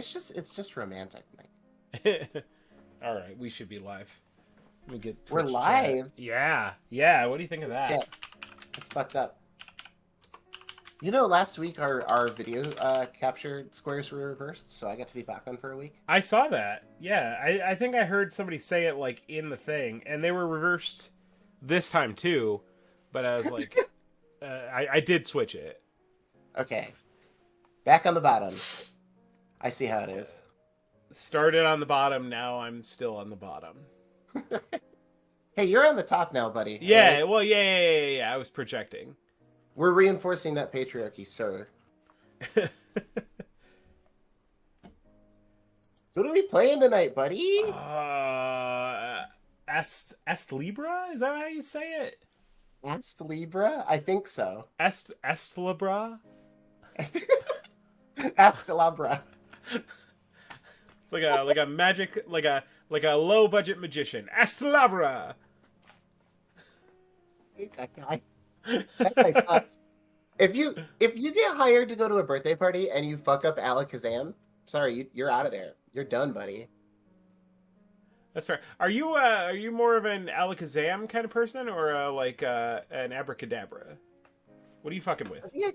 It's just romantic, Mike. All right, we should be live. Let me get We're Twitch chat. live. Yeah. What do you think of that? Shit, it's fucked up. You know, last week our video captured squares were reversed, so I got to be back on for a week. I saw that. Yeah, I think I heard somebody say it like in the thing, and they were reversed this time too. But I was like, I did switch it. Okay, back on the bottom. I see how it is. Started on the bottom. Now I'm still on the bottom. Hey, you're on the top now, buddy. Yeah. Right? Well, yeah. I was projecting. We're reinforcing that patriarchy, sir. So what are we playing tonight, buddy? Est Libra? Is that how you say it? Est Libra? I think so. Est Libra? Est Labra. It's like a magic, like a low budget magician. Est Libra. That guy. That guy sucks. If you get hired to go to a birthday party and you fuck up Alakazam, sorry, you're out of there. You're done, buddy. That's fair. Are you more of an Alakazam kind of person or an Abracadabra? What are you fucking with? Yeah,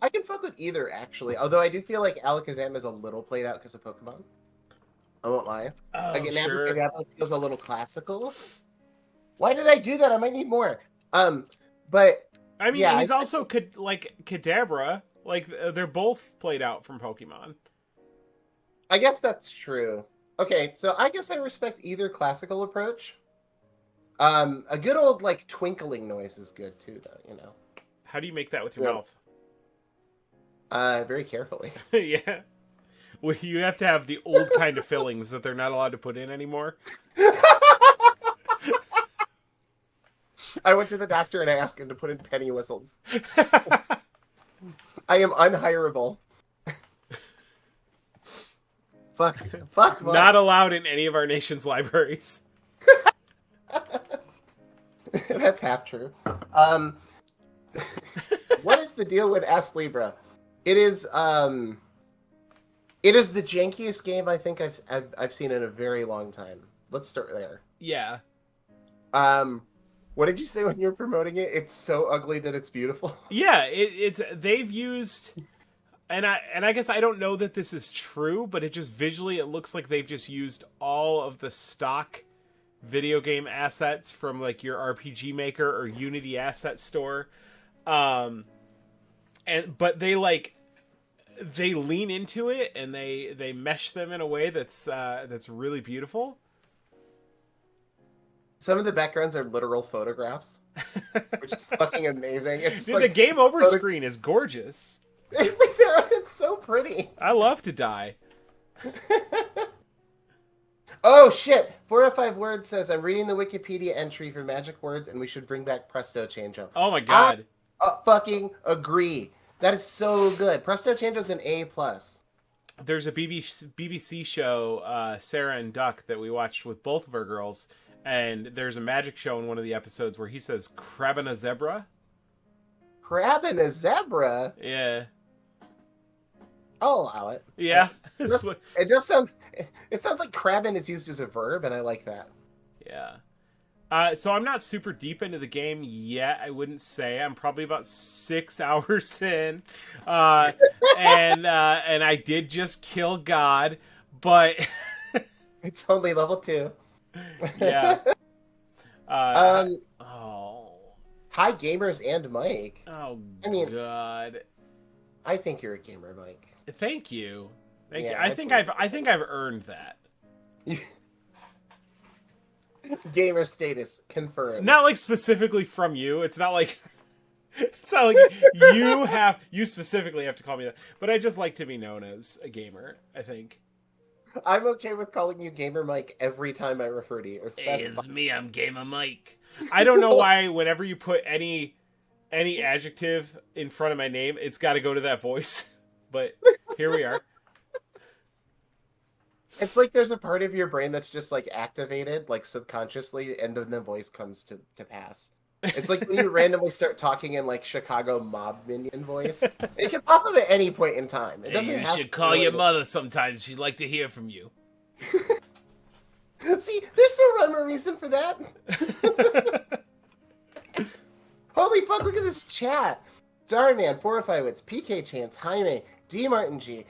I can fuck with either actually. Although I do feel like Alakazam is a little played out because of Pokemon. I won't lie. Oh, like an sure. Abracadabra feels a little classical. Why did I do that? I might need more. But I mean, yeah, he's also like Kadabra. Like they're both played out from Pokemon. I guess that's true. Okay, so I guess I respect either classical approach. A good old like twinkling noise is good too, though. You know. How do you make that with your mouth? Very carefully. Yeah. Well, you have to have the old kind of fillings that they're not allowed to put in anymore. I went to the doctor and I asked him to put in penny whistles. I am unhireable. Fuck. Not allowed in any of our nation's libraries. That's half true. What is the deal with Est Libra? It is the jankiest game I think I've seen in a very long time. Let's start there. Yeah. What did you say when you were promoting it? It's so ugly that it's beautiful. Yeah, it's they've used, and I guess I don't know that this is true, but it just visually it looks like they've just used all of the stock video game assets from like your RPG Maker or Unity asset store, but they lean into it and they mesh them in a way that's really beautiful. Some of the backgrounds are literal photographs, which is fucking amazing. It's Dude, like the game over screen is gorgeous. It's so pretty. I love to die. Oh shit! 405 Words says I'm reading the Wikipedia entry for Magic Words, and we should bring back Presto Changeo. Oh my god! I fucking agree. That is so good. Presto Changeo's an A+. There's a BBC show, Sarah and Duck, that we watched with both of our girls. And there's a magic show in one of the episodes where he says crab and a zebra. Crab and a zebra? Yeah. I'll allow it. Yeah. It sounds like crabbing is used as a verb, and I like that. Yeah. So I'm not super deep into the game yet, I wouldn't say. I'm probably about 6 hours in. And I did just kill God, but... It's only level 2. Yeah. Hi gamers and Mike. Oh, I mean, God. I think you're a gamer, Mike. Thank you. Thank you. I think I've earned that. Gamer status confirmed. Not like specifically from you. It's not like you specifically have to call me that. But I just like to be known as a gamer, I think. I'm okay with calling you Gamer Mike every time I refer to you. It's fine. Me, I'm Gamer Mike. I don't know why whenever you put any adjective in front of my name, it's got to go to that voice. But here we are. It's like there's a part of your brain that's just like activated, like subconsciously, and then the voice comes to pass. It's like when you randomly start talking in like Chicago mob minion voice. It can pop up at any point in time. It doesn't You have should to call your really... mother sometimes. She'd like to hear from you. See, there's no rhyme or reason for that. Holy fuck, look at this chat. Starman, 405 Wits, PK Chance, Jaime, D Martin G.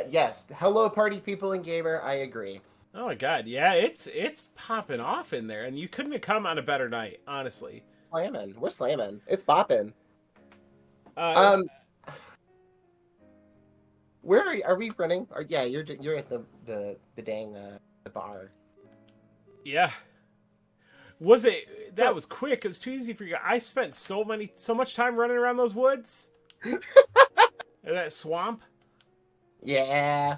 Yes, hello party people and gamer, I agree. Oh my god, yeah, it's popping off in there, and you couldn't have come on a better night, honestly. Slamming. We're slamming. It's bopping. Uh, Where are we running? Or, yeah, you're at the dang the bar. yeah. Was it that was quick? It was too easy for you. I spent so much time running around those woods. That swamp. Yeah.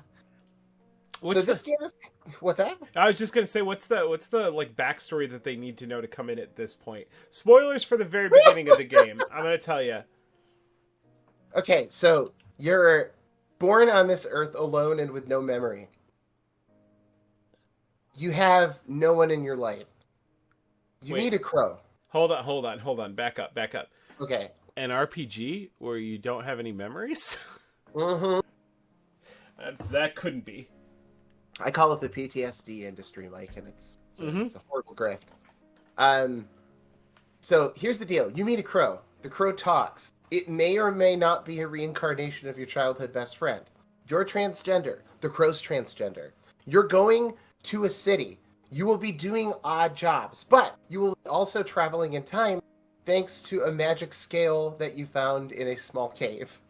This game is... What's that? I was just gonna say, what's the like backstory that they need to know to come in at this point? Spoilers for the very beginning of the game. I'm gonna tell you. Okay, so you're born on this earth alone and with no memory. You have no one in your life. You need a crow. Hold on. Back up. Okay. An RPG where you don't have any memories? Mm-hmm. That couldn't be. I call it the PTSD industry, Mike, and it's a horrible grift. So here's the deal. You meet a crow. The crow talks. It may or may not be a reincarnation of your childhood best friend. You're transgender. The crow's transgender. You're going to a city. You will be doing odd jobs, but you will be also traveling in time thanks to a magic scale that you found in a small cave.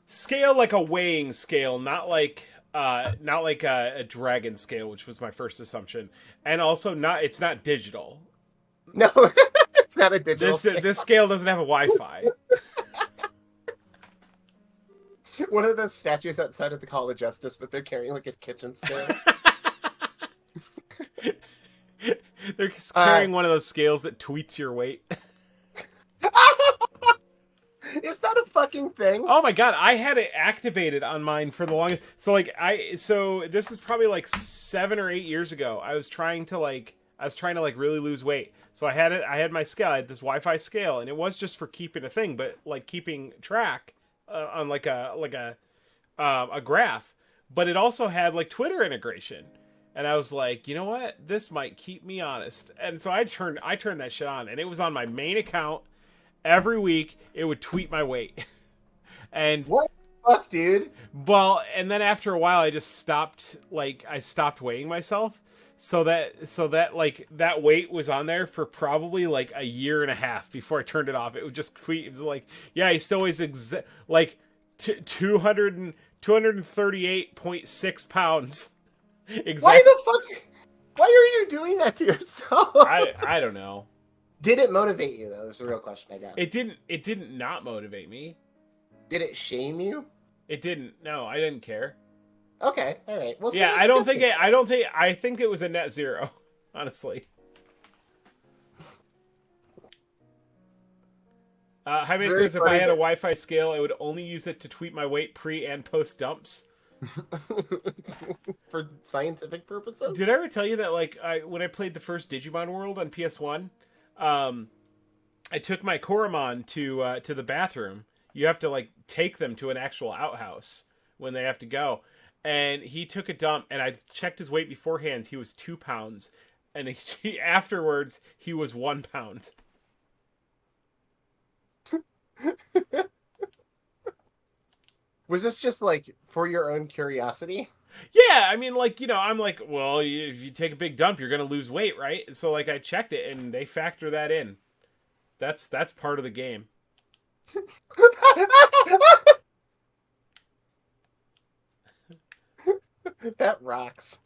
Scale like a weighing scale, not like a dragon scale, which was my first assumption. And also it's not digital. No, it's not a digital scale. This scale doesn't have a Wi-Fi. One of those statues outside of the Hall of Justice, but they're carrying like a kitchen scale. They're carrying one of those scales that tweets your weight. Is that a fucking thing? Oh my god, I had it activated on mine for the longest. So this is probably like 7 or 8 years ago. I was trying to really lose weight. So I had my scale. I had this Wi-Fi scale, and it was just for keeping a thing, but like keeping track on like a graph. But it also had like Twitter integration. And I was like, you know what? This might keep me honest. And so I turned that shit on, and it was on my main account. Every week, it would tweet my weight. And what the fuck, dude? Well, and then after a while, I just stopped weighing myself. So that like that weight was on there for probably like a year and a half before I turned it off. It would just tweet. It was like, yeah, he still weighs 238.6 pounds. Exactly. Why the fuck? Why are you doing that to yourself? I don't know. Did it motivate you though? Is the real question, I guess. It didn't not motivate me. Did it shame you? It didn't. No, I didn't care. Okay, all right. Well, yeah, I think it was a net zero, honestly. Jaime says if I had a Wi-Fi scale, I would only use it to tweet my weight pre and post dumps. For scientific purposes? Did I ever tell you that when I played the first Digimon World on PS1, I took my Koromon to the bathroom. You have to like take them to an actual outhouse when they have to go. And he took a dump, and I checked his weight beforehand. He was 2 pounds, and afterwards he was 1 pound. Was this just like for your own curiosity? Yeah, I mean, I'm like, well, if you take a big dump, you're gonna lose weight, right? So like, I checked it, and they factor that in. That's part of the game. That rocks.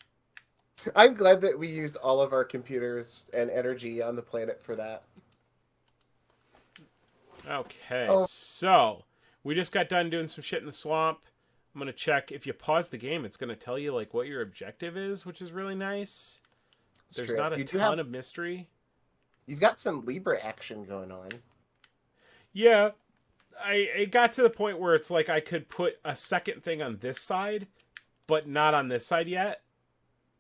I'm glad that we use all of our computers and energy on the planet for that. Okay, So we just got done doing some shit in the swamp. I'm gonna check. If you pause the game, it's gonna tell you like what your objective is, which is really nice. There's not a ton of mystery. You've got some Libra action going on. Yeah, it got to the point where it's like I could put a second thing on this side, but not on this side yet.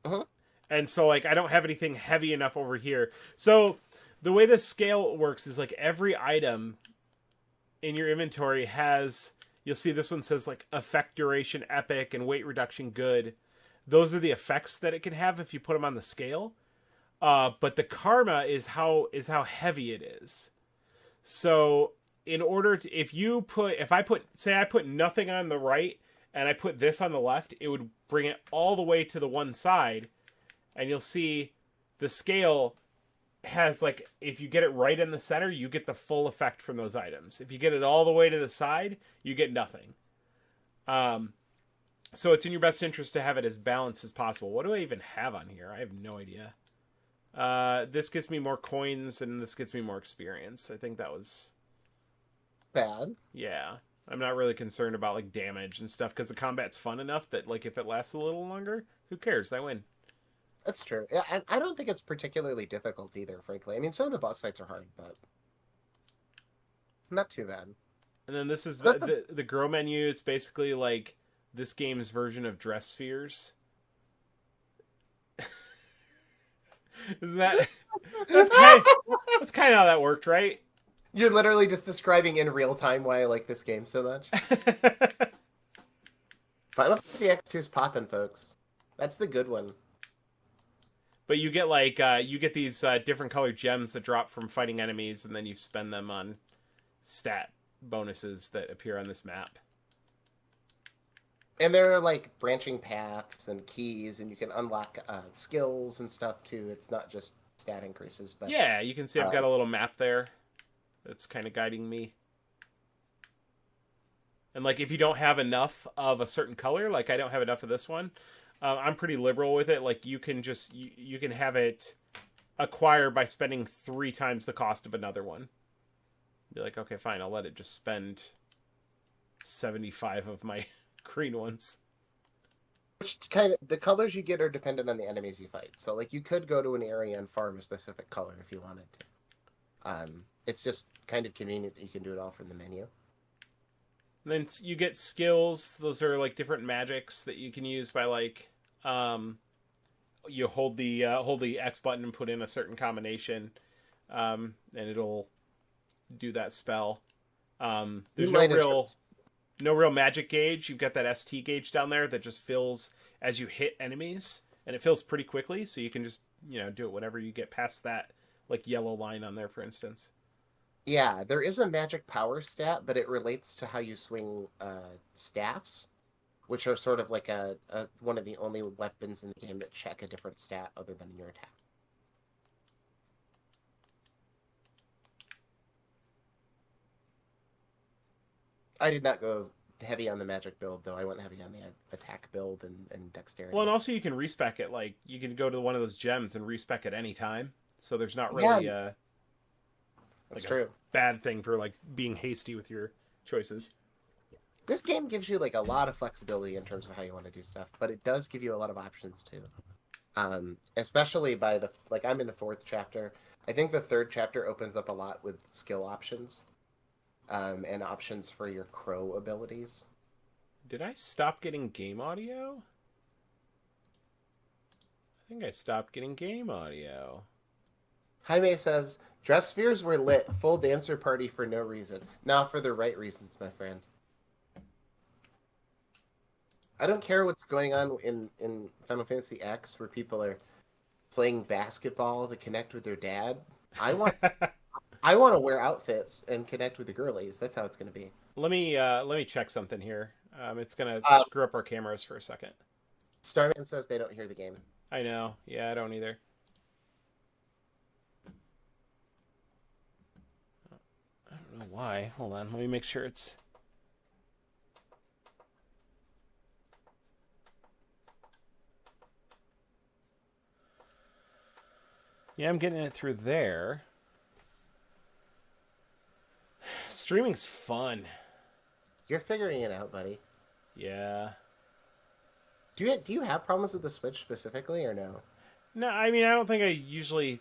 Uh-huh. And so like I don't have anything heavy enough over here. So the way the scale works is like every item in your inventory has, you'll see this one says like effect duration epic and weight reduction good. Those are the effects that it can have if you put them on the scale. But the karma is how heavy it is. So in order to, if I put nothing on the right and I put this on the left, it would bring it all the way to the one side, and you'll see the scale has like, if you get it right in the center, you get the full effect from those items. If you get it all the way to the side, you get nothing. So it's in your best interest to have it as balanced as possible. What do I even have on here? I have no idea. This gives me more coins, and this gets me more experience. I think that was bad. Yeah. I'm not really concerned about like damage and stuff, because the combat's fun enough that like if it lasts a little longer, who cares? I win. That's true. Yeah, and I don't think it's particularly difficult either, frankly. I mean, some of the boss fights are hard, but not too bad. And then this is the grow menu. It's basically like this game's version of dress spheres. Isn't that that's kind of how that worked, right? You're literally just describing in real time why I like this game so much. Final Fantasy X2's poppin', folks. That's the good one. But you get like you get these different colored gems that drop from fighting enemies, and then you spend them on stat bonuses that appear on this map. And there are like branching paths and keys, and you can unlock skills and stuff too. It's not just stat increases, but yeah, you can see I've got a little map there that's kind of guiding me. And like if you don't have enough of a certain color, like I don't have enough of this one, I'm pretty liberal with it. Like you can just you can have it acquire by spending 3 times the cost of another one. Be like, okay, fine, I'll let it just spend 75 of my green ones. Which kind of, the colors you get are dependent on the enemies you fight. So like you could go to an area and farm a specific color if you wanted to. It's just kind of convenient that you can do it all from the menu. And then you get skills. Those are like different magics that you can use by like you hold the X button and put in a certain You combination, and it'll do that spell. There's might no real magic gauge. You've got that ST gauge down there that just fills as you hit enemies, and it fills pretty quickly, so you can just, do it whenever you get past that like yellow line on there, for instance. Yeah, there is a magic power stat, but it relates to how you swing staffs, which are sort of like a one of the only weapons in the game that check a different stat other than your attack. I did not go heavy on the magic build, though. I went heavy on the attack build and dexterity. Well, and also you can respec it. Like, you can go to one of those gems and respec at any time. So there's not really that's true. A bad thing for, like, being hasty with your choices. This game gives you, like, a lot of flexibility in terms of how you want to do stuff, but it does give you a lot of options, too. Especially by I'm in the 4th chapter. I think the 3rd chapter opens up a lot with skill options. And options for your crow abilities. Did I stop getting game audio? I think I stopped getting game audio. Jaime says, dress spheres were lit. Full dancer party for no reason. Now for the right reasons, my friend. I don't care what's going on in Final Fantasy X where people are playing basketball to connect with their dad. I want to wear outfits and connect with the girlies. That's how it's going to be. Let me check something here. It's going to screw up our cameras for a second. Starman says they don't hear the game. I know. Yeah, I don't either. I don't know why. Hold on. Let me make sure it's... Yeah, I'm getting it through there. Streaming's fun. You're figuring it out, buddy. Yeah. Do you have problems with the Switch specifically, or no? No, I mean, I don't think I usually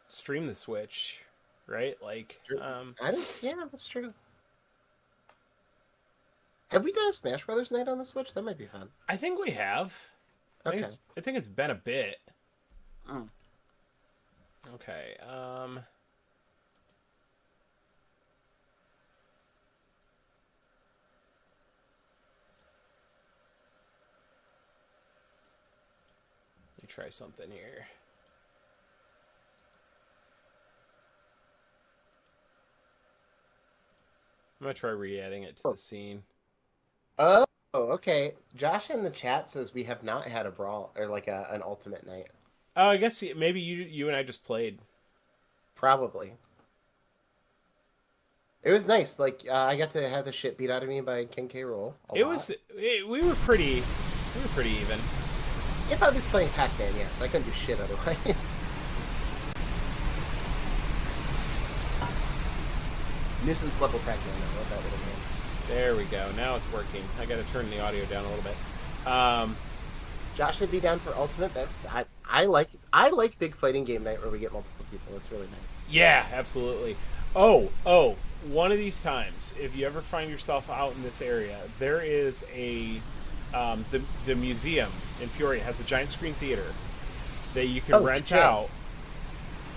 stream the Switch, right? Like, I don't. Yeah, that's true. Have we done a Smash Brothers night on the Switch? That might be fun. I think we have. Okay. I think it's been a bit. Mm. Okay. me try something here. I'm gonna try re-adding it to the scene. Oh, okay. Josh in the chat says we have not had a brawl or like an ultimate night. Oh, I guess maybe you and I just played. Probably. It was nice. Like I got to have the shit beat out of me by King K. Rool. We were pretty even. If I was playing Pac-Man, yes, I couldn't do shit otherwise. Nuisance level Pac-Man. I love that little man. There we go. Now it's working. I got to turn the audio down a little bit. Josh would be down for ultimate. I like big fighting game night where we get multiple people. It's really nice. Yeah, absolutely. Oh, one of these times, if you ever find yourself out in this area, there is a the museum in Peoria has a giant screen theater that you can rent out,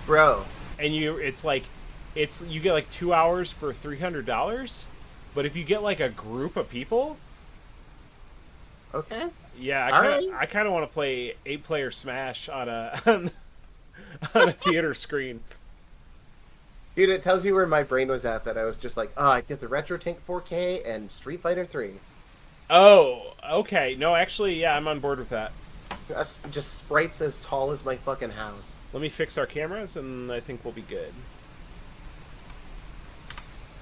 bro. And you get like 2 hours for $300. But if you get like a group of people, okay. Yeah, I kind of want to play 8-player Smash on a theater screen. Dude, it tells you where my brain was at. That I was just like, I get the Retro Tank 4K and Street Fighter 3. Oh, okay. No, actually, yeah, I'm on board with that. That's just sprites as tall as my fucking house. Let me fix our cameras, and I think we'll be good.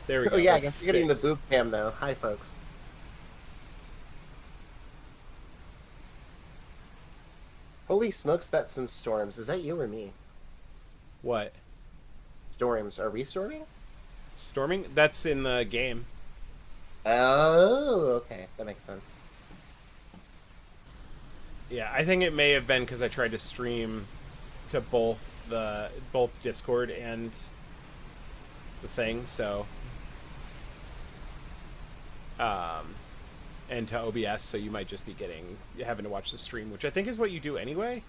There we go. Oh yeah, I guess you're getting the boob cam though. Hi, folks. Holy smokes, that's some storms. Is that you or me? What? Storms. Are we storming? Storming? That's in the game. Oh, okay. That makes sense. Yeah, I think it may have been because I tried to stream to both Discord and the thing, so and to OBS, so you might just be having to watch the stream, which I think is what you do anyway.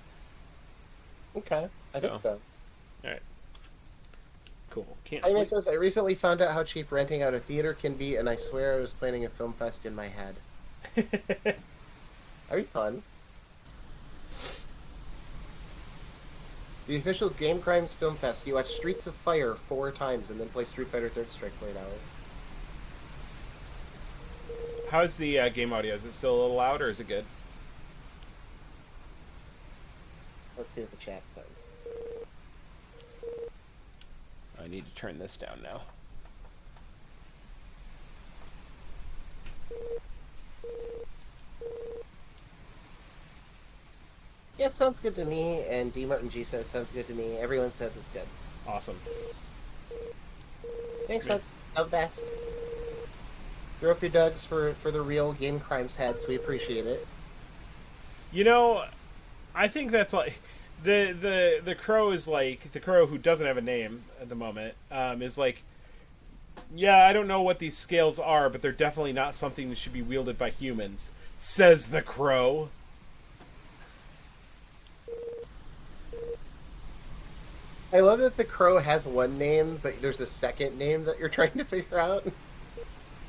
Okay, I think so. All right. Cool. Jaime says, I recently found out how cheap renting out a theater can be, and I swear I was planning a film fest in my head. That'd be fun. The official Game Crimes Film Fest. You watch Streets of Fire 4 times and then play Street Fighter Third Strike for 8 hours. How's the game audio? Is it still a little loud, or is it good? Let's see what the chat says. I need to turn this down now. Yeah, it sounds good to me, and D. Martin G says sounds good to me. Everyone says it's good. Awesome. Thanks, folks. All the best. Throw up your duds for the real Game Crimes heads. We appreciate it. You know, I think that's like the crow is like the crow who doesn't have a name at the moment. Is like, yeah, I don't know what these scales are, but they're definitely not something that should be wielded by humans. Says the crow. I love that the crow has one name, but there's a second name that you're trying to figure out.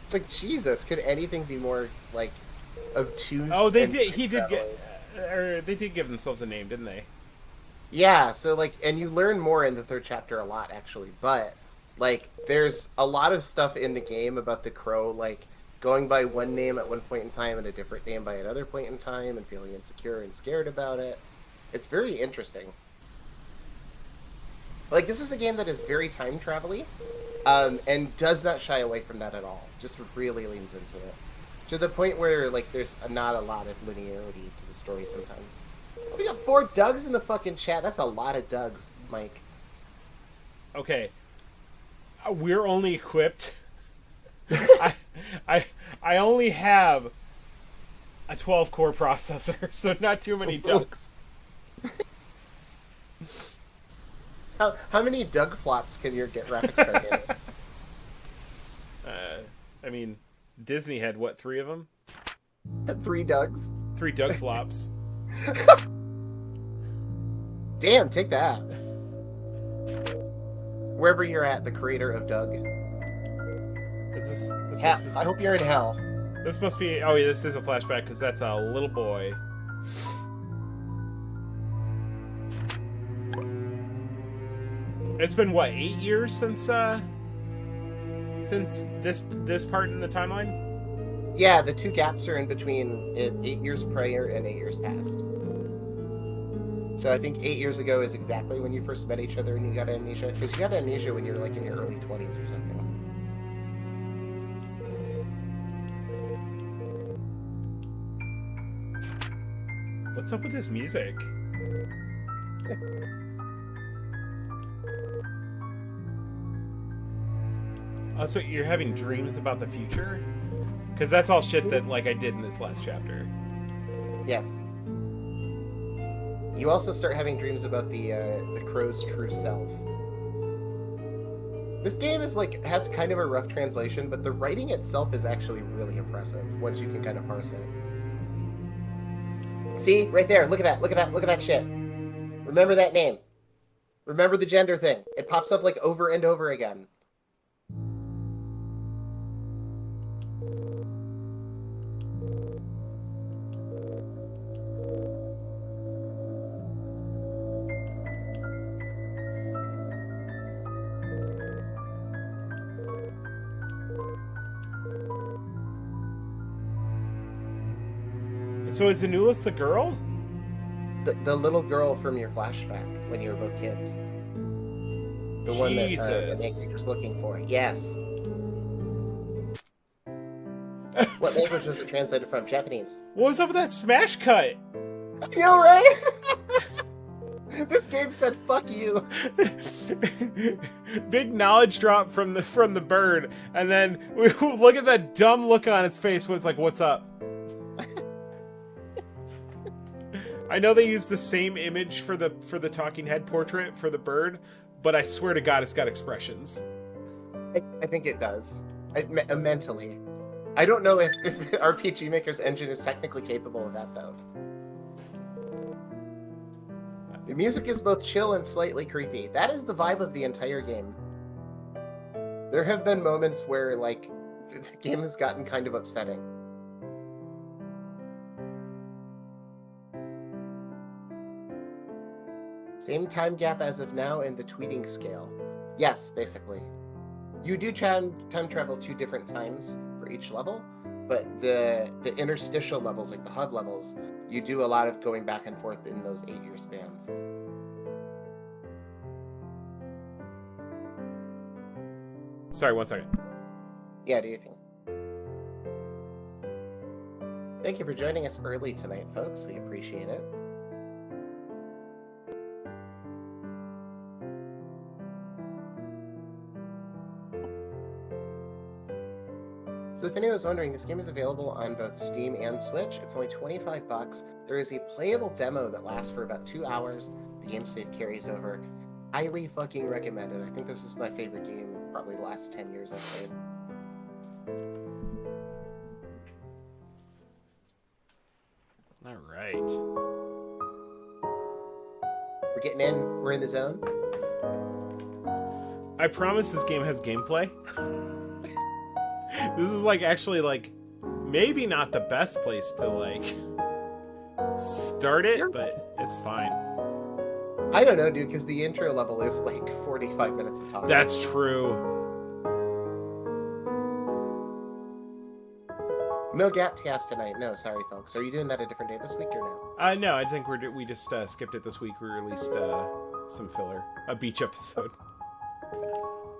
It's like, Jesus, could anything be more, like, obtuse? Oh, they did. They did give themselves a name, didn't they? Yeah, so, like, and you learn more in the third chapter a lot, actually. But, like, there's a lot of stuff in the game about the crow, like, going by one name at one point in time and a different name by another point in time and feeling insecure and scared about it. It's very interesting. Like, this is a game that is very time travel-y, and does not shy away from that at all. Just really leans into it. To the point where, like, there's not a lot of linearity to the story sometimes. We got 4 Dougs in the fucking chat. That's a lot of Dougs, Mike. Okay. We're only equipped. I only have a 12-core processor, so not too many Dougs. How many Doug flops can your graphics card get? I mean, Disney had, what, 3 of them? 3 Dougs? 3 Doug flops. Damn, take that. Wherever you're at, the creator of Doug. I hope you're in hell. This must be... Oh, yeah, this is a flashback, because that's a little boy. It's been what, 8 years since this part in the timeline? Yeah, the two gaps are in between 8 years prior and 8 years past. So I think 8 years ago is exactly when you first met each other and you got amnesia. Because you got amnesia when you were like in your early 20s or something. What's up with this music? Oh, so you're having dreams about the future? Because that's all shit that like I did in this last chapter. Yes. You also start having dreams about the crow's true self. This game is like has kind of a rough translation, but the writing itself is actually really impressive once you can kind of parse it. See, right there. Look at that. Look at that. Look at that shit. Remember that name. Remember the gender thing. It pops up like over and over again. So is Anulis the girl? The little girl from your flashback when you were both kids. The one that Nick was looking for. Yes. What language was it translated from? Japanese. What was up with that smash cut? I know, right? This game said "fuck you." Big knowledge drop from the bird, and then look at that dumb look on its face when it's like, "What's up?" I know they used the same image for the talking head portrait for the bird, but I swear to God, it's got expressions. I think it does. Mentally. I don't know if RPG Maker's engine is technically capable of that, though. The music is both chill and slightly creepy. That is the vibe of the entire game. There have been moments where, like, the game has gotten kind of upsetting. Same time gap as of now in the tweeting scale. Yes, basically. You do time travel 2 different times for each level, but the interstitial levels, like the hub levels, you do a lot of going back and forth in those 8-year spans. Sorry, 1 second. Yeah, do you think? Thank you for joining us early tonight, folks. We appreciate it. So if anyone was wondering, this game is available on both Steam and Switch. It's only $25. There is a playable demo that lasts for about 2 hours. The game save carries over. Highly fucking recommended. I think this is my favorite game, probably the last 10 years I've played. All right. We're getting in. We're in the zone. I promise this game has gameplay. This is like actually like maybe not the best place to like start it, but it's fine. I don't know, dude, because the intro level is like 45 minutes of talking. That's true. No gap cast tonight. No, sorry, folks. Are you doing that a different day this week or no? No, I think we just skipped it this week. We released some filler, a beach episode.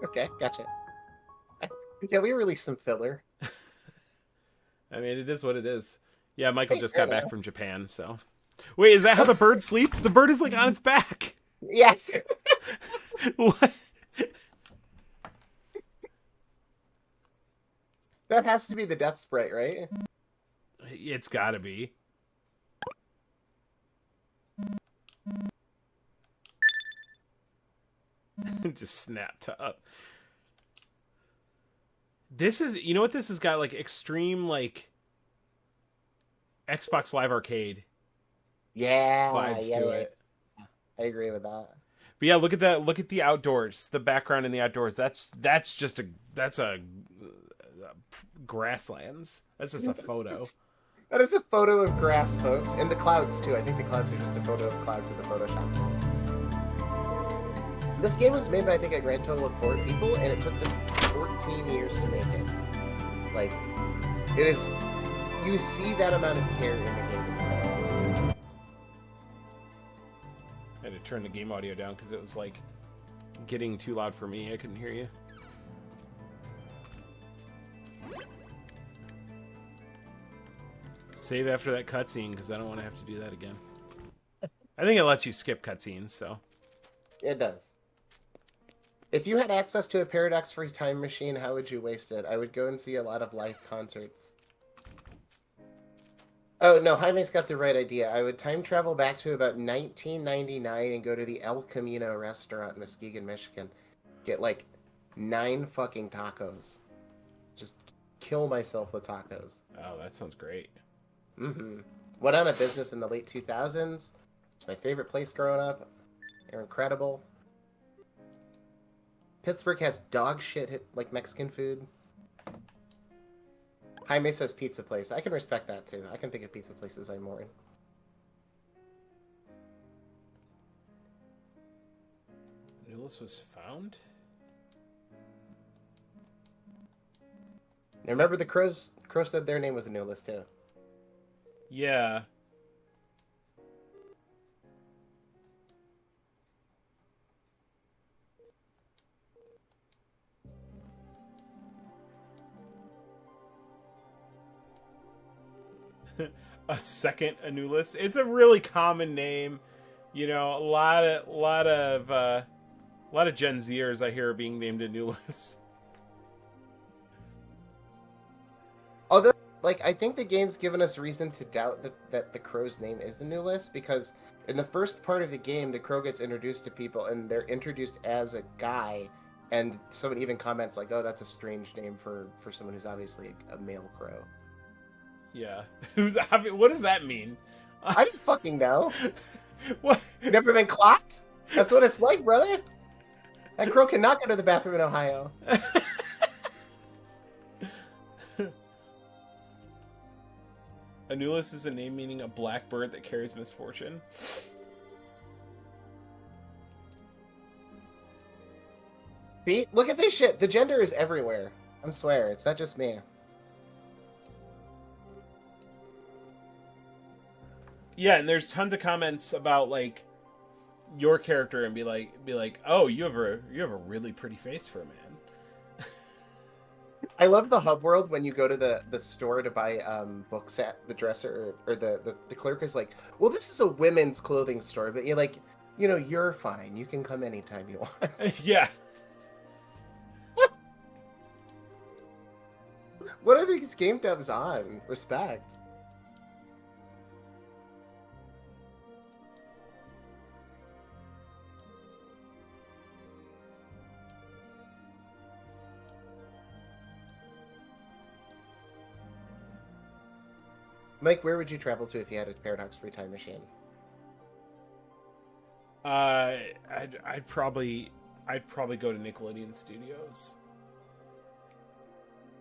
Okay, gotcha. Yeah, we released some filler. I mean, it is what it is. Yeah, Michael just got back from Japan, so. Wait, is that how the bird sleeps? The bird is like on its back. Yes. What? That has to be the death sprite, right? It's gotta be. Just snapped up. This is, you know what this has got, like, extreme, like, Xbox Live Arcade vibes to it. I agree with that. But yeah, look at that. Look at the outdoors, the background in the outdoors. That's just grasslands. That's just a photo. That is a photo of grass, folks. And the clouds, too. I think the clouds are just a photo of clouds with a Photoshop. This game was made by, I think, a grand total of 4 people, and it took them 14 years to make it. Like, it is... You see that amount of care in the game. I had to turn the game audio down because it was, like, getting too loud for me. I couldn't hear you. Save after that cutscene because I don't want to have to do that again. I think it lets you skip cutscenes, so... It does. If you had access to a paradox-free time machine, how would you waste it? I would go and see a lot of live concerts. Oh, no, Jaime's got the right idea. I would time travel back to about 1999 and go to the El Camino restaurant in Muskegon, Michigan. Get, like, 9 fucking tacos. Just kill myself with tacos. Oh, that sounds great. Mm-hmm. Went on a business in the late 2000s. It's my favorite place growing up. They're incredible. Pittsburgh has dog shit, like Mexican food. Jaime says pizza place. I can respect that, too. I can think of pizza places I'm more in. Nullis was found? Now remember the crows said their name was Anubis, too. Yeah. A second Anulus. It's a really common name. You know, a lot of Gen Zers I hear are being named Anulus. Although, like, I think the game's given us reason to doubt that the crow's name is Anubis, because in the first part of the game, the crow gets introduced to people, and they're introduced as a guy, and someone even comments like, "Oh, that's a strange name for someone who's obviously a male crow." Yeah. What does that mean? I didn't fucking know. What? You never been clocked? That's what it's like, brother. That crow cannot go to the bathroom in Ohio. Anulus is a name meaning a black bird that carries misfortune. See? Look at this shit. The gender is everywhere. I swear. It's not just me. Yeah, and there's tons of comments about like your character and be like, oh, you have a really pretty face for a man. I love the hub world when you go to the store to buy books at the dresser or the clerk is like, well, this is a women's clothing store, but you're like, you know, you're fine. You can come anytime you want. Yeah. What are these game devs on? Respect. Mike, where would you travel to if you had a paradox-free time machine? I'd probably go to Nickelodeon Studios.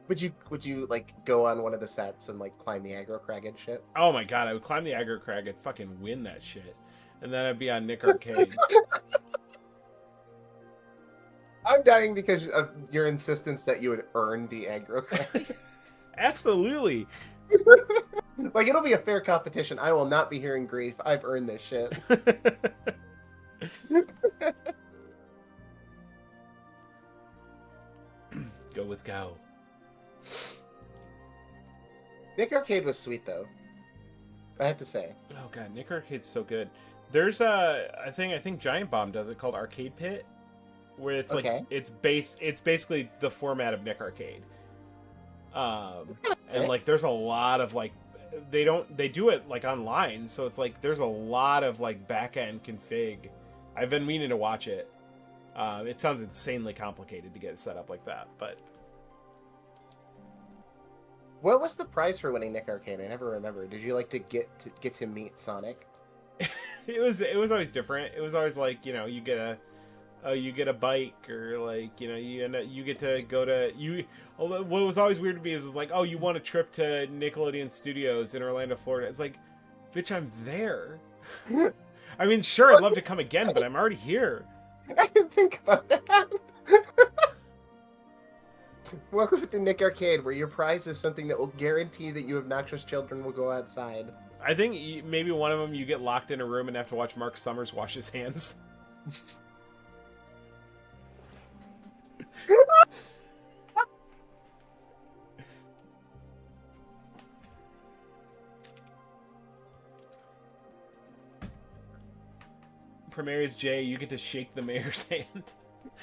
Would you like go on one of the sets and like climb the aggro crag and shit? Oh my god, I would climb the aggro crag and fucking win that shit, and then I'd be on Nick Arcade. I'm dying because of your insistence that you would earn the aggro crag. Absolutely. Like, it'll be a fair competition. I will not be hearing grief. I've earned this shit. Go with Gao. Nick Arcade was sweet, though. I have to say. Oh god, Nick Arcade's so good. There's I think Giant Bomb does it called Arcade Pit, where it's like it's basically the format of Nick Arcade. And like there's a lot of like they do it like online, so it's like there's a lot of like back end config. I've been meaning to watch it. It sounds insanely complicated to get it set up like that, but what was the prize for winning Nick Arcade? I never remember. Did you like to get to meet Sonic? it was always different. It was always like, you know, you get a bike, or like, you know, you get to go to you. What was always weird to me was like, oh, you want a trip to Nickelodeon Studios in Orlando, Florida. It's like, bitch, I'm there. I mean, sure, I'd love to come again, but I'm already here. I didn't think about that. Welcome to Nick Arcade, where your prize is something that will guarantee that you obnoxious children will go outside. I think maybe one of them you get locked in a room and have to watch Mark Summers wash his hands. Primaries J, you get to shake the mayor's hand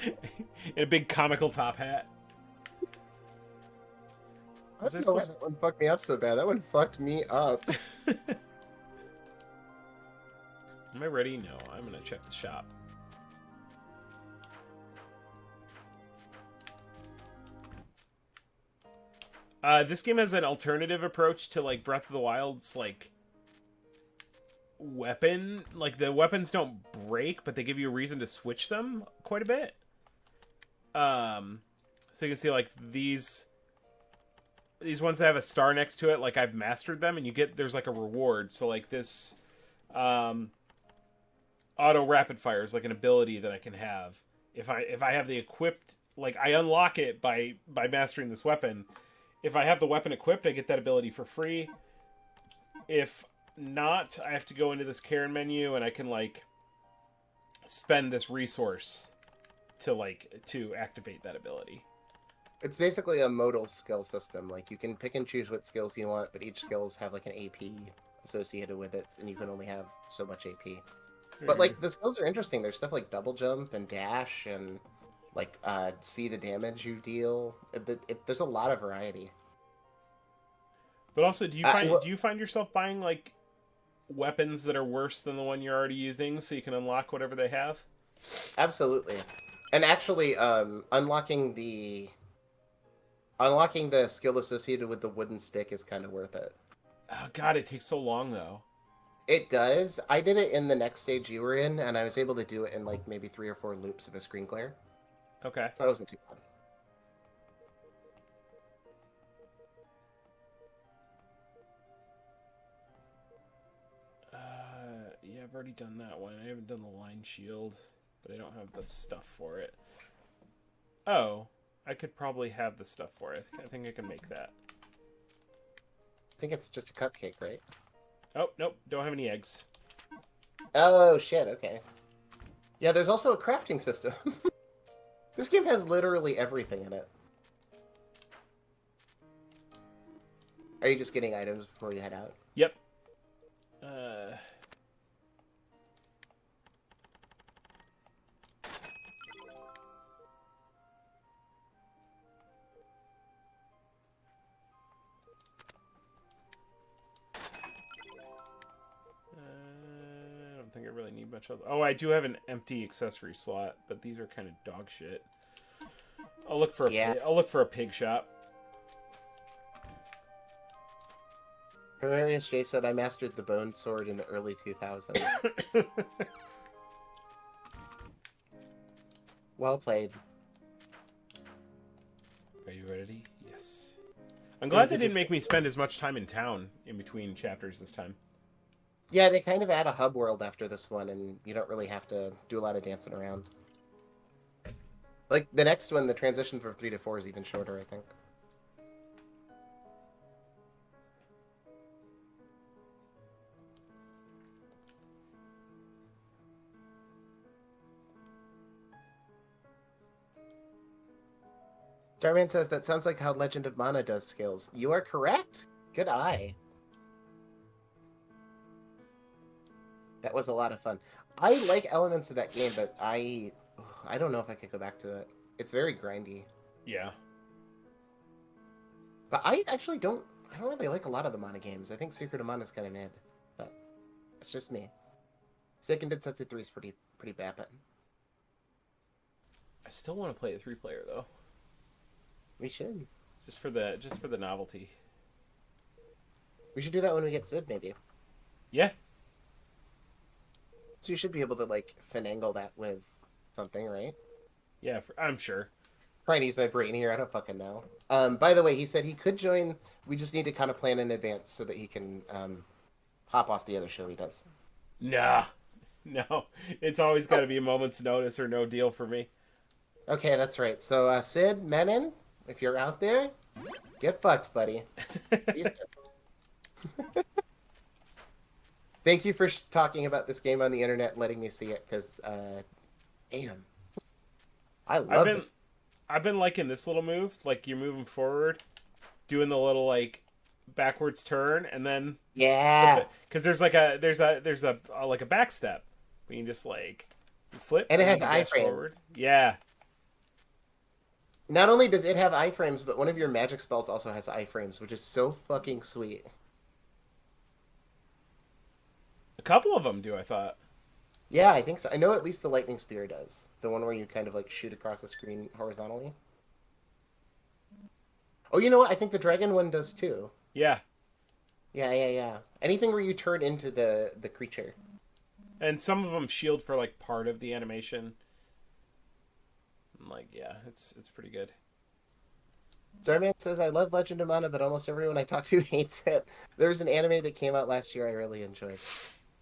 in a big comical top hat. I don't know why that one fucked me up so bad. That one fucked me up. Am I ready? No, I'm gonna check the shop. This game has an alternative approach to like Breath of the Wild's like weapon. Like the weapons don't break, but they give you a reason to switch them quite a bit. So you can see like these ones that have a star next to it, like I've mastered them, and there's like a reward. So like this auto rapid fire is like an ability that I can have if I have the equipped, like I unlock it by mastering this weapon. If I have the weapon equipped, I get that ability for free. If not, I have to go into this Karen menu and I can like spend this resource to activate that ability. It's basically a modal skill system. Like you can pick and choose what skills you want, but each skills have like an AP associated with it, and you can only have so much AP. But like the skills are interesting. There's stuff like double jump and dash and like see the damage you deal. There's a lot of variety. But also, do you find yourself buying like weapons that are worse than the one you're already using so you can unlock whatever they have? Absolutely. And actually, unlocking the skill associated with the wooden stick is kind of worth it. Oh god, it takes so long though. It does. I did it in the next stage you were in, and I was able to do it in like maybe 3 or 4 loops of a screen clear. Okay. That wasn't too bad. Yeah, I've already done that one. I haven't done the line shield, but I don't have the stuff for it. Oh, I could probably have the stuff for it. I think I can make that. I think it's just a cupcake, right? Oh, nope. Don't have any eggs. Oh, shit. Okay. Yeah, there's also a crafting system. This game has literally everything in it. Are you just getting items before you head out? Yep. I don't think I really need much of. Oh, I do have an empty accessory slot, but these are kind of dog shit. I'll look for a pig shop. Hilarious Jay said, I mastered the bone sword in the early 2000s. Well played. Are you ready? Yes. I'm glad they didn't make me spend as much time in town in between chapters this time. Yeah, they kind of add a hub world after this one, and you don't really have to do a lot of dancing around. Like, the next one, the transition from 3 to 4 is even shorter, I think. Starman says, that sounds like how Legend of Mana does skills. You are correct. Good eye. That was a lot of fun. I like elements of that game, but I don't know if I could go back to it. It's very grindy. Yeah. But I actually don't really like a lot of the Mana games. I think Secret of Mana is kind of mid. But it's just me. Second Densetsu 3 is pretty bappin'. I still want to play a 3-player though. We should. Just for the novelty. We should do that when we get Sid, maybe. Yeah. So you should be able to, like, finagle that with something, right? Yeah, I'm sure. Trying to use my brain here. I don't fucking know. By the way, he said he could join. We just need to kind of plan in advance so that he can hop off the other show he does. Nah. No, it's always got to be a moment's notice or no deal for me. Okay, that's right. So, Sid, Menon, if you're out there, get fucked, buddy. See you soon. Thank you for talking about this game on the internet and letting me see it, because, damn. I love this. I've been liking this little move. Like, you're moving forward, doing the little, like, backwards turn, and then... Yeah. Because there's a like a back step. We can just, like, flip. And it has iframes. iframes. Yeah. Not only does it have iframes, but one of your magic spells also has iframes, which is so fucking sweet. A couple of them do, I thought. Yeah, I think so. I know at least the lightning spear does. The one where you kind of like shoot across the screen horizontally. Oh, you know what? I think the dragon one does too. Yeah. Yeah. Anything where you turn into the creature. And some of them shield for like part of the animation. Like, yeah, it's pretty good. Starman says, I love Legend of Mana, but almost everyone I talk to hates it. There's an anime that came out last year I really enjoyed.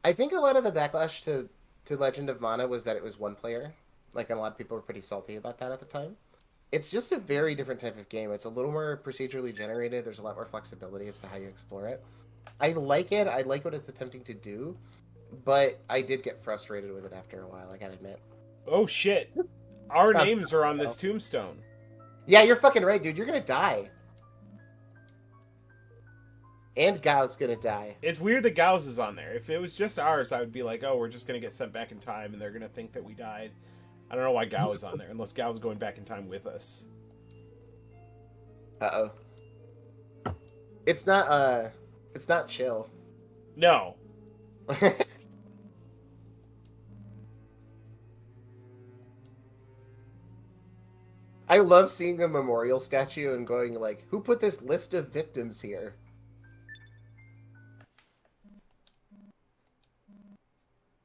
I think a lot of the backlash to Legend of Mana was that it was one player. Like, and a lot of people were pretty salty about that at the time. It's just a very different type of game. It's a little more procedurally generated. There's a lot more flexibility as to how you explore it. I like it. I like what it's attempting to do. But I did get frustrated with it after a while, I gotta admit. Oh, shit. Our names are on this tombstone. Yeah, you're fucking right, dude. You're gonna die. And Gao's gonna die. It's weird that Gao's is on there. If it was just ours, I would be like, oh, we're just gonna get sent back in time and they're gonna think that we died. I don't know why Gao is on there, unless Gao's going back in time with us. Uh-oh. It's not chill. No. I love seeing a memorial statue and going like, who put this list of victims here?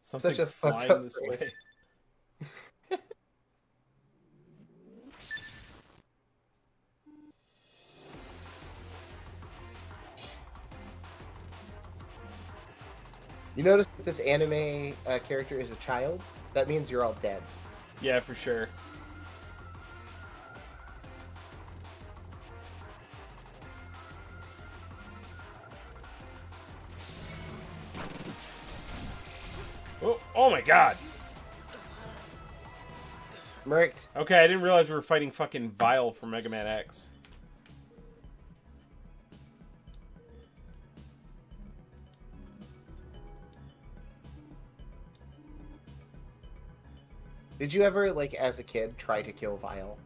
Something's Such a fucked flying up this phrase. way. You notice that this anime character is a child? That means you're all dead. Yeah, for sure. Oh my god. Merked. Okay, I didn't realize we were fighting fucking Vile from Mega Man X. Did you ever, like, as a kid, try to kill Vile?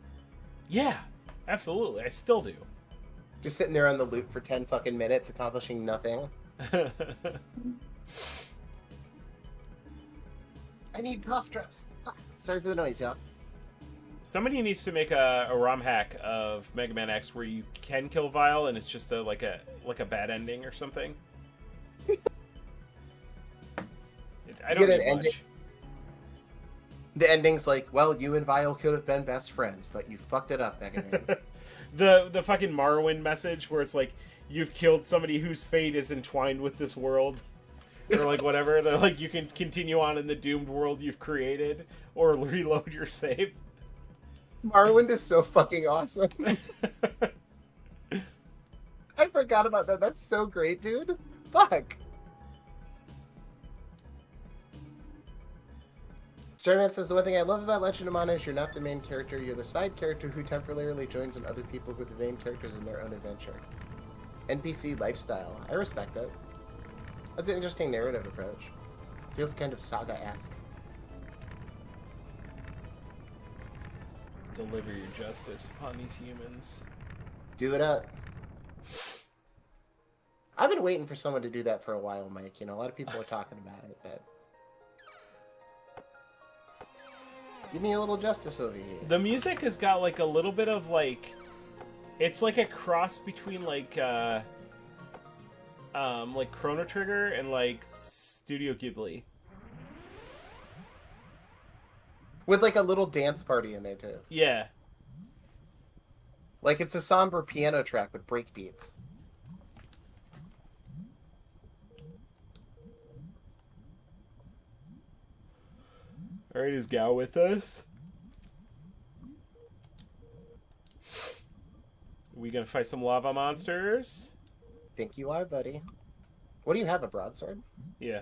Yeah, absolutely. I still do. Just sitting there on the loop for 10 fucking minutes, accomplishing nothing. I need cough drops. Sorry for the noise, y'all. Somebody needs to make a ROM hack of Mega Man X where you can kill Vile and it's just like a bad ending or something. I don't get an need ending. much. The ending's like, well, you and Vile could have been best friends, but you fucked it up, Mega Man. The fucking Morrowind message where it's like, you've killed somebody whose fate is entwined with this world. Or like whatever. They're like, you can continue on in the doomed world you've created or reload your save. Morrowind is so fucking awesome. I forgot about that. That's so great, dude. Fuck. Starman says, the one thing I love about Legend of Mana is you're not the main character, you're the side character who temporarily joins in other people who are the main characters in their own adventure. NPC lifestyle. I respect it. That's an interesting narrative approach. Feels kind of saga-esque. Deliver your justice upon these humans. Do it up. I've been waiting for someone to do that for a while, Mike. You know, a lot of people are talking about it, but... Give me a little justice over here. The music has got like a little bit of like... It's like a cross between like Chrono Trigger and like Studio Ghibli. With like a little dance party in there too. Yeah. Like it's a somber piano track with breakbeats. Alright, is Gal with us? We gonna fight some lava monsters? Think you are, buddy. What do you have, a broadsword? Yeah.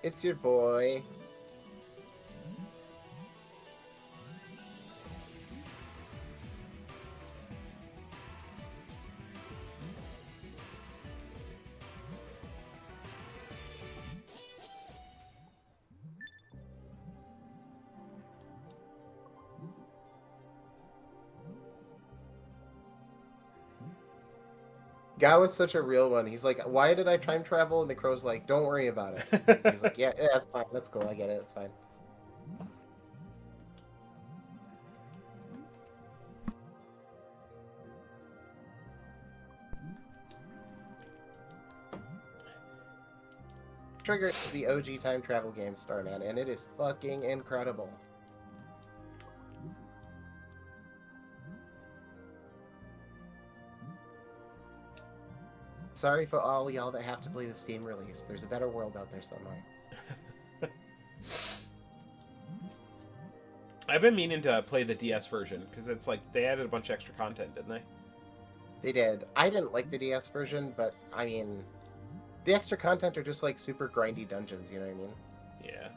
It's your boy. Guy was such a real one. He's like, why did I time travel? And the crow's like, don't worry about it. He's like, yeah, that's fine. That's cool. I get it. It's fine. Trigger is the OG time travel game, Starman, and it is fucking incredible. Sorry for all y'all that have to play the Steam release. There's a better world out there somewhere. I've been meaning to play the DS version, because it's like, they added a bunch of extra content, didn't they? They did. I didn't like the DS version, but, I mean, the extra content are just like super grindy dungeons, you know what I mean? Yeah.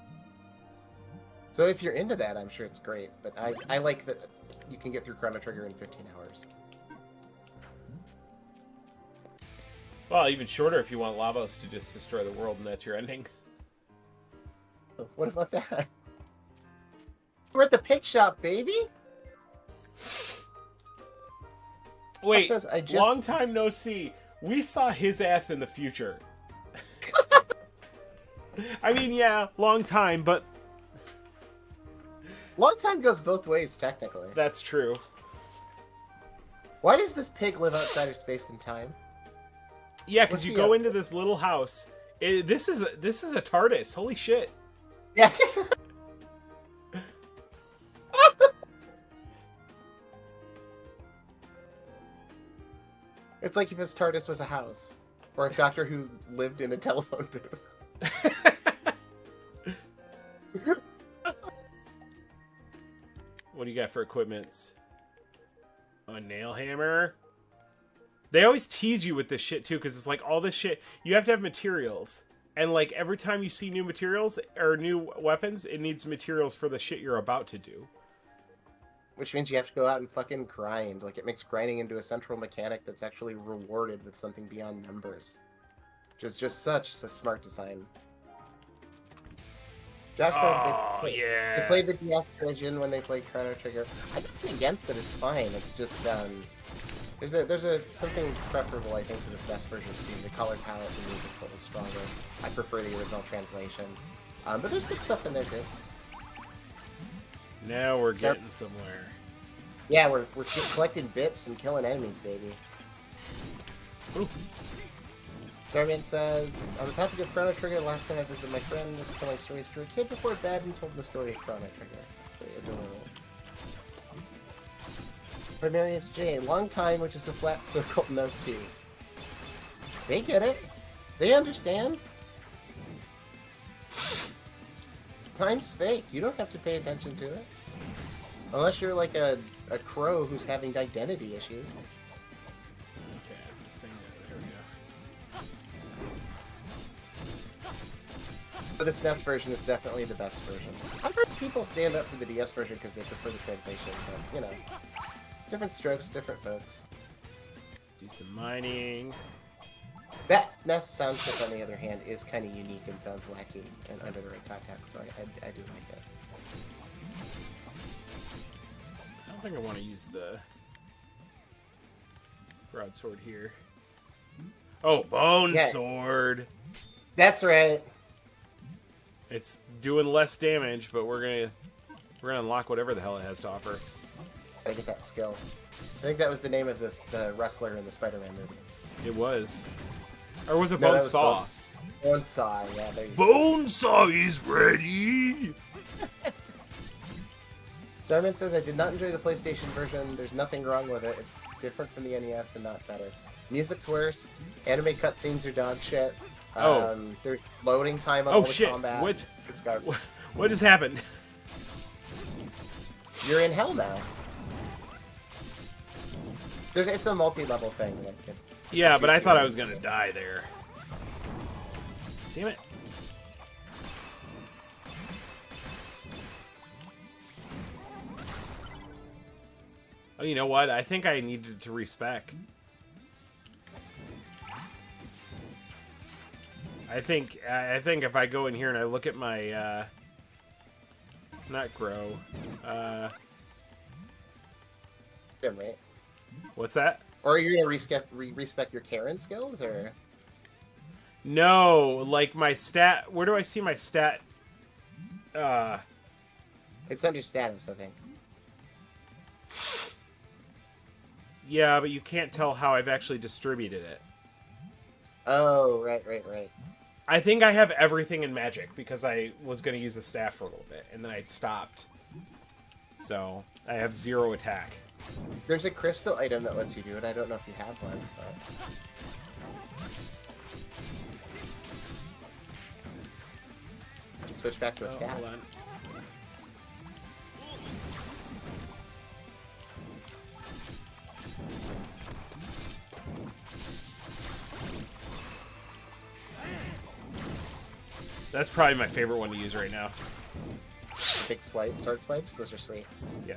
So if you're into that, I'm sure it's great, but I like that you can get through Chrono Trigger in 15 hours. Well, even shorter if you want Lavos to just destroy the world and that's your ending. What about that? We're at the pig shop, baby! Wait, Says, long time no see. We saw his ass in the future. I mean, yeah, long time, but... Long time goes both ways, technically. That's true. Why does this pig live outside of space and time? Yeah, because you go into this little house. This is a TARDIS. Holy shit. Yeah. It's like if his TARDIS was a house. Or if Doctor Who lived in a telephone booth. What do you got for equipments? A nail hammer. They always tease you with this shit too, because it's like all this shit. You have to have materials. And like every time you see new materials or new weapons, it needs materials for the shit you're about to do. Which means you have to go out and fucking grind. Like, it makes grinding into a central mechanic that's actually rewarded with something beyond numbers. Which is just such a smart design. Josh said they played the DS version when they played Chrono Trigger. I'm not against it, it's fine. It's just, there's something preferable, I think, to the SNES version. The color palette and the music's a little stronger. I prefer the original translation. But there's good stuff in there, too. Now we're getting somewhere. Yeah, we're collecting bips and killing enemies, baby. Ooh. Starman says, on the topic of Chrono Trigger, the last time I visited my friend was telling stories to a kid before bed and told the story of Chrono Trigger. Adorable. Primarius J, long time, which is a flat circle, no C. They get it. They understand. Time's fake. You don't have to pay attention to it. Unless you're like a crow who's having identity issues. Okay, it's this thing. There we go. But the SNES version is definitely the best version. I've heard people stand up for the DS version because they prefer the translation, but, you know. Different strokes, different folks. Do some mining. That SNES sound chip, on the other hand, is kind of unique and sounds wacky and under the right context, so I do like it. I don't think I want to use the broadsword here. Oh, bone sword! That's right. It's doing less damage, but we're gonna unlock whatever the hell it has to offer. Gotta get that skill. I think that was the name of the wrestler in the Spider-Man movie. It was. Or was it No, that was Bonesaw? Bonesaw, yeah. There you go. Bonesaw is ready! Starman says, I did not enjoy the PlayStation version. There's nothing wrong with it. It's different from the NES and not better. Music's worse. Anime cutscenes are dog shit. There's loading time on all the combat. What? It's garbage. What has happened? You're in hell now. It's a multi-level thing. Like it's Yeah, but I thought I was gonna die there. Damn it. Oh, you know what? I think I needed to respec. I think if I go in here and I look at my not grow. Right. What's that? Or are you gonna respec your Karen skills, or? No, like my stat. Where do I see my stat? It's under status, I think. Yeah, but you can't tell how I've actually distributed it. Oh, right. I think I have everything in magic because I was going to use a staff for a little bit, and then I stopped. So, I have 0 attack. There's a crystal item that lets you do it. I don't know if you have one, but... Switch back to a staff. Hold on. That's probably my favorite one to use right now. Big sword swipes, those are sweet. Yeah.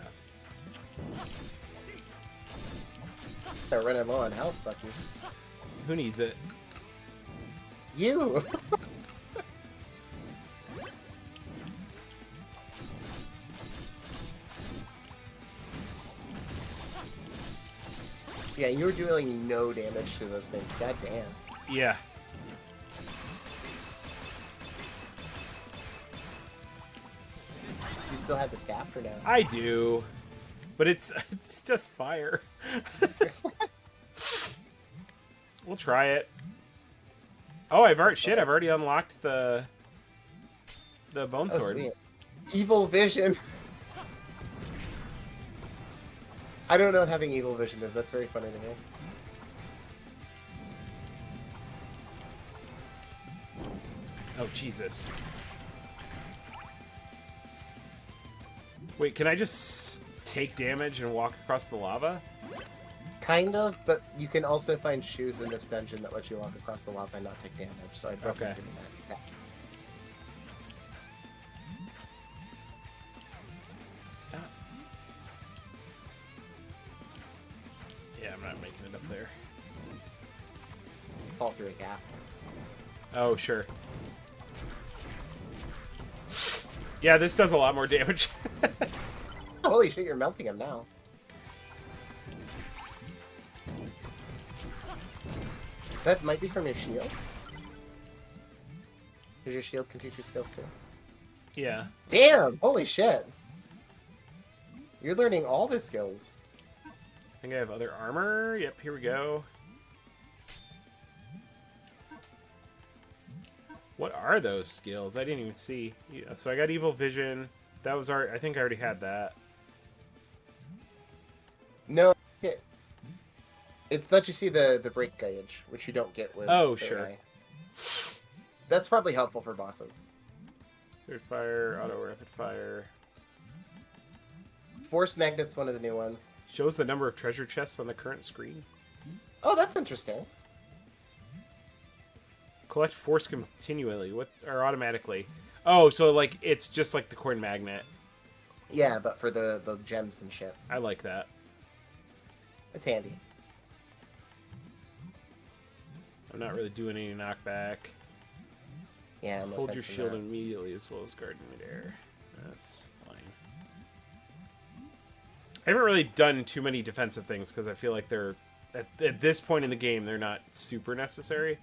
They're running low on health, Bucky. Who needs it? You! Yeah, you were doing no damage to those things. God damn. Yeah. Do you still have the staff or no? I do. But it's just fire. We'll try it. Oh, I've already unlocked the bone sword. Sweet. Evil vision. I don't know what having evil vision is. That's very funny to me. Oh, Jesus. Wait, can I just take damage and walk across the lava? Kind of, but you can also find shoes in this dungeon that let you walk across the lava and not take damage, so I'd probably do that. Stop. Yeah, I'm not making it up there. Fall through a gap. Oh, sure. Yeah, this does a lot more damage. Holy shit, you're melting him now. That might be from your shield. Because your shield can teach you skills too. Yeah. Damn! Holy shit! You're learning all the skills. I think I have other armor. Yep, here we go. What are those skills? I didn't even see. Yeah, so I got evil vision. That was I think I already had that. No, it's that you see the break gauge, which you don't get with. Oh, Third sure. Eye. That's probably helpful for bosses. Third fire, auto rapid fire. Force magnet's one of the new ones. Shows the number of treasure chests on the current screen. Oh, that's interesting. Collect force continually. What or automatically? Oh, so like it's just like the coin magnet. Yeah, but for the gems and shit. I like that. It's handy. I'm not really doing any knockback. Yeah, no Hold sense your in shield that. immediately as well as guard midair. That's fine. I haven't really done too many defensive things because I feel like they're at this point in the game they're not super necessary.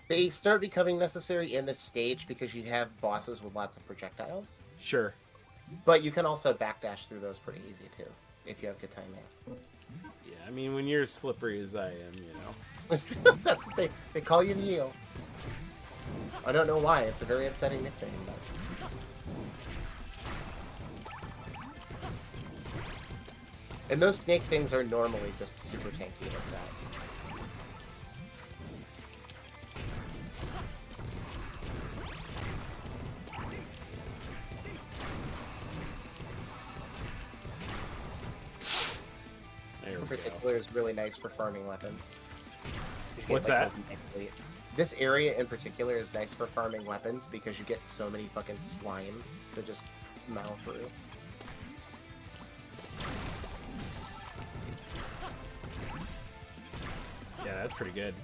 They start becoming necessary in this stage because you have bosses with lots of projectiles. Sure. But you can also backdash through those pretty easy too, if you have good timing. Yeah, I mean when you're as slippery as I am, you know. That's they call you Neil. I don't know why. It's a very upsetting nickname. But... And those snake things are normally just super tanky like that. In particular is really nice for farming weapons. What's that? This area in particular is nice for farming weapons because you get so many fucking slime to just mow through. Yeah, that's pretty good.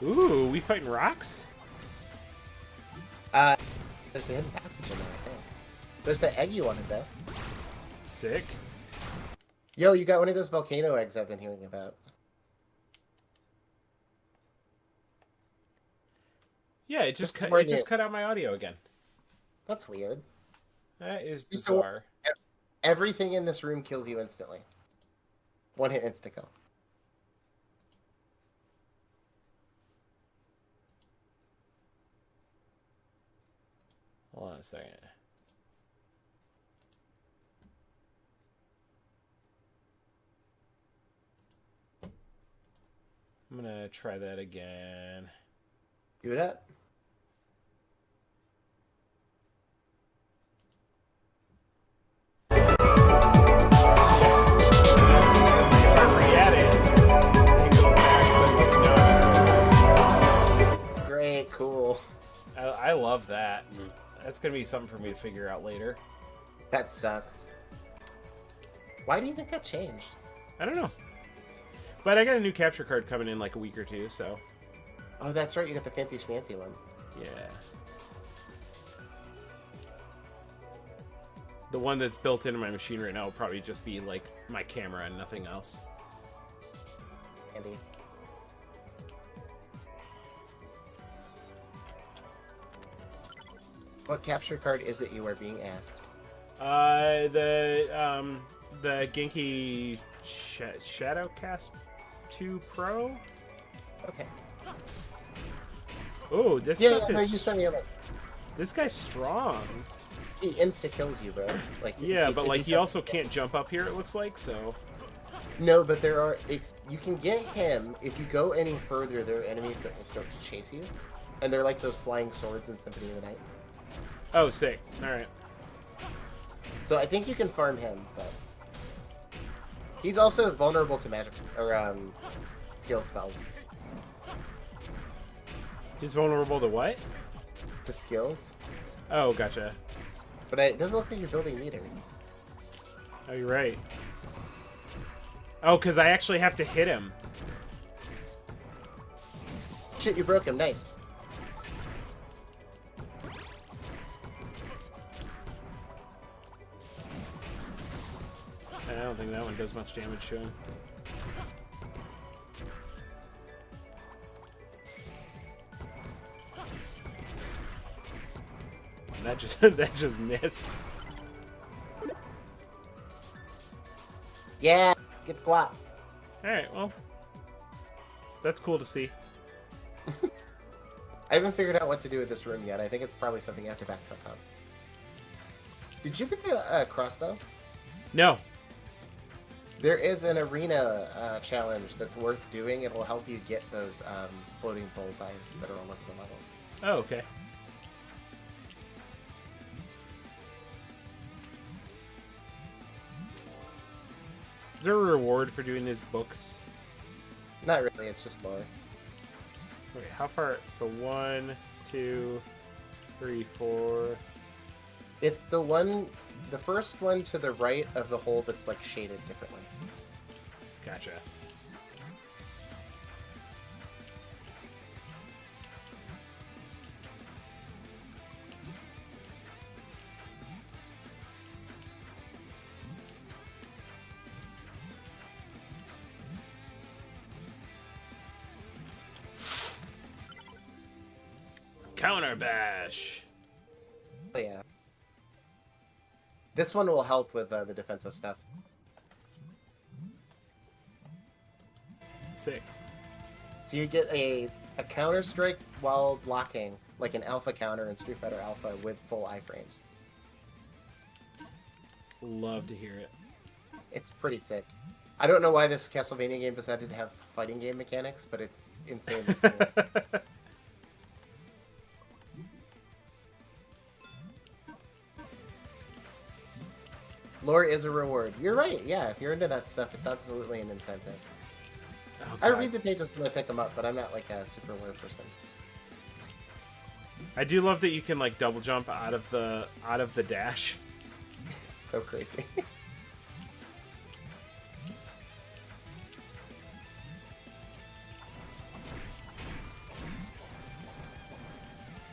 Ooh, we fighting rocks? There's the hidden passage in there, I think. There's the egg you wanted, though. Sick. Yo, you got one of those volcano eggs I've been hearing about. Yeah, it just cut out my audio again. That's weird. That is bizarre. Everything in this room kills you instantly. One hit insta-kill. Hold on a second. I'm gonna try that again. Do that. Great, cool. I love that. That's gonna be something for me to figure out later. That sucks. Why do you think that changed? I don't know. But I got a new capture card coming in like a week or two, so. Oh, that's right. You got the fancy schmancy one. Yeah. The one that's built into my machine right now will probably just be like my camera and nothing else. Andy. What capture card is it you are being asked? The Genki Shadowcast 2 Pro. Okay. Oh, this stuff you is. sent me a link. This guy's strong. He insta kills you, bro. Like yeah, but like he also can't jump up here. It looks like so. No, but there are. You can get him if you go any further. There are enemies that will start to chase you, and they're like those flying swords in Symphony of the Night. Oh, sick! All right. So I think you can farm him, but he's also vulnerable to magic or heal spells. He's vulnerable to what? To skills. Oh, gotcha. But it doesn't look like you're building meter. Oh, you're right. Oh, because I actually have to hit him. Shit, you broke him. Nice. I don't think that one does much damage to him. That just missed. Yeah, get the guap. Alright, well. That's cool to see. I haven't figured out what to do with this room yet. I think it's probably something you have to backtrack on. Did you get the crossbow? No. There is an arena challenge that's worth doing. It will help you get those floating bullseyes that are on one of the levels. Oh, okay. Is there a reward for doing these books? Not really, it's just lore. Wait, how far? So 1, 2, 3, 4. It's the first one to the right of the hole that's like shaded differently. Gotcha. Counter bash. Oh, yeah. This one will help with the defensive stuff. Sick. So you get a counter strike while blocking, like an alpha counter in Street Fighter Alpha with full iframes. love to hear it. It's pretty sick. I don't know why this Castlevania game decided to have fighting game mechanics, but it's insane. Lore is a reward. You're right. Yeah, if you're into that stuff, it's absolutely an incentive. Oh, I read the pages when I pick them up, but I'm not like a super lore person. I do love that you can like double jump out of the dash. So crazy.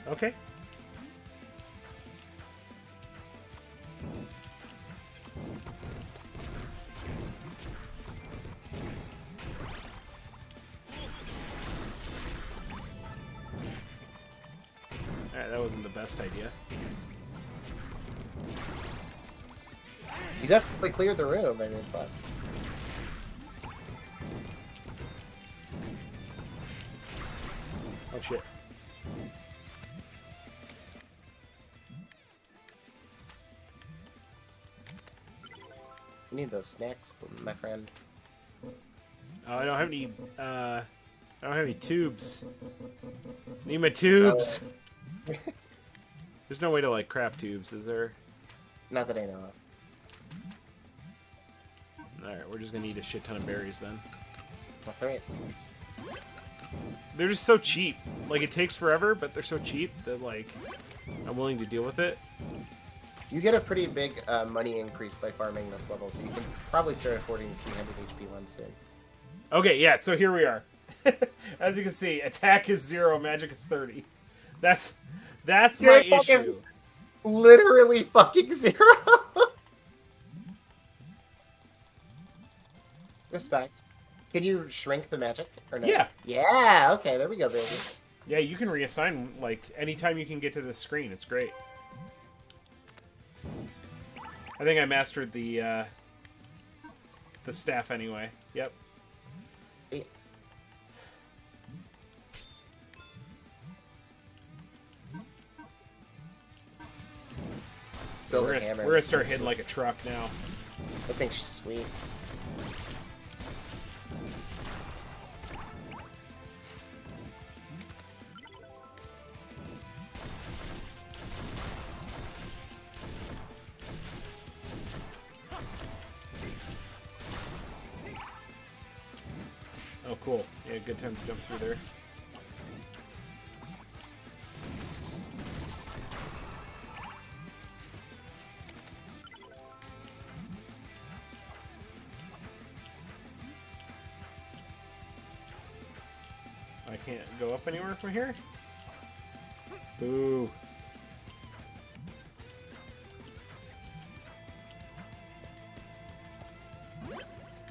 Okay. Alright, that wasn't the best idea. You definitely cleared the room, I mean, but... Oh shit. You need those snacks, my friend. Oh, I don't have any, I don't have any tubes. Need my tubes! There's no way to, like, craft tubes, is there? Not that I know of. Alright, we're just gonna eat a shit ton of berries, then. That's alright. They're just so cheap. Like, it takes forever, but they're so cheap that, like, I'm willing to deal with it. You get a pretty big money increase by farming this level, so you can probably start affording 300 HP ones soon. Okay, yeah, so here we are. As you can see, attack is 0, magic is 30. That's Your my attack is issue. literally fucking 0. Respect. Can you shrink the magic or no? Yeah. Yeah. Okay. There we go, baby. Yeah, you can reassign, like, anytime you can get to the screen. It's great. I think I mastered the staff anyway. Yep. Yeah. Silver hammer. We're gonna start hitting like a truck now. I think she's sweet. Oh, cool. Yeah, good time to jump through there. I can't go up anywhere from here? Boo.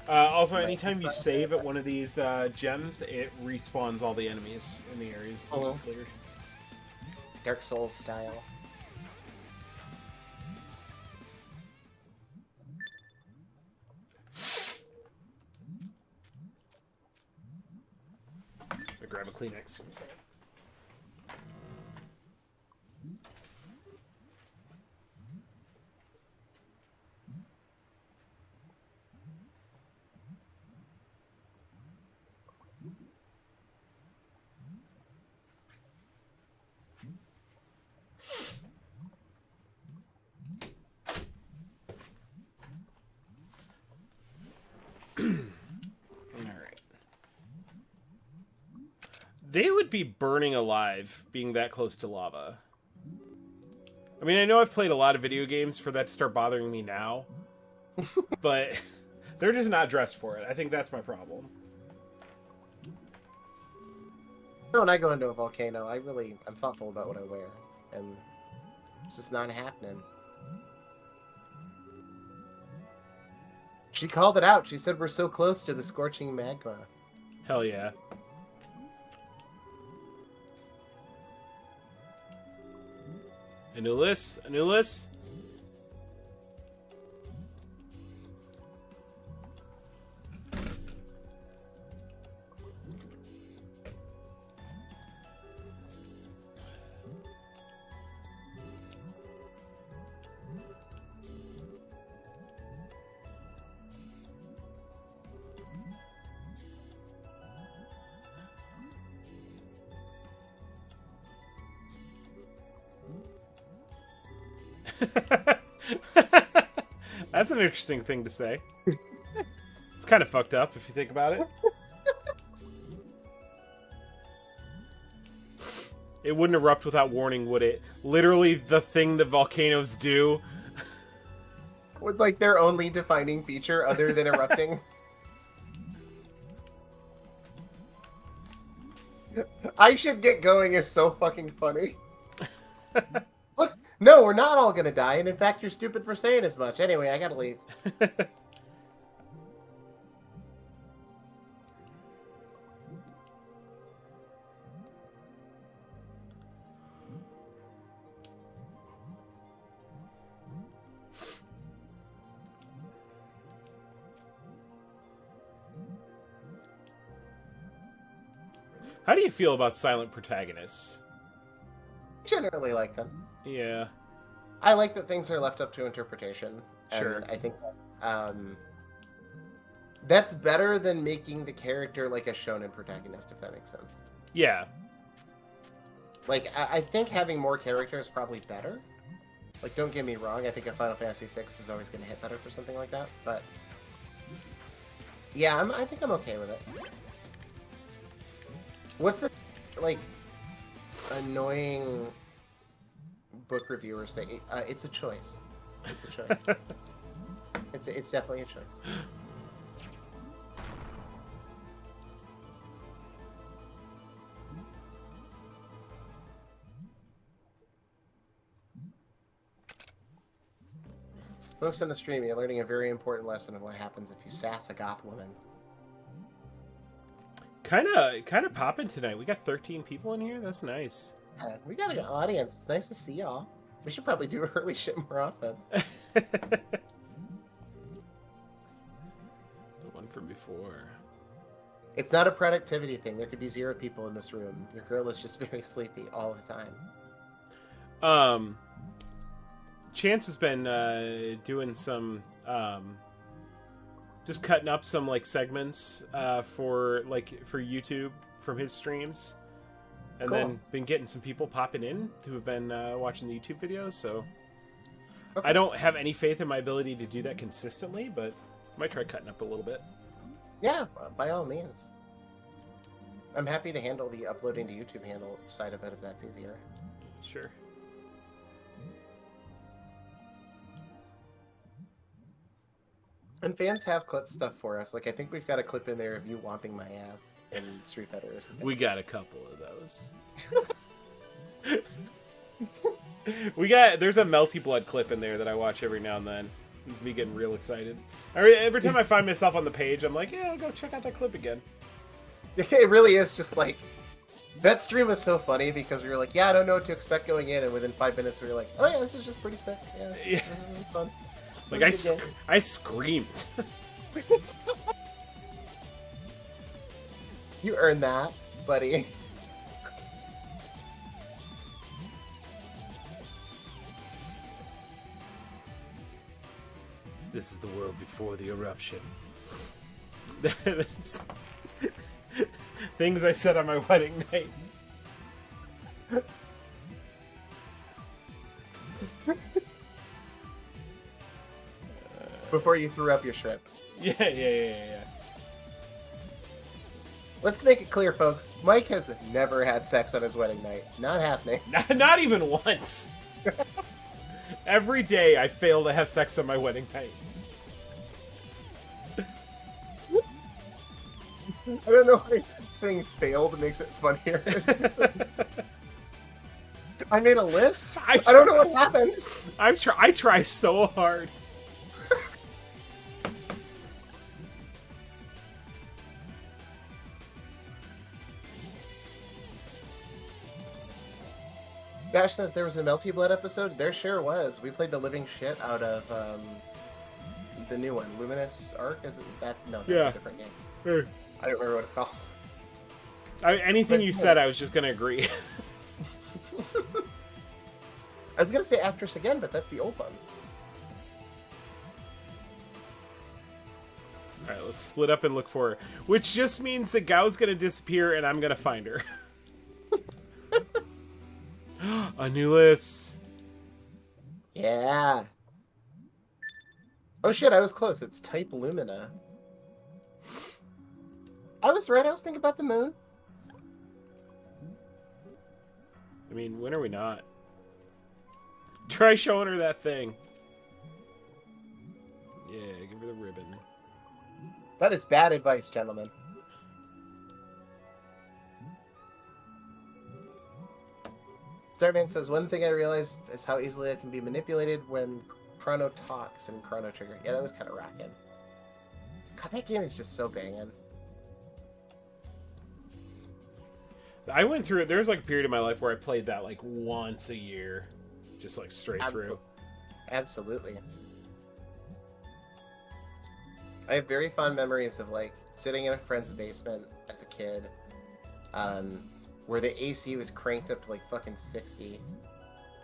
Also, anytime you save at one of these gems, it respawns all the enemies in the areas that you cleared. Dark Souls style. I grab a Kleenex for a second. They would be burning alive being that close to lava. I mean, I know I've played a lot of video games for that to start bothering me now, but they're just not dressed for it. I think that's my problem. When I go into a volcano, I'm thoughtful about what I wear, and it's just not happening. She called it out. She said we're so close to the scorching magma. Hell yeah. Anulus? Anulus? That's an interesting thing to say. It's kind of fucked up if you think about it. It wouldn't erupt without warning, would it? Literally the thing that volcanoes do. With, like, their only defining feature other than erupting. I should get going is so fucking funny. Look, no, we're not all gonna die, and in fact, you're stupid for saying as much. Anyway, I gotta leave. How do you feel about silent protagonists? Generally like them. Yeah. I like that things are left up to interpretation. And Sure. I think that's better than making the character like a shonen protagonist, if that makes sense. Yeah. Like, I think having more characters is probably better. Like, don't get me wrong, I think a Final Fantasy VI is always going to hit better for something like that, but... Yeah, I think I'm okay with it. What's the, like, annoying book reviewers say? It's a choice. It's a choice. It's definitely a choice. Folks on the stream, you're learning a very important lesson of what happens if you sass a goth woman. Kind of popping tonight. We got 13 people in here. That's nice. Yeah, we got a good audience. It's nice to see y'all. We should probably do early shit more often. The one from before. It's not a productivity thing. There could be 0 people in this room. Your girl is just very sleepy all the time. Chance has been doing some just cutting up some like segments for YouTube from his streams, and Cool. then been getting some people popping in who have been watching the YouTube videos. So Okay. I don't have any faith in my ability to do that consistently, but I might try cutting up a little bit. Yeah, by all means. I'm happy to handle the uploading to YouTube handle side of it if that's easier. Sure. And fans have clip stuff for us. Like, I think we've got a clip in there of you whomping my ass in Street Fighter or something. We got a couple of those. There's a Melty Blood clip in there that I watch every now and then. It's me getting real excited. Every time I find myself on the page, I'm like, yeah, I'll go check out that clip again. It really is just like... That stream was so funny because we were like, yeah, I don't know what to expect going in, and within 5 minutes we were like, oh yeah, this is just pretty sick. Yeah, this is really fun. Like, I screamed. You earned that, buddy. This is the world before the eruption. Things I said on my wedding night. Before you threw up your shrimp. Yeah. Let's make it clear, folks. Mike has never had sex on his wedding night. Not happening. Not even once. Every day I fail to have sex on my wedding night. I don't know why saying failed makes it funnier. I made a list. I don't know what happened. I try so hard. Bash says there was a Melty Blood episode. There sure was. We played the living shit out of the new one, Luminous Arc. Is it that? No, that's a different game. I don't remember what it's called. Anything you said, I was just gonna agree. I was gonna say Actress again, but that's the old one. Alright, let's split up and look for her. Which just means that Gao's gonna disappear and I'm gonna find her. Anulus. Yeah, Yeah. Oh shit, I was close. It's Type Lumina. I was right. I was thinking about the moon. I mean, when are we not? Try showing her that thing. Yeah, give her the ribbon. That is bad advice, gentlemen. Starman says, one thing I realized is how easily I can be manipulated when Chrono talks and Chrono Trigger. Yeah, that was kind of rocking. God, that game is just so banging. I went through it. There was like a period of my life where I played that like once a year. Just like straight through. Absolutely. I have very fond memories of like sitting in a friend's basement as a kid, where the AC was cranked up to like fucking 60,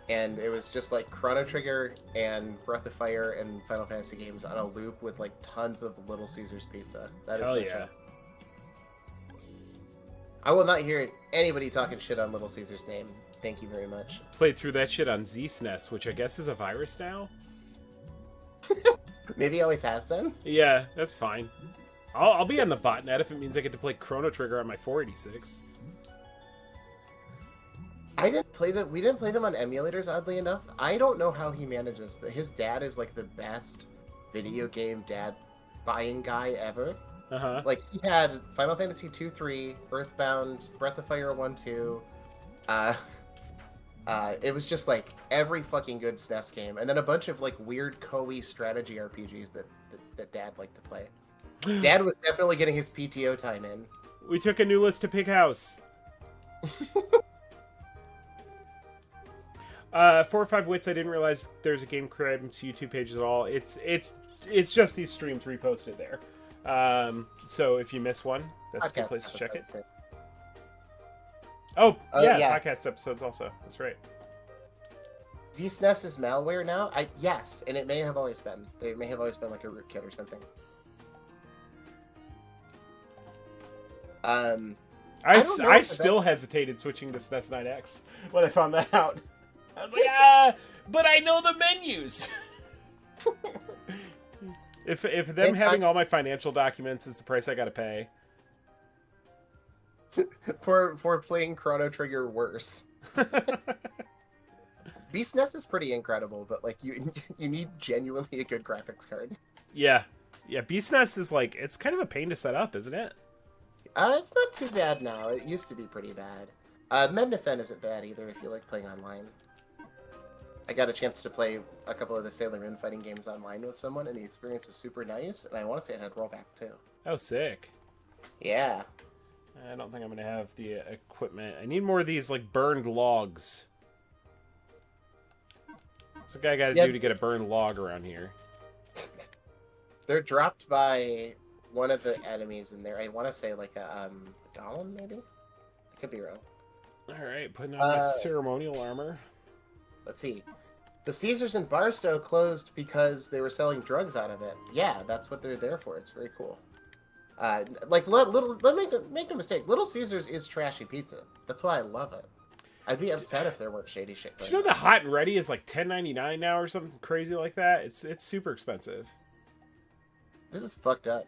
and it was just like Chrono Trigger and Breath of Fire and Final Fantasy games on a loop with like tons of Little Caesars pizza. That is hell yeah. I will not hear anybody talking shit on Little Caesar's name. Thank you very much. Played through that shit on Z-SNES, which I guess is a virus now. Maybe it always has been. Yeah, that's fine. I'll be on the botnet if it means I get to play Chrono Trigger on my 486. I didn't play them. We didn't play them on emulators, oddly enough. I don't know how he manages. His dad is like the best video game dad buying guy ever. Uh-huh. Like, he had Final Fantasy 2, 3, Earthbound, Breath of Fire 1, 2. It was just like every fucking good SNES game, and then a bunch of like weird Koei strategy RPGs that Dad liked to play. Dad was definitely getting his PTO time in. We took a new list to Pig House. 4 or 5 wits. I didn't realize there's a Game Cribs YouTube page at all. It's just these streams reposted there. So if you miss one, that's a good place to check it. Oh, yeah, podcast episodes also. That's right. Z-SNES is malware now? Yes, and it may have always been. There may have always been like a rootkit or something. I still hesitated switching to SNES 9X when I found that out. I was like, but I know the menus. If them having all my financial documents is the price I gotta pay. for playing Chrono Trigger worse. SNES is pretty incredible, but like you need genuinely a good graphics card. Yeah, SNES is like, it's kind of a pain to set up, isn't it? It's not too bad now. It used to be pretty bad. Mendefen isn't bad either if you like playing online. I got a chance to play a couple of the Sailor Moon fighting games online with someone, and the experience was super nice, and I want to say it had rollback too. Oh, sick. Yeah. I don't think I'm going to have the equipment. I need more of these, like, burned logs. What's a guy got to do to get a burned log around here? They're dropped by one of the enemies in there. I want to say, like, a golem, maybe? I could be wrong. Alright, putting on my ceremonial armor. Let's see. The Caesars in Barstow closed because they were selling drugs out of it. Yeah, that's what they're there for. It's very cool. Like, make no mistake, Little Caesars is trashy pizza. That's why I love it. I'd be upset if there weren't shady shit going on. Do you know the hot and ready is like $10.99 now or something crazy like that? It's super expensive. This is fucked up.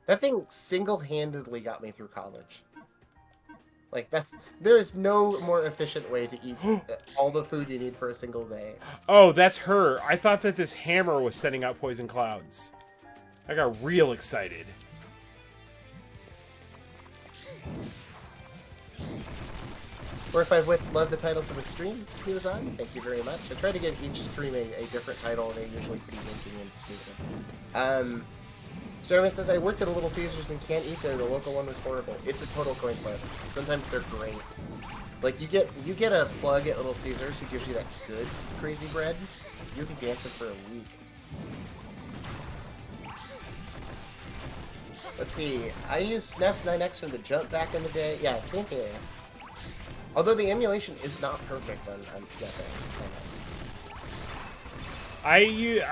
That thing single-handedly got me through college. Like, there is no more efficient way to eat all the food you need for a single day. Oh, that's her. I thought that this hammer was sending out poison clouds. I got real excited. 4 or 5 Wits love the titles of the streams he was on. Thank you very much. I try to give each stream a different title. They're usually pretty winky and stupid. Starman says, I worked at a Little Caesars and can't eat there. The local one was horrible. It's a total coin flip. Sometimes they're great. Like, you get a plug at Little Caesars who gives you that good crazy bread. You'll be dancing for a week. Let's see. I used SNES 9X from the jump back in the day. Yeah, same thing. Although the emulation is not perfect on SNES 9X. I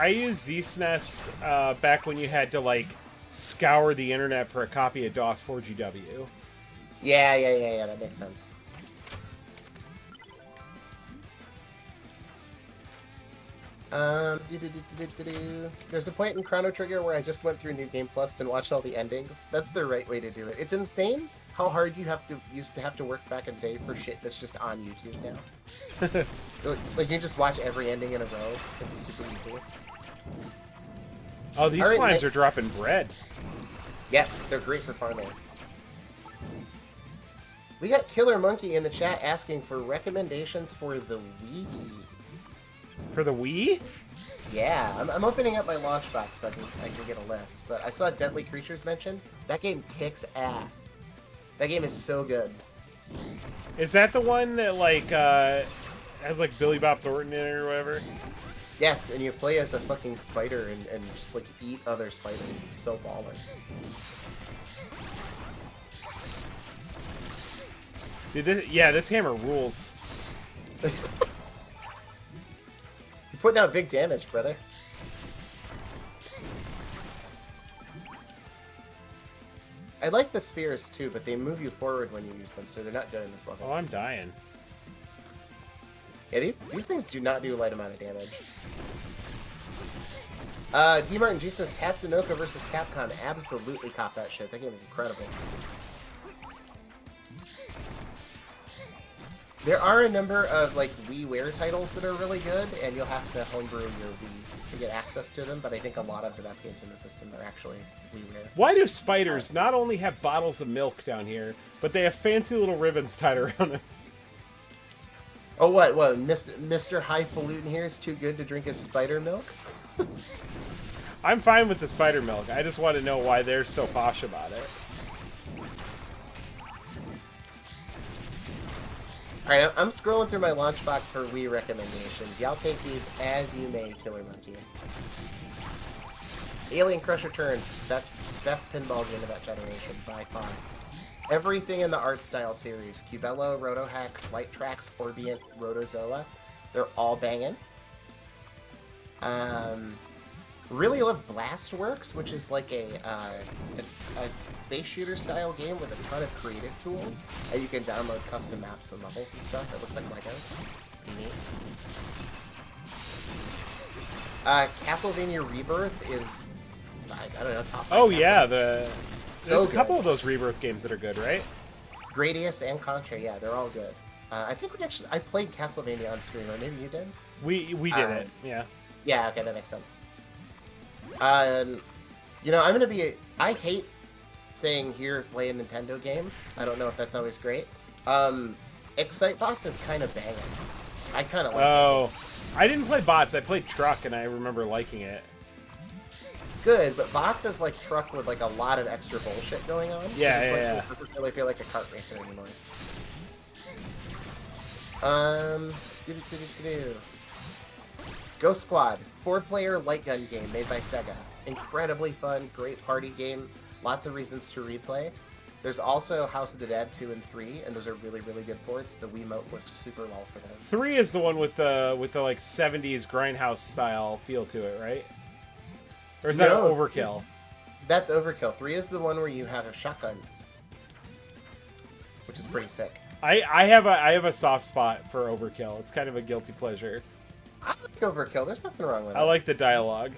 used Z-SNES back when you had to, like, scour the internet for a copy of DOS 4GW. Yeah, that makes sense. There's a point in Chrono Trigger where I just went through New Game Plus and watched all the endings. That's the right way to do it. It's insane how hard you used to have to work back in the day for shit that's just on YouTube now. Like you just watch every ending in a row. It's super easy. Oh, these slimes are dropping bread. Yes, they're great for farming. We got Killer Monkey in the chat asking for recommendations for the Wii. For the Wii? Yeah, I'm opening up my launch box so I can get a list. But I saw Deadly Creatures mentioned. That game kicks ass. That game is so good. Is that the one that like has like Billy Bob Thornton in it or whatever? Yes, and you play as a fucking spider and just like eat other spiders. It's so baller. Dude, this hammer rules. You're putting out big damage, brother. I like the spears too, but they move you forward when you use them, so they're not good in this level. Oh, I'm dying. Yeah, these things do not do a light amount of damage. D. Martin G says Tatsunoko versus Capcom. Absolutely cop that shit. That game is incredible. There are a number of like WiiWare titles that are really good, and you'll have to homebrew your Wii to get access to them. But I think a lot of the best games in the system are actually WiiWare. Why do spiders not only have bottles of milk down here, but they have fancy little ribbons tied around them? Oh, what? Mr. Highfalutin here is too good to drink his spider milk? I'm fine with the spider milk. I just want to know why they're so posh about it. Alright, I'm scrolling through my launch box for Wii recommendations. Y'all take these as you may, Killer Monkey. Alien Crush Returns, best pinball game of that generation, by far. Everything in the art style series, Cubello, Rotohex, Light Tracks, Orbient, Rotozoa, they're all banging. Really love Blastworks, which is like a space shooter style game with a ton of creative tools, and you can download custom maps and levels and stuff that looks like Legos. Pretty neat. Castlevania Rebirth is, I don't know, top 5. Oh yeah, there's a couple good. of those Rebirth games that are good, right? Gradius and Contra, yeah, they're all good. I think I played Castlevania on stream, or maybe you did? We did it, yeah. Yeah, okay, that makes sense. You know, I hate saying here, play a Nintendo game. I don't know if that's always great. Excitebots is kind of banging. I kind of like it. I didn't play Bots, I played Truck, and I remember liking it. Good, but Bots is like Truck with like a lot of extra bullshit going on. Yeah. It doesn't really feel like a kart racer anymore. Ghost Squad, 4-player light gun game made by Sega. Incredibly fun, great party game, lots of reasons to replay. There's also House of the Dead 2 and 3, and those are really, really good ports. The Wiimote works super well for those. 3 is the one with the like 70s grindhouse style feel to it, right? Or is that Overkill? That's Overkill. 3 is the one where you have shotguns, which is pretty sick. I have a soft spot for Overkill. It's kind of a guilty pleasure. I like Overkill. There's nothing wrong with it. I like the dialogue.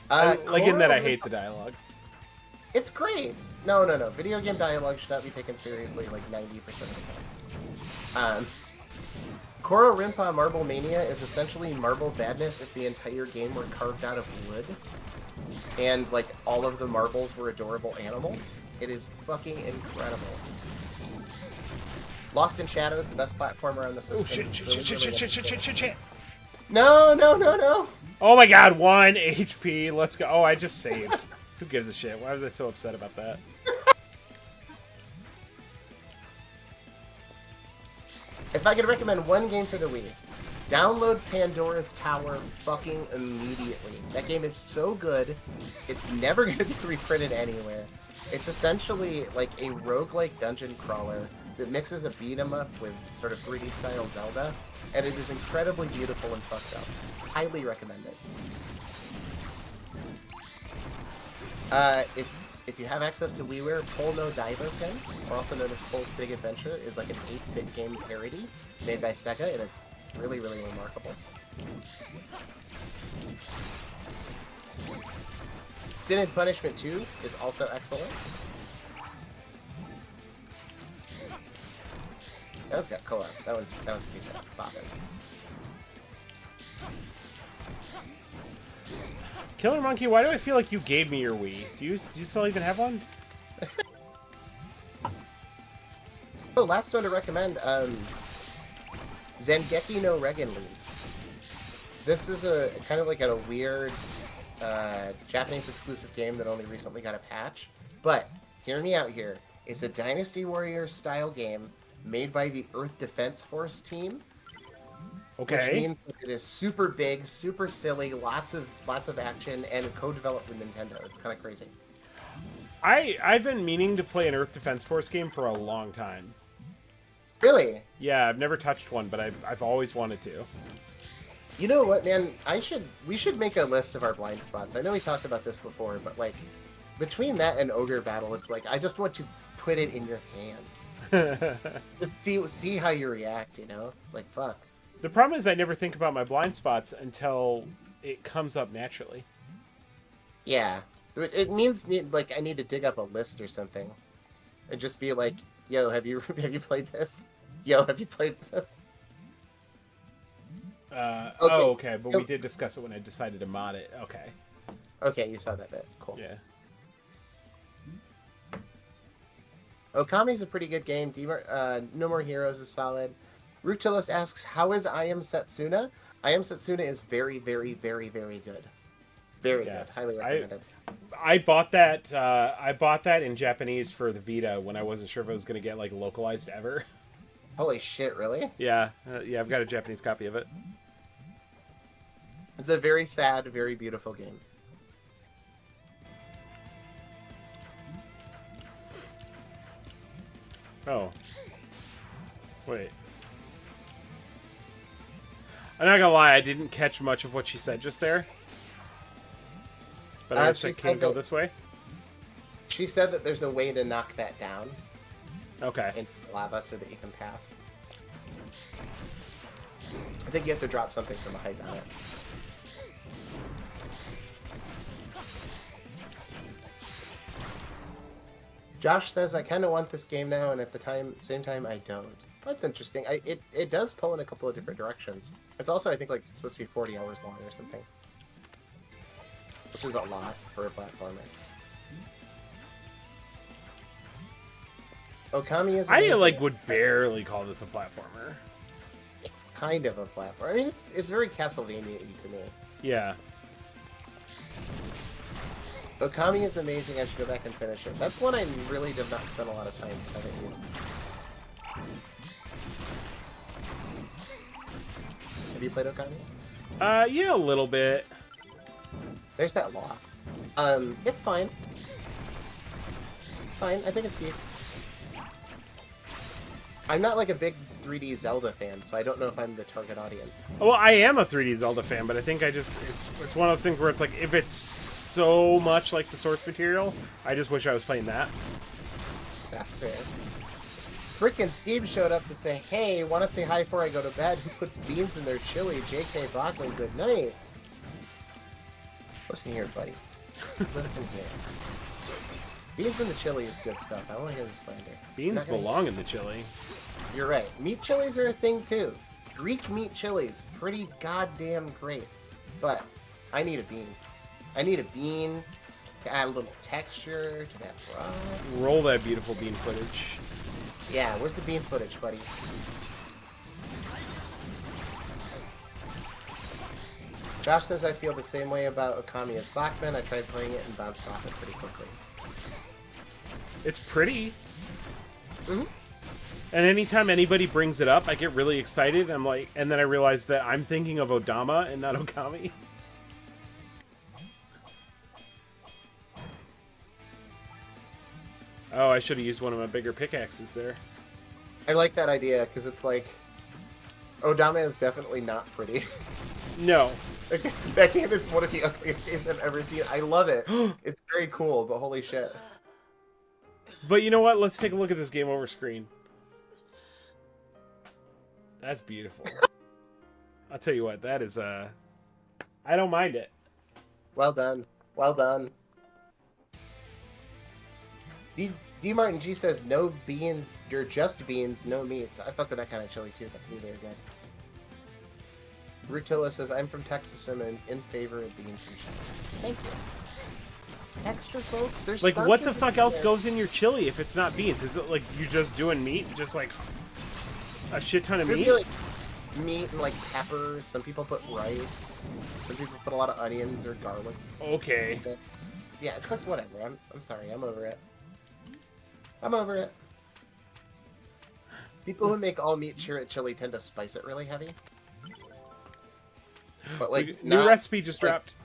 Like in that I hate the dialogue. It's great. No. Video game dialogue should not be taken seriously like 90% of the time. Koro Rinpa Marble Mania is essentially Marble Badness if the entire game were carved out of wood. And like all of the marbles were adorable animals. It is fucking incredible. Lost in Shadows, the best platformer on the system. Oh, shit. No. Oh my god, 1 HP. Let's go. Oh, I just saved. Who gives a shit? Why was I so upset about that? If I could recommend one game for the Wii, download Pandora's Tower fucking immediately. That game is so good, it's never going to be reprinted anywhere. It's essentially like a roguelike dungeon crawler that mixes a beat-em-up with sort of 3D style Zelda, and it is incredibly beautiful and fucked up. Highly recommend it. If you have access to WiiWare, Pol no Diver Pin, or also known as Pol's Big Adventure, is like an 8-bit game parody made by Sega, and it's Really, really remarkable. Sin and Punishment 2 is also excellent. That one's got co-op. That one's pretty bopping. Killer Monkey, why do I feel like you gave me your Wii? Do you still even have one? Oh, last one to recommend, Zengeki no Regan League. This is a kind of like a weird Japanese exclusive game that only recently got a patch. But, hear me out here. It's a Dynasty Warriors style game made by the Earth Defense Force team. Okay. Which means that it is super big, super silly, lots of action, and co-developed with Nintendo. It's kind of crazy. I've been meaning to play an Earth Defense Force game for a long time. Really? Yeah, I've never touched one, but I've always wanted to. You know what, man? We should make a list of our blind spots. I know we talked about this before, but like between that and Ogre Battle, it's like I just want to put it in your hands. Just see how you react, you know? Like fuck. The problem is I never think about my blind spots until it comes up naturally. Yeah. It means like I need to dig up a list or something. And just be like, yo, have you played this? Yo, have you played this? Okay. Oh, okay, but we did discuss it when I decided to mod it. Okay. Okay, you saw that bit. Cool. Yeah. Okami's a pretty good game. No More Heroes is solid. Rutilos asks, how is I Am Setsuna? I Am Setsuna is very, very, very, very good. Very good. Highly recommended. I bought that. I bought that in Japanese for the Vita when I wasn't sure if I was going to get like localized ever. Holy shit! Really? Yeah. I've got a Japanese copy of it. It's a very sad, very beautiful game. Oh. Wait. I'm not gonna lie, I didn't catch much of what she said just there. But I guess I can go this way. She said that there's a way to knock that down. Okay. Into the lava so that you can pass. I think you have to drop something from a height on it. Josh says, I kind of want this game now, and at the same time, I don't. That's interesting. It does pull in a couple of different directions. It's also, I think, like, it's supposed to be 40 hours long or something. Which is a lot for a platformer. Okami is amazing. I, like, would barely call this a platformer. It's kind of a platform. I mean, it's very Castlevania-y to me. Yeah. Okami is amazing. I should go back and finish it. That's one I really did not spend a lot of time playing. Have you played Okami? Yeah, a little bit. There's that lock. It's fine. It's fine. I think it's decent. I'm not like a big 3D Zelda fan, so I don't know if I'm the target audience. Well, I am a 3D Zelda fan, but I think it's one of those things where it's like, if it's so much like the source material, I just wish I was playing that. That's fair. Frickin' Steve showed up to say, hey, want to say hi before I go to bed? Who puts beans in their chili? J.K. Bachman, good night. Listen here, buddy. Listen here. Beans in the chili is good stuff. I don't want to hear the slander. Beans belong in the chili. You're right. Meat chilies are a thing, too. Greek meat chilies. Pretty goddamn great. But I need a bean. I need a bean to add a little texture to that broth. Roll that beautiful bean footage. Yeah, where's the bean footage, buddy? Josh says I feel the same way about Okami as Blackman. I tried playing it and bounced off it pretty quickly. It's pretty. Mm-hmm. And anytime anybody brings it up, I get really excited. I'm like, and then I realize that I'm thinking of Odama and not Okami. Oh, I should have used one of my bigger pickaxes there. I like that idea, because it's like... Odama is definitely not pretty. No. That game is one of the ugliest games I've ever seen. I love it. It's very cool, but holy shit. But you know what? Let's take a look at this game over screen. That's beautiful. I'll tell you what, that is I don't mind it. Well done. Well done. D Martin G says no beans. You're just beans, no meats. I fuck with that kind of chili too. That can be very good. Rutilla says I'm from Texas and I'm in favor of beans and chili. Thank you. Extra folks. There's Like, what the starches fuck in else there. goes in your chili if it's not beans? Is it like you just doing meat? Just like a shit ton of Could meat? be like meat and like peppers. Some people put rice. Some people put a lot of onions or garlic. Okay. But yeah, it's like whatever. I'm sorry. I'm over it. I'm over it. People who make all meat chili tend to spice it really heavy. But like New not, recipe just like, dropped.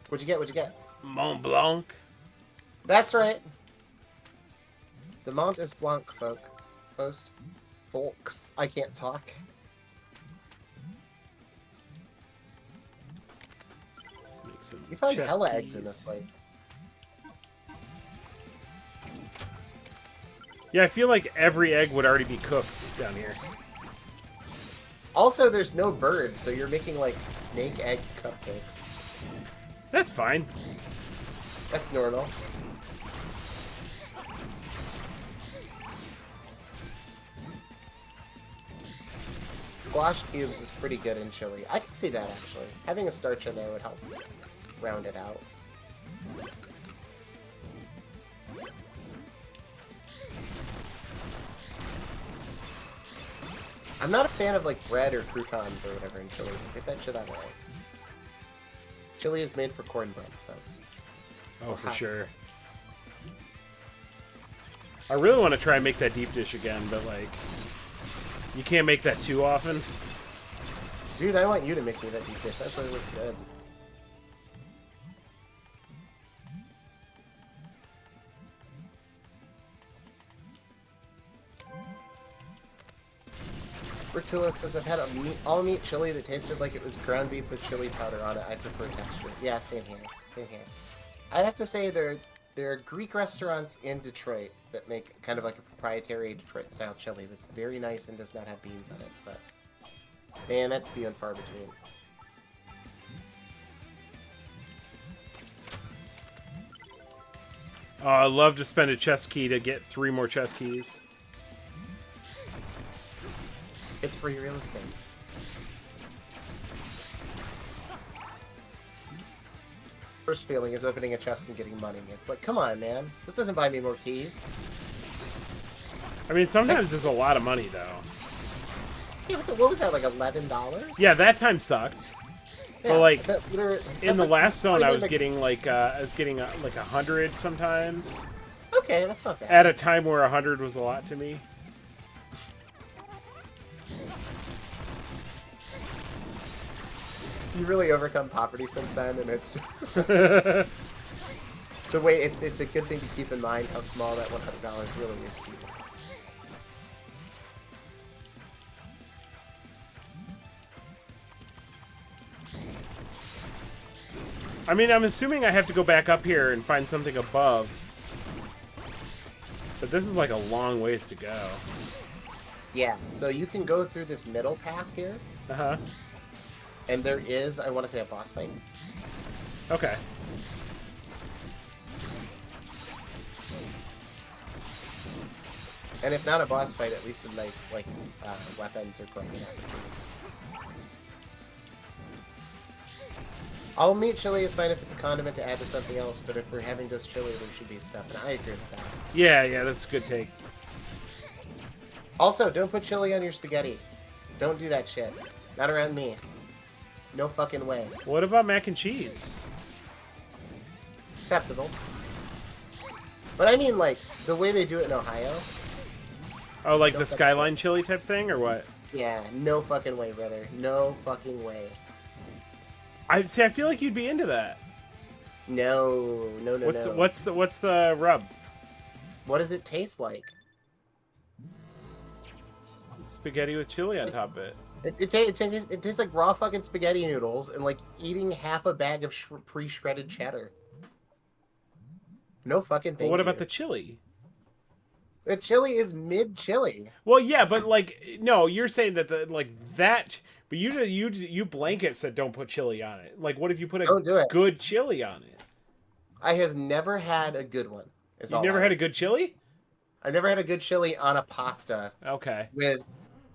What'd you get? What'd you get? Mont Blanc. That's right. The Mont is Blanc, folks. I can't talk. Let's make some You found chess hella keys. eggs in this place. Yeah, I feel like every egg would already be cooked down here. Also, there's no birds, so you're making like snake egg cupcakes. That's fine. That's normal. Squash cubes is pretty good in chili. I can see that actually. Having a starch in there would help round it out. I'm not a fan of like bread or croutons or whatever in chili. Get that shit out of the way. Chili is made for cornbread, folks. Oh, for hot. sure. I really want to try and make that deep dish again, but like, you can't make that too often. Dude, I want you to make me that deep dish. That really looks good. Bertilla says, I've had a all-meat chili that tasted like it was ground beef with chili powder on it. I prefer texture. Yeah, same here. Same here. I'd have to say there are Greek restaurants in Detroit that make kind of like a proprietary Detroit-style chili that's very nice and does not have beans on it. But, man, that's few and far between. Oh, I'd love to spend a chess key to get 3 more chess keys. It's free real estate. First feeling is opening a chest and getting money. It's like, come on, man. This doesn't buy me more keys. I mean, sometimes there's a lot of money, though. Yeah, what was that, like $11? Yeah, that time sucked. Yeah, But like, that's in the like last zone, I was like- getting like, like 100 sometimes. Okay, that's not bad. At a time where 100 was a lot to me. You really overcome poverty since then, and it's so wait, it's a good thing to keep in mind how small that $100 really is to you. I mean, I'm assuming I have to go back up here and find something above. But this is like a long ways to go. Yeah, so you can go through this middle path here, Uh-huh. and there is, I want to say, a boss fight. Okay. And if not a boss fight, at least some nice, like, weapons or grinding opportunities. All meat chili is fine if it's a condiment to add to something else, but if we're having just chili, there should be stuff, and I agree with that. Yeah, that's a good take. Also, don't put chili on your spaghetti. Don't do that shit. Not around me. No fucking way. What about mac and cheese? Acceptable. But I mean, like, the way they do it in Ohio. Oh, like No the fucking skyline chili type thing, or what? Yeah, no fucking way, brother. No fucking way. I feel like you'd be into that. No. What's the rub? What does it taste like? Spaghetti with chili on top of it. It tastes like raw fucking spaghetti noodles and like eating half a bag of pre-shredded cheddar. No fucking thing. But what about the chili? The chili is mid-chili. Well, yeah, but like, no, you're saying that that But you blanket said don't put chili on it. Like, what if you put a Don't do it. good chili on it? I have never had a good one. You've never had a good chili? I've never had a good chili on a pasta. Okay. With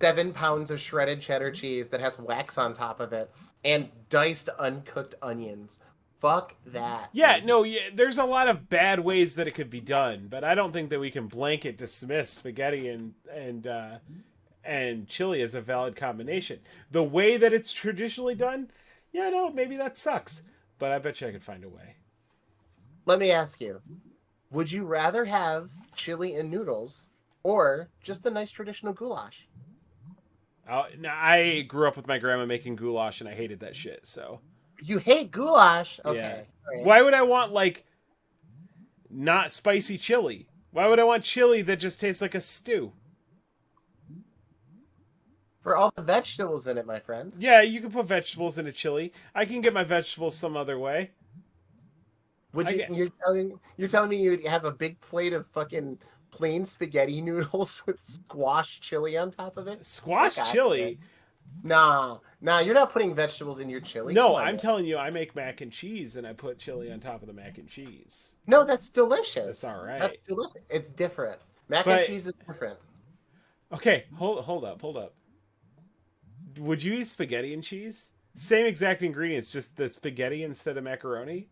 7 pounds of shredded cheddar cheese that has wax on top of it and diced uncooked onions. Fuck that. Yeah, no, there's a lot of bad ways that it could be done, but I don't think that we can blanket dismiss spaghetti and chili as a valid combination. The way that it's traditionally done, yeah, no, maybe that sucks, but I bet you I could find a way. Let me ask you, would you rather have chili and noodles or just a nice traditional goulash? Now, I grew up with my grandma making goulash, and I hated that shit, so... You hate goulash? Okay. Yeah. Right. Why would I want, like, not spicy chili? Why would I want chili that just tastes like a stew? For all the vegetables in it, my friend. Yeah, you can put vegetables in a chili. I can get my vegetables some other way. You're telling me you'd have a big plate of fucking plain spaghetti noodles with squash chili on top of it? Squash chili? Nah, you're not putting vegetables in your chili. No, I'm telling you, I make mac and cheese and I put chili on top of the mac and cheese. No, that's delicious. That's all right. That's delicious. It's different. And cheese is different. Okay, hold up. Would you eat spaghetti and cheese? Same exact ingredients, just the spaghetti instead of macaroni?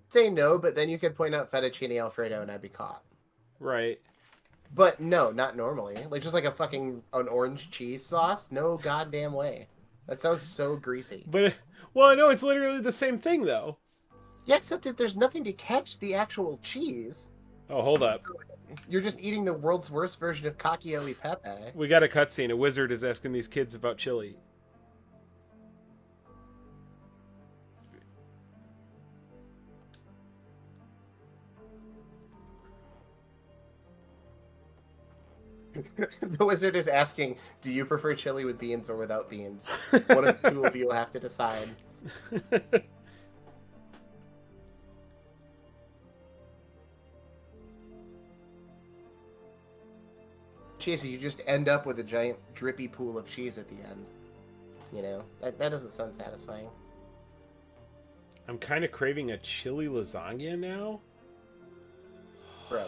Say no, but then you could point out fettuccine alfredo and I'd be caught. Right. But no, not normally. Like just like an orange cheese sauce? No goddamn way. That sounds so greasy. But well, no, it's literally the same thing though. Yeah, except that there's nothing to catch the actual cheese. Oh, hold up. You're just eating the world's worst version of cacio e pepe. We got a cutscene. A wizard is asking these kids about chili. The wizard is asking, do you prefer chili with beans or without beans? One of the two of you will have to decide. Cheesy, you just end up with a giant drippy pool of cheese at the end. You know, that doesn't sound satisfying. I'm kind of craving a chili lasagna now. Bro.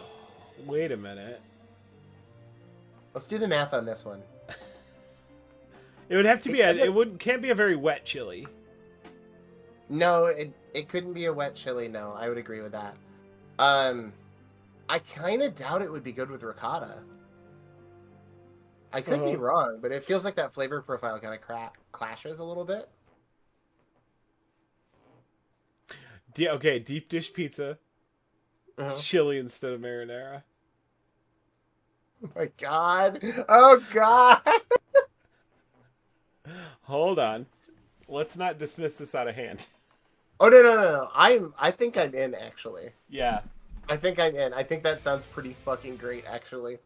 Wait a minute. Let's do the math on this one. It would have to be can't be a very wet chili. No, it couldn't be a wet chili, no. I would agree with that. I kind of doubt it would be good with ricotta. I could be wrong, but it feels like that flavor profile kind of clashes a little bit. Okay, deep dish pizza. Chili instead of marinara. Oh my god. Oh god. Hold on. Let's not dismiss this out of hand. Oh no. I think I'm in actually. Yeah. I think I'm in. I think that sounds pretty fucking great actually.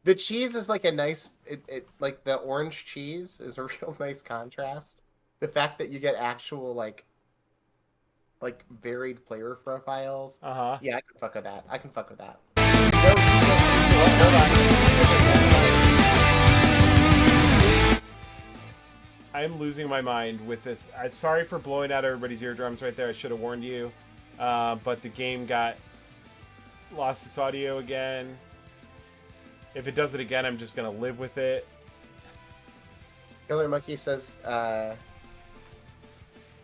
The cheese is like a nice it like the orange cheese is a real nice contrast. The fact that you get actual like varied flavor profiles. Yeah, I can fuck with that. I'm losing my mind with this. I'm sorry for blowing out everybody's eardrums right there. I should have warned you. But the game lost its audio again. If it does it again, I'm just going to live with it. Killer Monkey says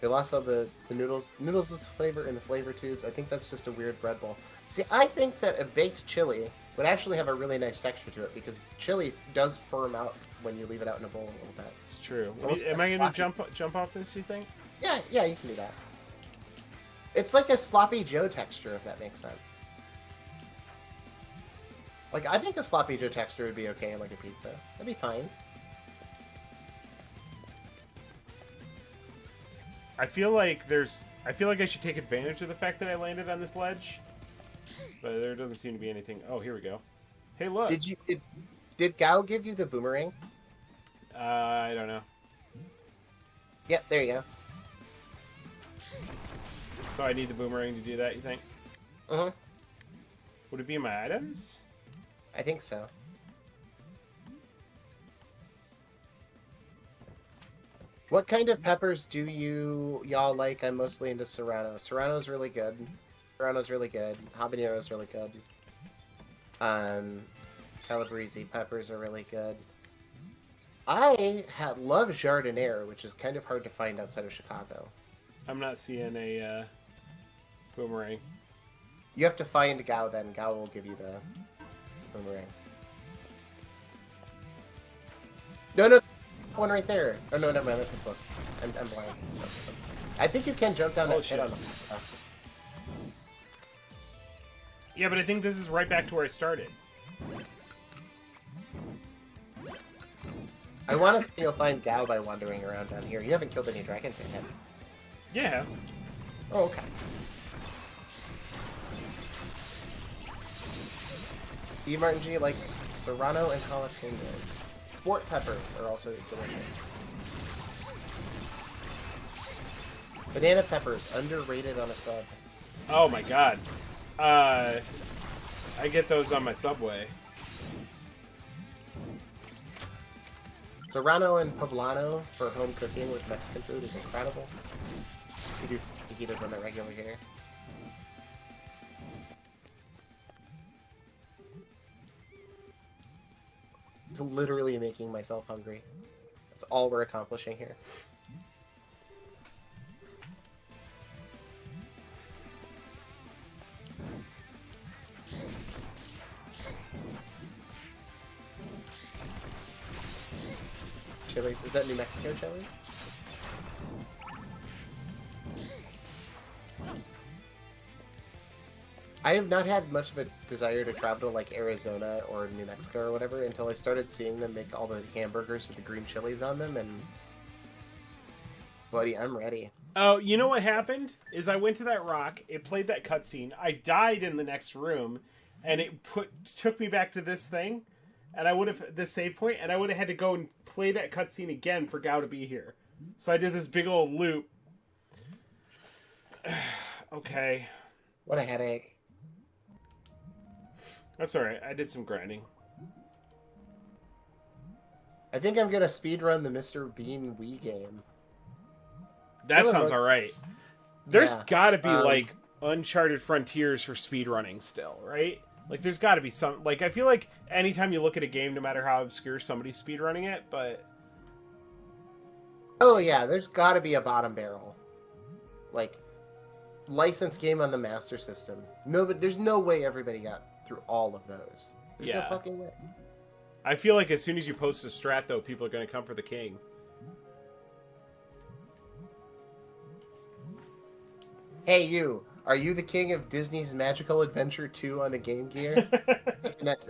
they lost all the noodles. Noodles is flavor in the flavor tubes. I think that's just a weird bread bowl. See, I think that a baked chili would actually have a really nice texture to it because chili does firm out when you leave it out in a bowl a little bit. It's true. Am I going to jump off this, you think? Yeah, you can do that. It's like a sloppy Joe texture, if that makes sense. Like, I think a sloppy Joe texture would be okay in like a pizza. That'd be fine. I feel like I should take advantage of the fact that I landed on this ledge, but there doesn't seem to be anything. Oh, here we go. Hey, look. Did Gao give you the boomerang? I don't know. Yep, there you go. So I need the boomerang to do that, you think? Would it be in my items? I think so. What kind of peppers do y'all like? I'm mostly into Serrano. Serrano's really good. Serrano's really good. Habanero's really good. Calabrese peppers are really good. I love Jardiniere, which is kind of hard to find outside of Chicago. I'm not seeing a boomerang. You have to find Gao then. Gao will give you the boomerang. No, one right there. Oh, no, never mind. That's a book. I'm blind. I think you can jump down that shit on them. Yeah, but I think this is right back to where I started. I want to say you'll find Gao by wandering around down here. You haven't killed any dragons yet, have you? Yeah. Oh, okay. E. Martin G likes Serrano and jalapenos. Sport peppers are also delicious. Banana peppers, underrated on a sub. Oh my god. I get those on my Subway. Serrano and poblano for home cooking with Mexican food is incredible. We do fajitas on the regular here. It's literally making myself hungry. That's all we're accomplishing here. Chili's. Is that New Mexico Chili's? I have not had much of a desire to travel to like Arizona or New Mexico or whatever until I started seeing them make all the hamburgers with the green chilies on them, and buddy, I'm ready. Oh, you know what happened? Is I went to that rock, it played that cutscene, I died in the next room, and it took me back to this thing, and I would have this save point, and I would have had to go and play that cutscene again for Gao to be here. So I did this big old loop. Okay. What a headache. That's alright, I did some grinding. I think I'm gonna speedrun the Mr. Bean Wii game. That sounds alright. There's gotta be, like, Uncharted Frontiers for speedrunning still, right? Like, there's gotta be some... Like, I feel like anytime you look at a game, no matter how obscure, somebody's speedrunning it, but... Oh, yeah, there's gotta be a bottom barrel. Like, licensed game on the Master System. No, but there's no way everybody got through all of those. There's no fucking way. I feel like as soon as you post a strat, though, people are gonna come for the king. Hey, you. Are you the king of Disney's Magical Adventure 2 on the Game Gear?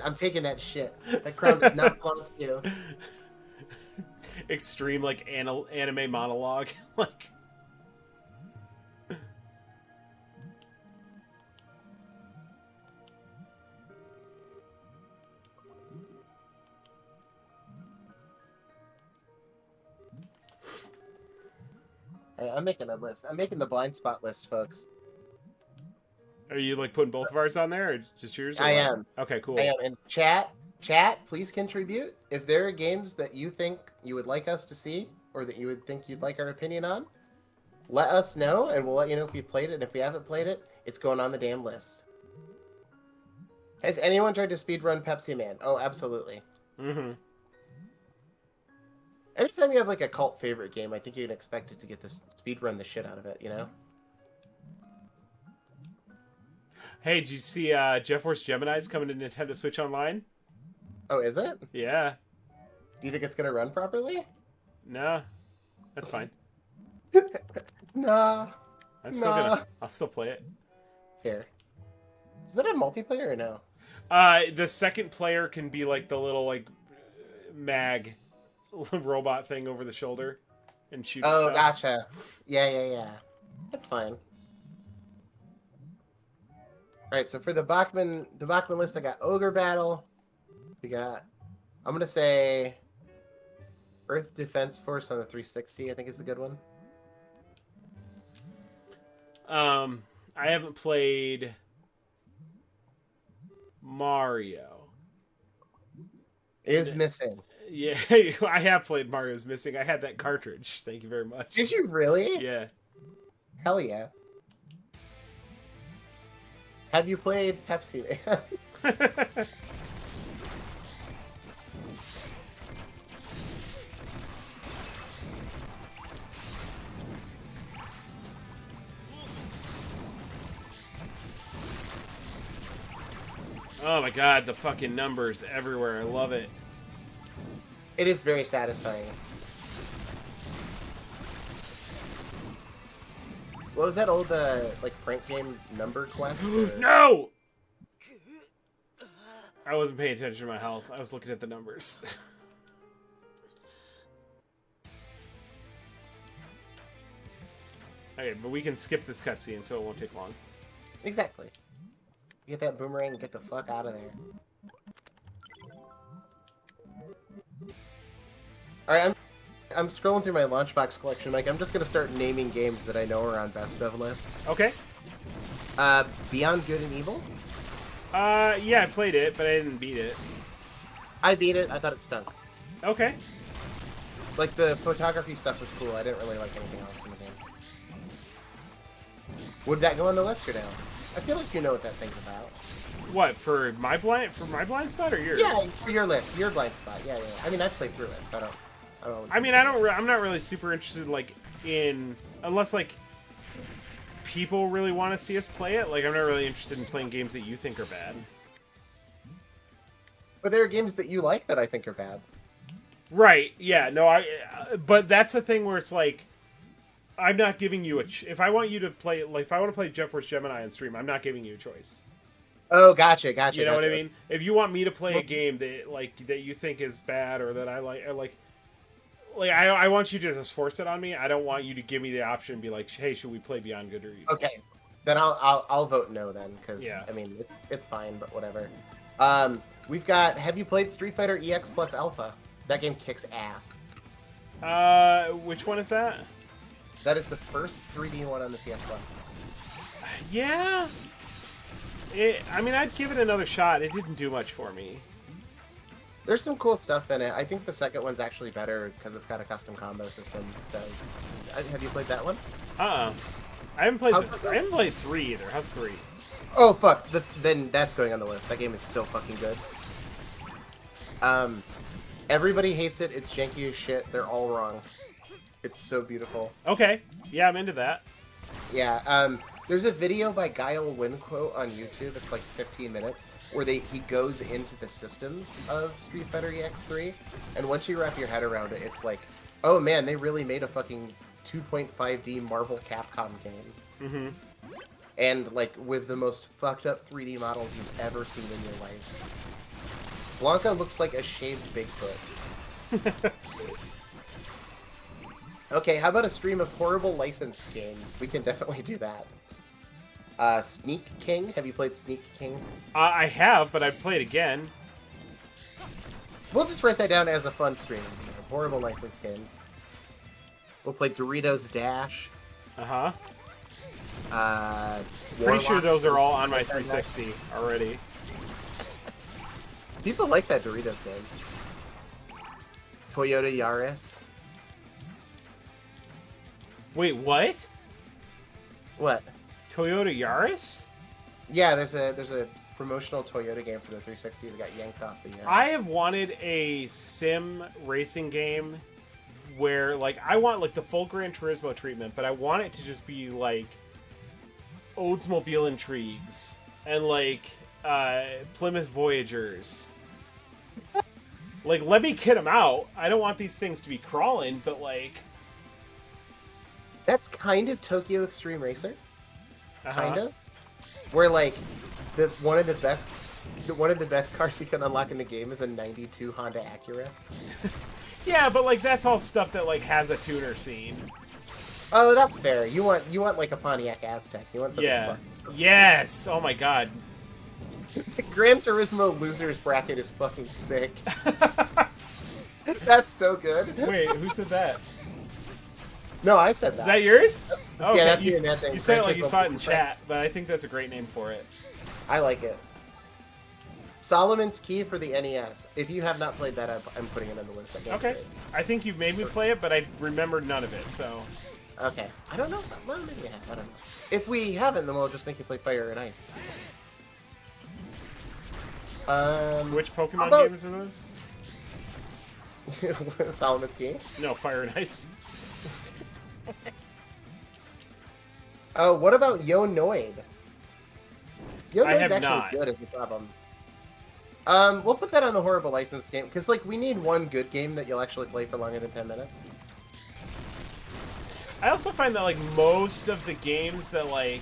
I'm taking that shit. That crown does not belong to you. Extreme, like, anime monologue. Like... I'm making a list. I'm making the blind spot list, folks. Are you, like, putting both of ours on there, or just yours? Or I what? am. Okay, cool. I am. And chat, please contribute. If there are games that you think you would like us to see, or that you would think you'd like our opinion on, let us know, and we'll let you know if we played it. And if we haven't played it, it's going on the damn list. Has anyone tried to speedrun Pepsi Man? Oh, absolutely. Mm-hmm. Anytime you have, like, a cult favorite game, I think you can expect it to get this speedrun the shit out of it, you know? Hey, did you see Jet Force Gemini's coming to Nintendo Switch Online? Oh, is it? Yeah. Do you think it's gonna run properly? No. That's fine. Nah. I'll still play it. Fair. Is it a multiplayer or no? The second player can be like the little like mag robot thing over the shoulder and shoot stuff. Gotcha. Yeah. That's fine. Alright, so for the Bachman list, I got Ogre Battle. We got, I'm gonna say Earth Defense Force on the 360, I think is the good one. I haven't played Mario. Is missing. Yeah, I have played Mario's Missing. I had that cartridge. Thank you very much. Did you really? Yeah. Hell yeah. Have you played Pepsi Man? Oh my god, the fucking numbers everywhere. I love it. It is very satisfying. What was that old like prank game, Number Quest? No! I wasn't paying attention to my health. I was looking at the numbers. Okay, but we can skip this cutscene, so it won't take long. Exactly. Get that boomerang and get the fuck out of there. Alright, I'm scrolling through my Launchbox collection, Mike. I'm just gonna start naming games that I know are on best of lists. Okay. Beyond Good and Evil? Yeah, I played it, but I didn't beat it. I beat it. I thought it stunk. Okay. Like, the photography stuff was cool. I didn't really like anything else in the game. Would that go on the list or no? I feel like you know what that thing's about. What, for my blind spot or yours? Yeah, for your list, your blind spot. Yeah. I mean, I've played through it, so I don't. I'm not really super interested, like, in unless like people really want to see us play it. Like, I'm not really interested in playing games that you think are bad. But there are games that you like that I think are bad. Right? Yeah. No. But that's the thing where it's like, I'm not giving you if I want you to play, like, if I want to play Jet Force Gemini on stream, I'm not giving you a choice. Oh, gotcha. You know what I mean? If you want me to play a game that you think is bad or that I like, I want you to just force it on me. I don't want you to give me the option and be like, hey, should we play Beyond Good or Evil? Okay, then I'll vote no then, because Yeah. I mean it's fine, but whatever. We've got. Have you played Street Fighter EX Plus Alpha? That game kicks ass. Which one is that? That is the first 3D one on the PS1. Yeah. I mean, I'd give it another shot. It didn't do much for me. There's some cool stuff in it. I think the second one's actually better because it's got a custom combo system. So, have you played that one? I haven't played. I haven't played 3 either. How's 3? Oh fuck! Then that's going on the list. That game is so fucking good. Everybody hates it. It's janky as shit. They're all wrong. It's so beautiful. Okay. Yeah, I'm into that. Yeah. There's a video by Guile Winquote on YouTube. It's like 15 minutes where he goes into the systems of Street Fighter EX3, and once you wrap your head around it, it's like, oh man, they really made a fucking 2.5D Marvel Capcom game. Mm-hmm. And like with the most fucked up 3D models you've ever seen in your life. Blanca looks like a shaved Bigfoot. Okay, how about a stream of horrible licensed games? We can definitely do that. Sneak King? Have you played Sneak King? I have, but I'd play it again. We'll just write that down as a fun stream. Horrible licensed games. We'll play Doritos Dash. Uh-huh. Pretty Warlock. sure those are all on my 360 already. People like that Doritos game. Toyota Yaris. Wait, what? What? Toyota Yaris? Yeah, there's a promotional Toyota game for the 360 that got yanked off the. I have wanted a sim racing game where, like, I want like the full Gran Turismo treatment, but I want it to just be like Oldsmobile Intrigues and like Plymouth Voyagers. Like, let me kid them out. I don't want these things to be crawling, but like. That's kind of Tokyo Extreme Racer. Uh-huh. Kind of. Where like one of the best cars you can unlock in the game is a '92 Honda Acura. Yeah, but like that's all stuff that like has a tuner scene. Oh, that's fair. You want like a Pontiac Aztec. You want something Yeah. fun. Yes. Oh my god. The Gran Turismo losers bracket is fucking sick. That's so good. Wait, who said that? No, I said that. Is that yours? Oh, Yeah, okay. that's me imagining You said it Gran like you Turismo saw it in bracket. chat, but I think that's a great name for it. I like it. Solomon's Key for the NES. If you have not played that, I'm putting it on the list. That game's Okay. great. I think you made me play it, but I remember none of it, so... Okay. I don't know. Well, maybe I have. I don't know. If we haven't, then we'll just make you play Fire and Ice. Which Pokemon about... games are those? Solomon's Key? No, Fire and Ice. Oh, what about Yo Noid? Yo I Noid's have actually not. good as the problem. We'll put that on the horrible license game, because, like, we need one good game that you'll actually play for longer than 10 minutes. I also find that, like, most of the games that, like...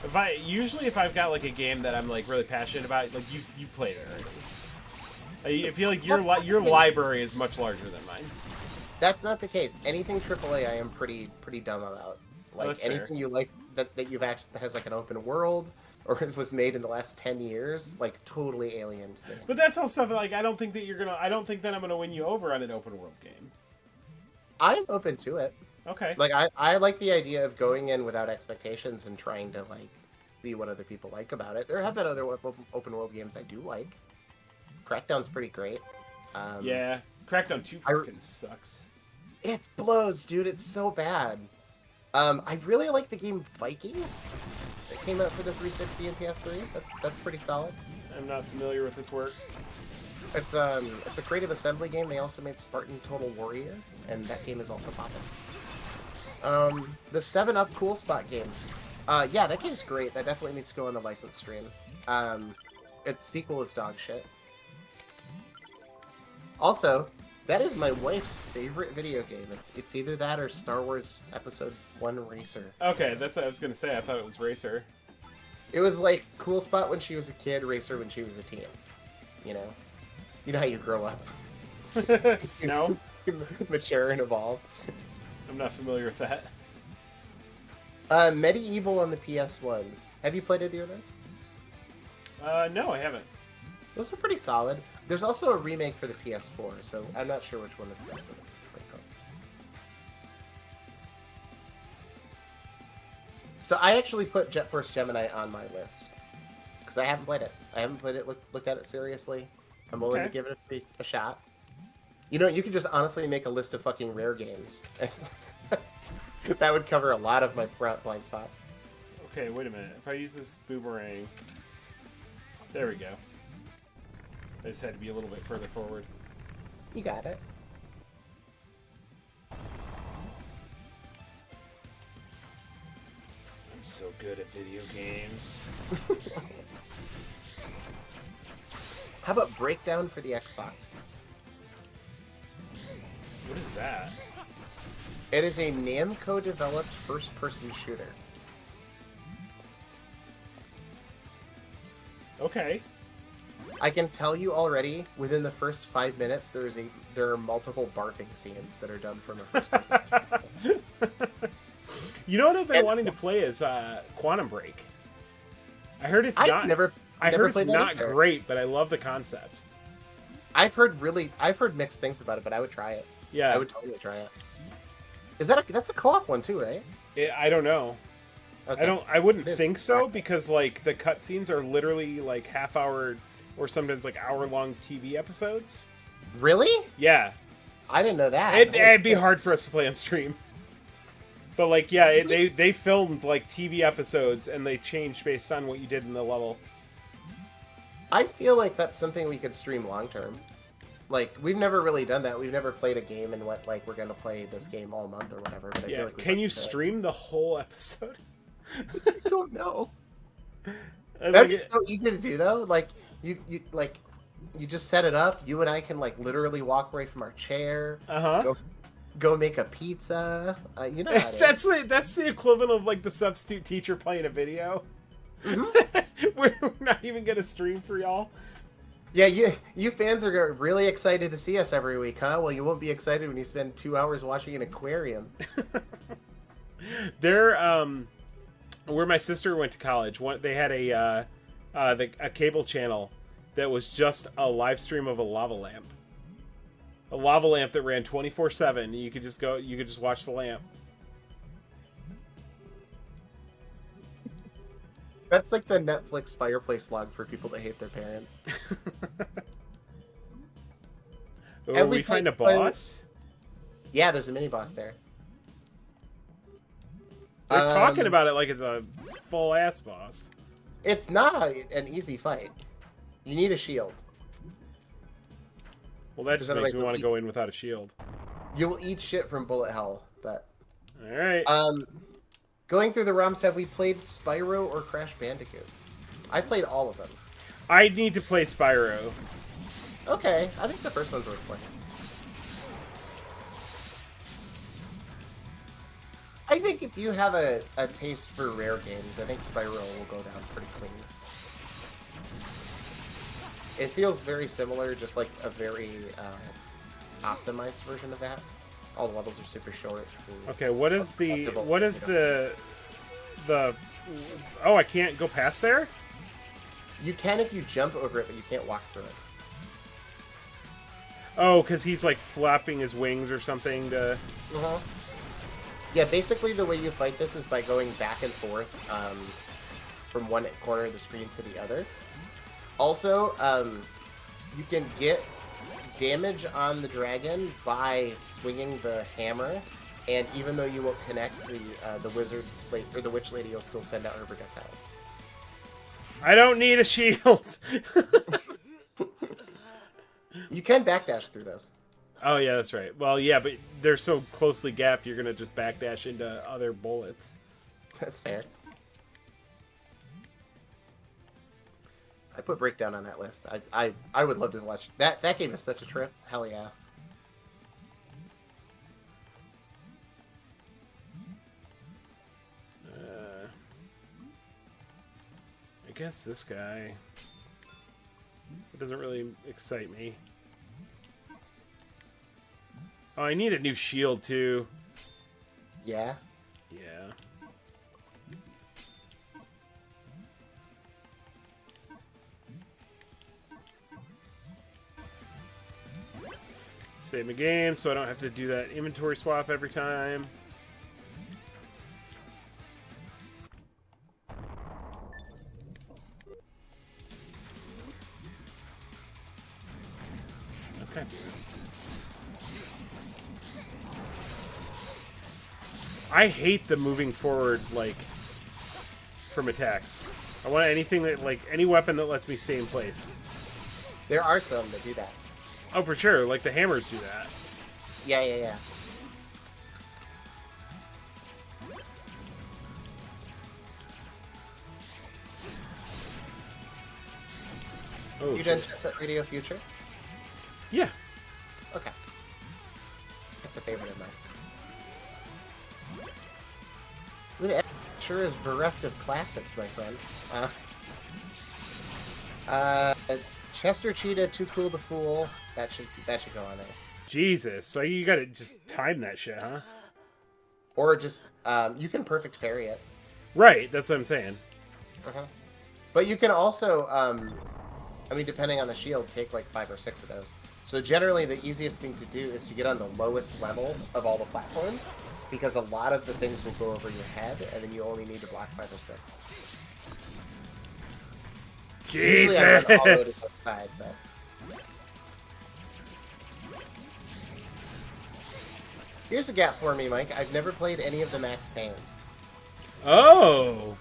If I've got, like, a game that I'm, like, really passionate about, like, you played it already. I feel like your library is much larger than mine. That's not the case. Anything AAA I am pretty dumb about. Like, anything fair. you like that you've actually that has like an open world or was made in the last 10 years, like totally alien to me. But that's all stuff like I don't think that I'm gonna win you over on an open world game. I'm open to it. Okay. Like I like the idea of going in without expectations and trying to like see what other people like about it. There have been other open world games I do like. Crackdown's pretty great. Yeah, Crackdown 2 fucking sucks. It blows, dude. It's so bad. I really like the game Viking. It came out for the 360 and PS3. That's pretty solid. I'm not familiar with its work. It's a creative assembly game. They also made Spartan Total Warrior, and that game is also popping. The 7-Up Cool Spot game. Yeah, that game's great. That definitely needs to go on the license stream. Its sequel is dog shit. Also, that is my wife's favorite video game. It's either that or Star Wars Episode 1 Racer. Okay, that's what I was gonna say. I thought it was Racer. It was like Cool Spot when she was a kid, Racer when she was a teen. You know how you grow up. No, Mature and evolve. I'm not familiar with that. Medieval on the PS1. Have you played either of those? No, I haven't. Those are pretty solid. There's also a remake for the PS4, so I'm not sure which one is the best one. So I actually put Jet Force Gemini on my list because I haven't played it. I haven't played it. Looked at it seriously. I'm willing to give it a shot. You know, you could just honestly make a list of fucking rare games. That would cover a lot of my blind spots. Okay, wait a minute. If I use this boomerang, there we go. I just had to be a little bit further forward. You got it. I'm so good at video games. How about Breakdown for the Xbox? What is that? It is a Namco-developed first-person shooter. Okay. I can tell you already, within the first 5 minutes, there are multiple barfing scenes that are done from a first-person. You know what I've been wanting to play is Quantum Break. I heard it's not. I heard it's not great, but I love the concept. I've heard mixed things about it, but I would try it. Yeah, I would totally try it. That's a co-op one too, right? I don't know. Okay. I wouldn't think so because like the cutscenes are literally like half-hour or sometimes like hour-long TV episodes. Really? Yeah. I didn't know that. It'd be hard for us to play on stream. But like, yeah, they filmed like TV episodes and they changed based on what you did in the level. I feel like that's something we could stream long term. Like, we've never really done that. We've never played a game and went like we're gonna play this game all month or whatever. But I feel like can you stream the whole episode? I don't know. That'd be so easy to do though. Like you just set it up. You and I can like literally walk away from our chair. Go make a pizza. You know how that's the equivalent of like the substitute teacher playing a video. Mm-hmm. We're not even gonna stream for y'all. Yeah, you fans are really excited to see us every week, huh? Well, you won't be excited when you spend 2 hours watching an aquarium. Where my sister went to college, they had a cable channel that was just a live stream of a lava lamp. A lava lamp that ran 24/7. You could just watch the lamp. That's like the Netflix fireplace log for people that hate their parents. Oh, And we find a played- boss? Yeah, there's a mini boss there. They're talking about it like it's a full-ass boss. It's not an easy fight. You need a shield. Well, that just makes me want to go in without a shield. You will eat shit from bullet hell, but... Alright. Going through the ROMs, have we played Spyro or Crash Bandicoot? I played all of them. I need to play Spyro. Okay, I think the first one's worth playing. I think if you have a taste for rare games, I think Spyro will go down pretty clean. It feels very similar, just like a very optimized version of that. All the levels are super short. Okay, what is the oh, I can't go past there? You can if you jump over it, but you can't walk through it. Oh, because he's like flapping his wings or something to... Yeah, basically the way you fight this is by going back and forth from one corner of the screen to the other. Also, you can get damage on the dragon by swinging the hammer, and even though you won't connect, the wizard or the witch lady will still send out her projectiles. I don't need a shield! You can backdash through those. Oh, yeah, that's right. Well, yeah, but they're so closely gapped, you're going to just backdash into other bullets. That's fair. I put Breakdown on that list. I would love to watch that. That game is such a trip. Hell yeah. I guess this guy... It doesn't really excite me. Oh, I need a new shield, too. Yeah? Yeah. Save my game so I don't have to do that inventory swap every time. Okay. I hate the moving forward, like, from attacks. I want anything that, like, any weapon that lets me stay in place. There are some that do that. Oh, for sure. Like, the hammers do that. Yeah. Oh, You done Jet Set Radio Future? Yeah. Okay. That's a favorite of mine. Ooh, the sure is bereft of classics, my friend. Chester Cheetah, Too Cool to Fool. That should go on there. Jesus. So you gotta just time that shit, huh? Or just you can perfect parry it. Right. That's what I'm saying. But you can also, I mean, depending on the shield, take like 5 or 6 of those. So generally, the easiest thing to do is to get on the lowest level of all the platforms, because a lot of the things will go over your head, and then you only need to block 5 or 6. Jesus! Usually I run all the way to the side, but... Here's a gap for me, Mike. I've never played any of the Max Paynes. Oh!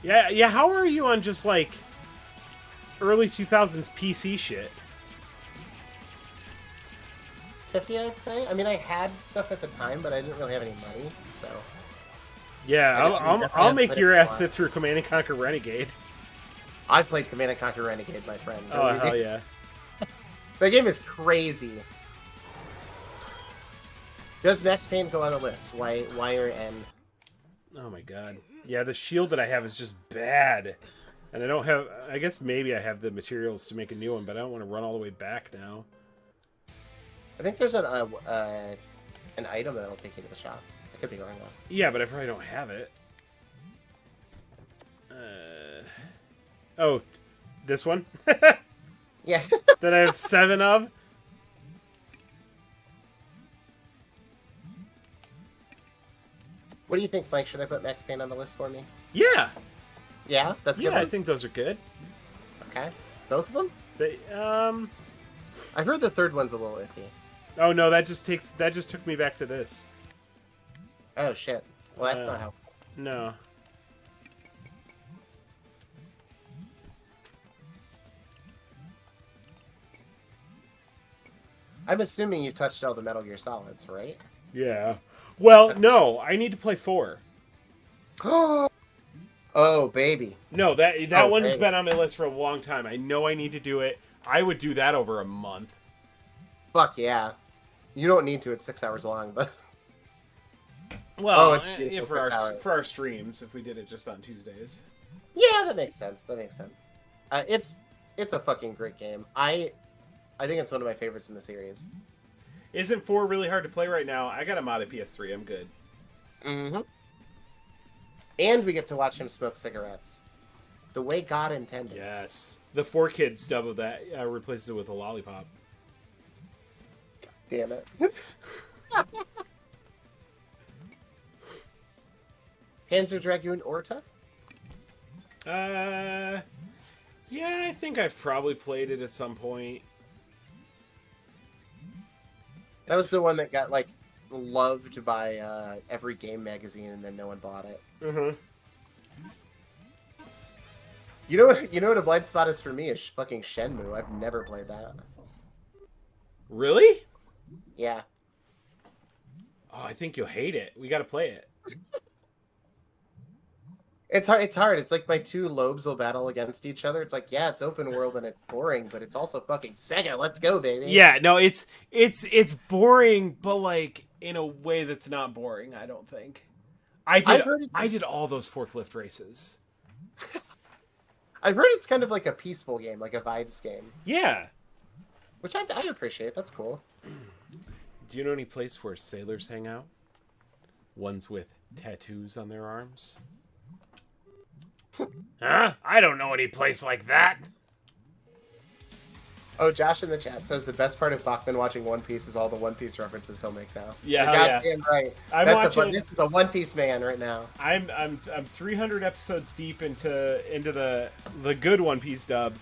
Yeah, how are you on just, like, early 2000s PC shit? 50, I'd say. I mean, I had stuff at the time, but I didn't really have any money, so... Yeah, I'll make your ass sit through Command & Conquer Renegade. I've played Command & Conquer Renegade, my friend. Oh, hell yeah. That game is crazy. Does Max Payne go on the list? Y or N? Oh my god. Yeah, the shield that I have is just bad. And I don't have... I guess maybe I have the materials to make a new one, but I don't want to run all the way back now. I think there's an item that'll take you to the shop. I could be wrong, though. Yeah, but I probably don't have it. Oh, this one? Yeah. That I have 7 of? What do you think, Mike? Should I put Max Payne on the list for me? Yeah! Yeah, that's a good Yeah, I one? think those are good. Okay. Both of them? They I've heard the third one's a little iffy. Oh no, that just took me back to this. Oh, shit. Well, that's not helpful. No. I'm assuming you've touched all the Metal Gear Solids, right? Yeah. Well, no, I need to play 4. Oh, baby. No, that Oh, one's baby. been on my list for a long time. I know I need to do it. I would do that over a month. Fuck yeah. You don't need to. It's 6 hours long, but... Well, it's beautiful, for 6 hours. our streams, if we did it just on Tuesdays. Yeah, that makes sense. That makes sense. It's a fucking great game. I think it's one of my favorites in the series. Isn't 4 really hard to play right now? I got a modded PS3. I'm good. Mm-hmm. And we get to watch him smoke cigarettes. The way God intended. Yes. The 4Kids dub of that replaces it with a lollipop. Damn it. Panzer Dragoon Orta? Yeah, I think I've probably played it at some point. That was the one that got, like, loved by every game magazine and then no one bought it. Uh-huh. You know what a blind spot is for me is fucking Shenmue. I've never played that. Really? Yeah. Oh, I think you'll hate it. We got to play it. It's hard. It's hard. It's like my two lobes will battle against each other. It's like, yeah, it's open world and it's boring, but it's also fucking Sega. Let's go, baby. Yeah, no, it's boring, but like in a way that's not boring. I don't think. I did all those forklift races. I've heard it's kind of like a peaceful game, like a vibes game. Yeah. Which I appreciate. That's cool. Do you know any place where sailors hang out? Ones with tattoos on their arms? Huh? I don't know any place like that. Oh, Josh in the chat says the best part of Bachman watching One Piece is all the One Piece references he'll make now. Yeah, You're goddamn right. This is a One Piece man right now. I'm 300 episodes deep into the good One Piece dub,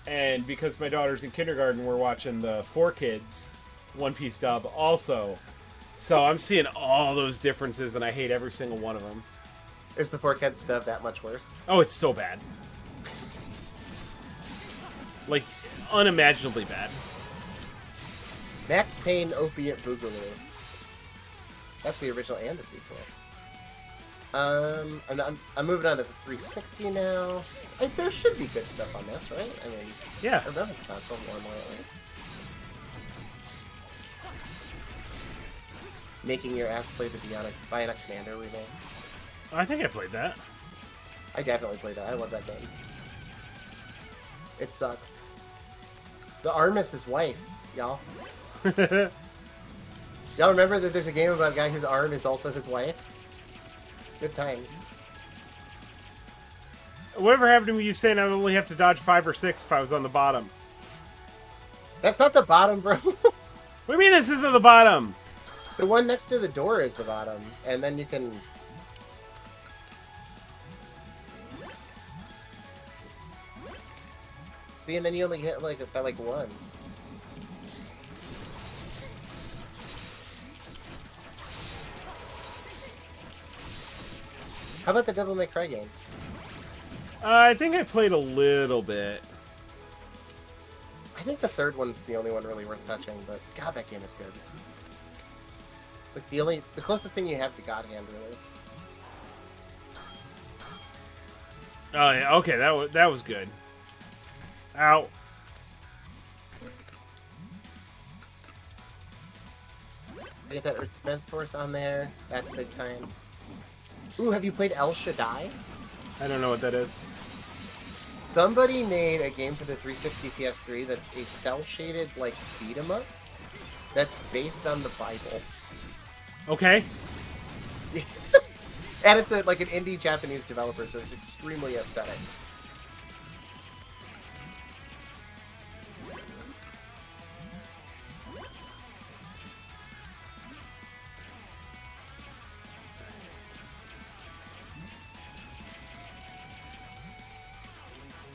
and because my daughter's in kindergarten, we're watching the 4Kids One Piece dub also. So I'm seeing all those differences, and I hate every single one of them. Is the 4Kids stuff that much worse? Oh, it's so bad. Like, unimaginably bad. Max Payne Opiate Boogaloo. That's the original and the sequel. I'm moving on to the 360 now. There should be good stuff on this, right? I mean, Yeah. I remember the console more and more at least. Making your ass play the Bionic Commando remake. I think I played that. I definitely played that. I love that game. It sucks. The arm is his wife, y'all. Y'all remember that there's a game about a guy whose arm is also his wife? Good times. Whatever happened to you saying I would only have to dodge 5 or 6 if I was on the bottom? That's not the bottom, bro. What do you mean this isn't the bottom? The one next to the door is the bottom, and then you can... See, and then you only hit by one. How about the Devil May Cry games? I think I played a little bit. I think the third one's the only one really worth touching, but God, that game is good. It's like the closest thing you have to God Hand, really. Oh yeah, okay, that was good. Ow. I get that Earth Defense Force on there. That's big time. Ooh, have you played El Shaddai? I don't know what that is. Somebody made a game for the 360 PS3 that's a cel-shaded, like, beat-em-up that's based on the Bible. Okay. And it's like an indie Japanese developer, so it's extremely upsetting.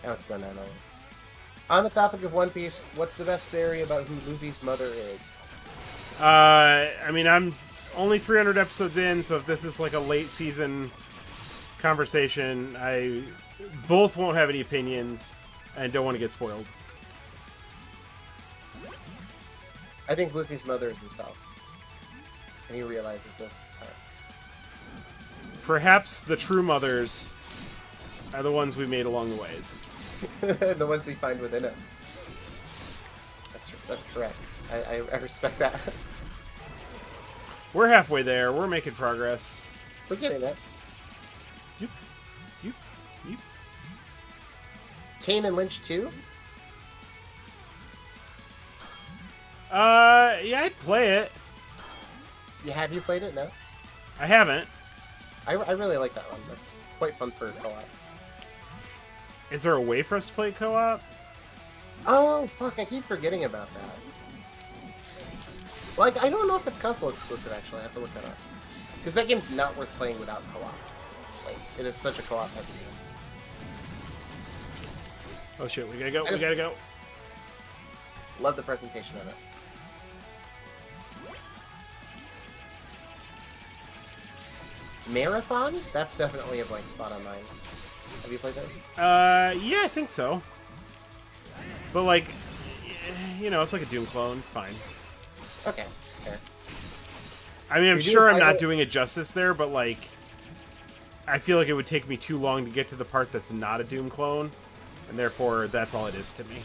Now it's going down the list. On the topic of One Piece, what's the best theory about who Luffy's mother is? I mean, I'm only 300 episodes in, so if this is like a late season conversation, I both won't have any opinions and don't want to get spoiled. I think Luffy's mother is himself. And he realizes this time. Perhaps the true mothers are the ones we made along the ways. The ones we find within us. That's correct. I respect that. We're halfway there. We're making progress. We're getting it. Yep. Kane and Lynch 2? Yeah, I'd play it. Have you played it? No? I haven't. I really like that one. That's quite fun for co-op. Is there a way for us to play co-op? Oh, fuck, I keep forgetting about that. Like, I don't know if it's console exclusive, actually. I have to look that up. Because that game's not worth playing without co-op. Like, it is such a co-op heavy game. Oh shit, we gotta go. Love the presentation of it. Marathon? That's definitely a blank spot on mine. Have you played those? Yeah, I think so. But like, you know, it's like a Doom clone. It's fine. Okay, fair. I mean, I'm sure I'm not doing it justice there, but like, I feel like it would take me too long to get to the part that's not a Doom clone, and therefore that's all it is to me.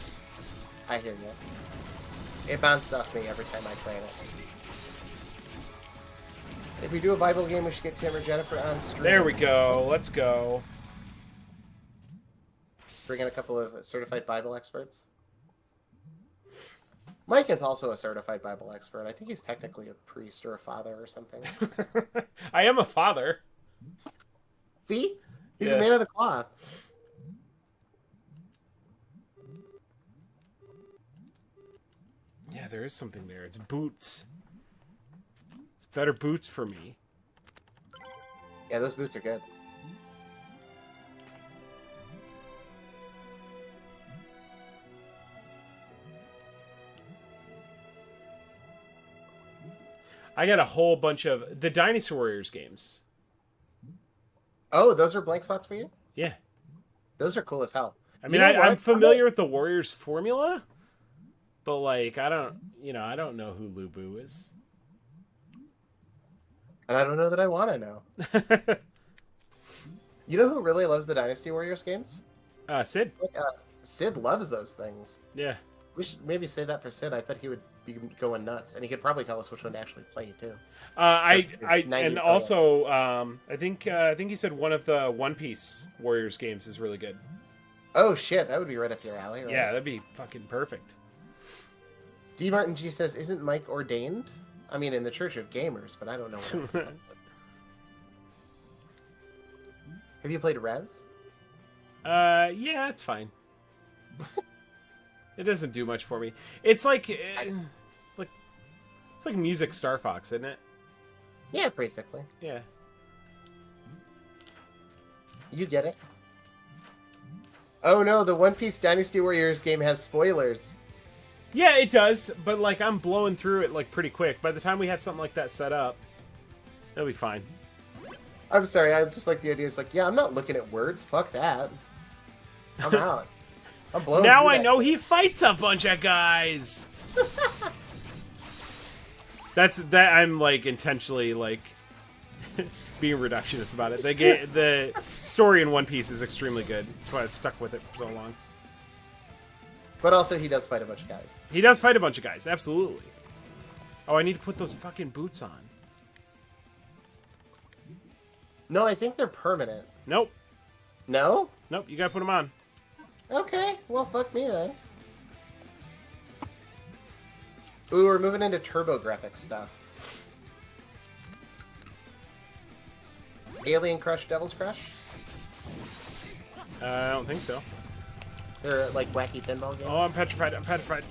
I hear you. It bounces off me every time I play it. If we do a Bible game, we should get Tim or Jennifer on stream. There we go. Let's go. Bring in a couple of certified Bible experts. Mike is also a certified Bible expert. I think he's technically a priest or a father or something. I am a father. See? He's a man of the cloth. Yeah, there is something there. It's boots. It's better boots for me. Yeah, those boots are good. I got a whole bunch of the Dynasty Warriors games. Oh, those are blank spots for you? Yeah. Those are cool as hell. I mean, I'm familiar with the Warriors formula, but like, I don't know who Lubu is. And I don't know that I want to know. You know who really loves the Dynasty Warriors games? Sid. Sid loves those things. Yeah. We should maybe say that for Sid. I bet he would be going nuts, and he could probably tell us which one to actually play too. I think he said one of the One Piece Warriors games is really good. Oh shit, that would be right up your alley, right? Yeah, that'd be fucking perfect. D. Martin G says, "Isn't Mike ordained? I mean, in the Church of Gamers, but I don't know what else." Have you played Rez? Yeah, it's fine. It doesn't do much for me. It's like it's like Music Star Fox, isn't it? Yeah, basically. Yeah. You get it. Oh no, the One Piece Dynasty Warriors game has spoilers. Yeah, it does, but like I'm blowing through it like pretty quick. By the time we have something like that set up, it'll be fine. I'm sorry, I just like the idea. It's like, yeah, I'm not looking at words. Fuck that. I'm out. I'm blowing. Now I know he fights a bunch of guys. That's I'm like intentionally like being reductionist about it. The story in One Piece is extremely good. That's why I've stuck with it for so long. But also, he does fight a bunch of guys. He does fight a bunch of guys, absolutely. Oh, I need to put those fucking boots on. No, I think they're permanent. Nope. No? Nope, you gotta put them on. Okay, well, fuck me then. Ooh, we're moving into TurboGrafx stuff. Alien Crush, Devil's Crush? I don't think so. They're like wacky pinball games. Oh, I'm petrified. I'm petrified.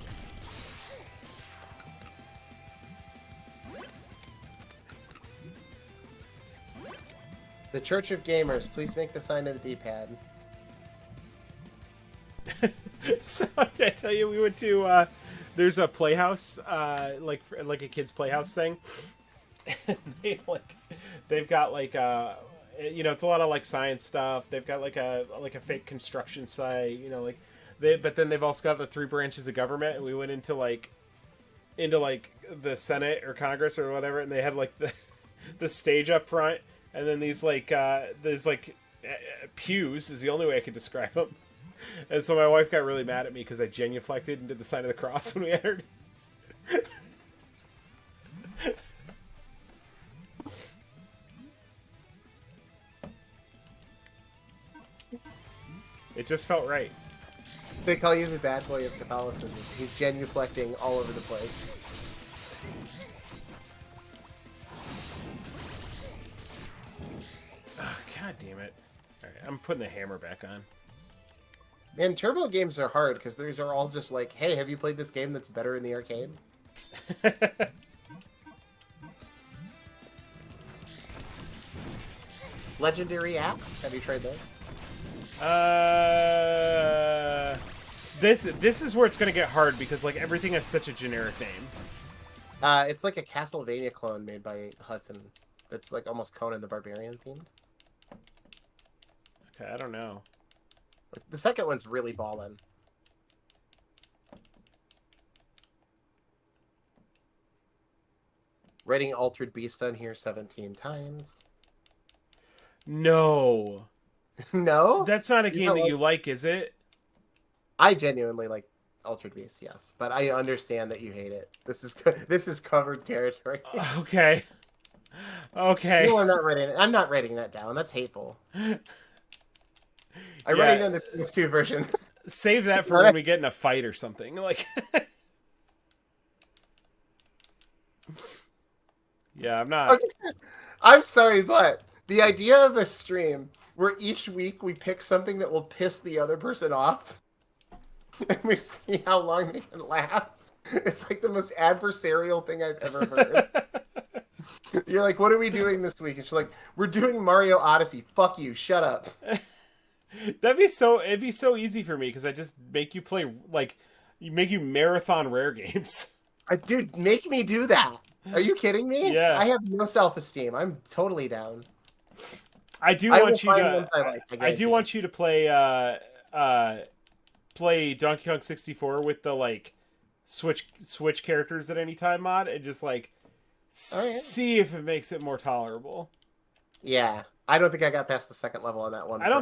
The Church of Gamers, please make the sign of the D-pad. So I tell you, we went to there's a playhouse, like a kids playhouse thing. And they've got like it's a lot of like science stuff. They've got like a fake construction site, but then they've also got the three branches of government, and we went into the Senate or Congress or whatever, and they had like the stage up front, and then these pews is the only way I could describe them. And so my wife got really mad at me because I genuflected and did the sign of the cross when we entered. It just felt right. They call you the bad boy of Catholicism. He's genuflecting all over the place. Oh, God damn it. Alright, I'm putting the hammer back on. Man, turbo games are hard because these are all just like, hey, have you played this game that's better in the arcade? Legendary Axe? Have you tried those? This is where it's gonna get hard because like everything has such a generic name. It's like a Castlevania clone made by Hudson. That's like almost Conan the Barbarian themed. Okay, I don't know. The second one's really ballin'. Writing Altered Beast on here 17 times. No. No? That's not a game that you like, is it? I genuinely like Altered Beast, yes. But I understand that you hate it. This is covered territory. Okay. Okay. No, I'm not writing that down. That's hateful. I write it in the PS2 version. Save that for when we get in a fight or something. Like yeah, I'm not. Okay. I'm sorry, but the idea of a stream where each week we pick something that will piss the other person off and we see how long they can last. It's like the most adversarial thing I've ever heard. You're like, what are we doing this week? And she's like, we're doing Mario Odyssey. Fuck you. Shut up. It'd be so easy for me because I just make you play make you marathon rare games. Dude, make me do that. Are you kidding me? Yeah. I have no self-esteem. I'm totally down. I do want you to play play Donkey Kong 64 with the like switch characters at any time mod and just like see if it makes it more tolerable. Yeah. I don't think I got past the second level on that one. I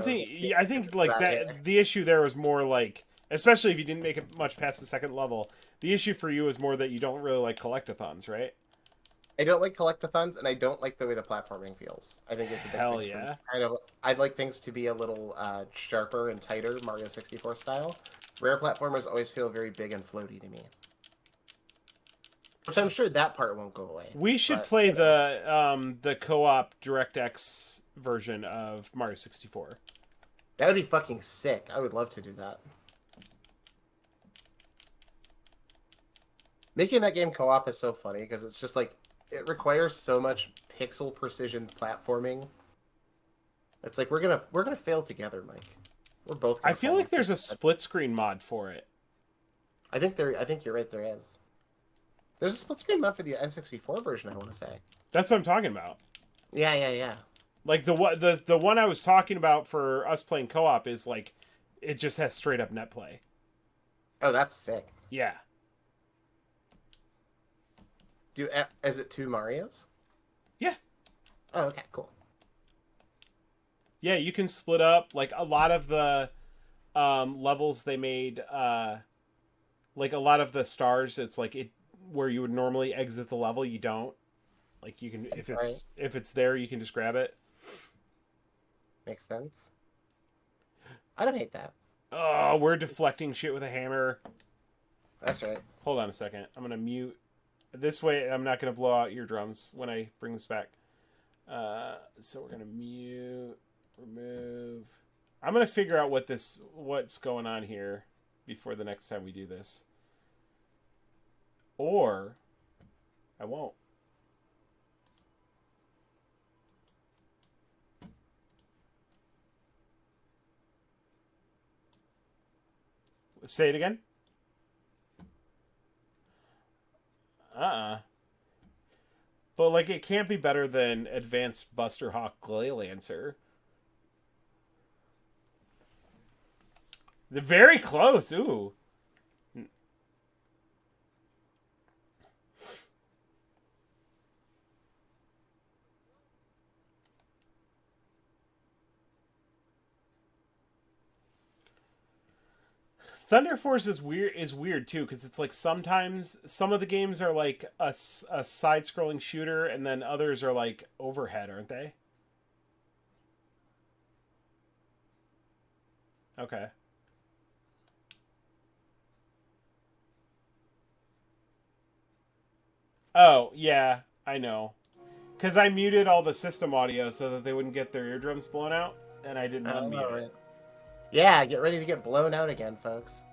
think like that the issue there was more like, especially if you didn't make it much past the second level, the issue for you is more that you don't really like collectathons, right? I don't like collectathons, and I don't like the way the platforming feels. I think it's a big Hell thing. Yeah. I'd like things to be a little sharper and tighter, Mario 64 style. Rare platformers always feel very big and floaty to me. Which I'm sure that part won't go away. We should play the co-op DirectX version of Mario 64. That would be fucking sick. I would love to do that. Making that game co-op is so funny because it's just like it requires so much pixel precision platforming. It's like we're gonna fail together, Mike. We're both. I feel like there's a split screen mod for it. I think you're right. There is. There's a split screen mod for the N64 version. I want to say. That's what I'm talking about. Yeah. Like the one I was talking about for us playing co-op is like, it just has straight up net play. Oh, that's sick. Yeah. Is it 2 Marios? Yeah. Oh, okay, cool. Yeah, you can split up like a lot of the levels they made. Like a lot of the stars, it's like it where you would normally exit the level, you don't. Like you can if it's there, you can just grab it. Makes sense. I don't hate that. Oh, we're deflecting shit with a hammer. That's right. Hold on a second. I'm gonna mute. This way, I'm not gonna blow out eardrums when I bring this back. So we're gonna mute, remove. I'm gonna figure out what's going on here before the next time we do this, or I won't. Say it again. But like, it can't be better than Advanced Buster Hawk Clay Lancer. They're very close. Ooh. Thunder Force is weird too, because it's like sometimes some of the games are like a side-scrolling shooter, and then others are like overhead, aren't they? Okay. Oh yeah, I know. Because I muted all the system audio so that they wouldn't get their eardrums blown out, and I didn't unmute it. Yeah, get ready to get blown out again, folks.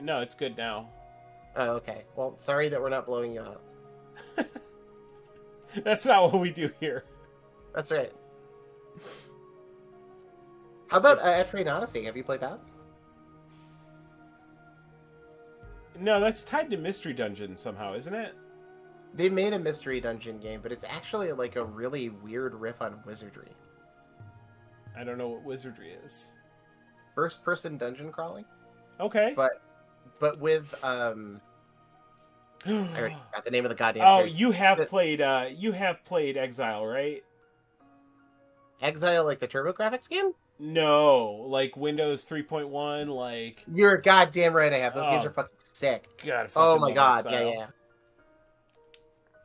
No, it's good now. Oh, okay. Well, sorry that we're not blowing you up. That's not what we do here. That's right. How about Etrian Odyssey? Have you played that? No, that's tied to Mystery Dungeon somehow, isn't it? They made a Mystery Dungeon game, but it's actually like a really weird riff on wizardry. I don't know what wizardry is. First-person dungeon crawling. Okay. But with I already got the name of the goddamn series. You have played Exile, right? Exile, like the TurboGrafx game? No, like Windows 3.1, like... You're goddamn right I have. Those games are fucking sick. God, oh my god, Exile. yeah.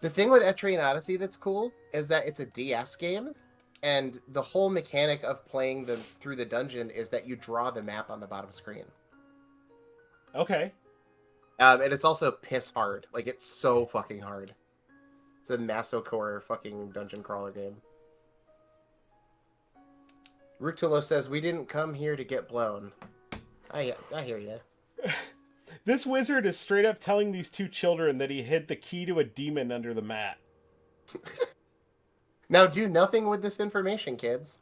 The thing with Etrian Odyssey that's cool is that it's a DS game, and the whole mechanic of playing through the dungeon is that you draw the map on the bottom screen. Okay. And it's also piss hard. Like, it's so fucking hard. It's a masocore fucking dungeon crawler game. Rutulo says, we didn't come here to get blown. I hear you. This wizard is straight up telling these two children that he hid the key to a demon under the mat. Now do nothing with this information, kids.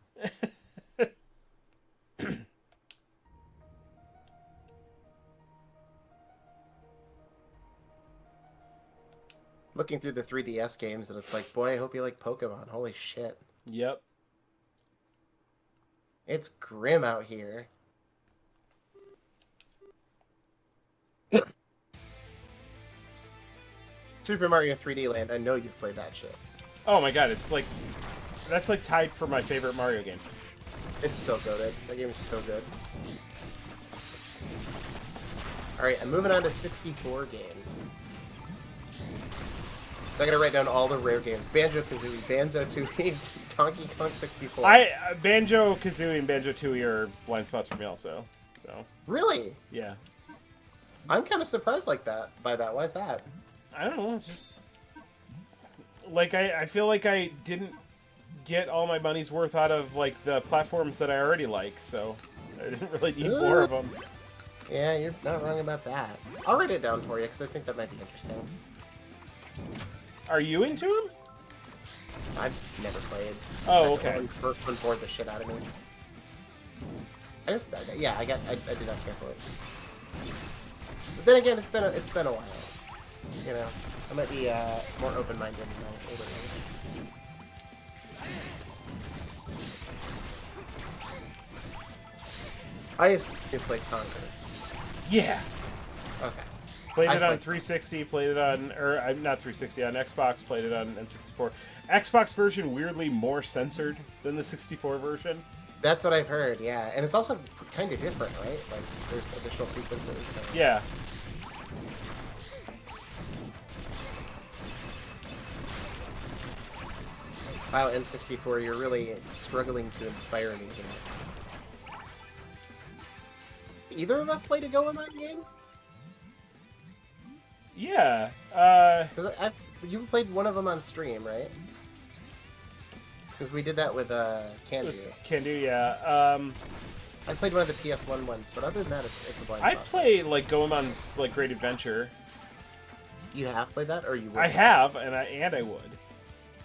Looking through the 3DS games, and it's like, boy, I hope you like Pokemon. Holy shit. Yep. It's grim out here. Super Mario 3D Land, I know you've played that shit. Oh my god, it's like... That's like tied for my favorite Mario game. It's so good. That game is so good. Alright, I'm moving on to 64 games. So I gotta write down all the rare games. Banjo-Kazooie, Banjo-Tooie, Donkey Kong 64. Banjo-Kazooie and Banjo-Tooie are blind spots for me also. So. Really? Yeah. I'm kind of surprised by that. Why is that? I don't know, just... Like, I feel like I didn't get all my money's worth out of, like, the platforms that I already like, so I didn't really need more of them. Yeah, you're not wrong about that. I'll write it down for you, because I think that might be interesting. Are you into them? I've never played. Oh, okay. The first one bored the shit out of me. I did not care for it. But then again, it's been a while. You know, I might be more open-minded in my older days. I assume you played Conquer. Yeah. Okay. Played it on 360, played it on... not 360, on Xbox, played it on N64. Xbox version weirdly more censored than the 64 version. That's what I've heard, yeah. And it's also kind of different, right? Like, there's additional sequences. So. Yeah. Wow, N64, you're really struggling to inspire me here. Either of us played a Goemon game? Yeah. You played one of them on stream, right? Because we did that with Candy. Candy, yeah. I played one of the PS1 ones, but other than that, it's a blind I spot. play like Goemon's like Great Adventure. You have played that, or you would? I have, and I would.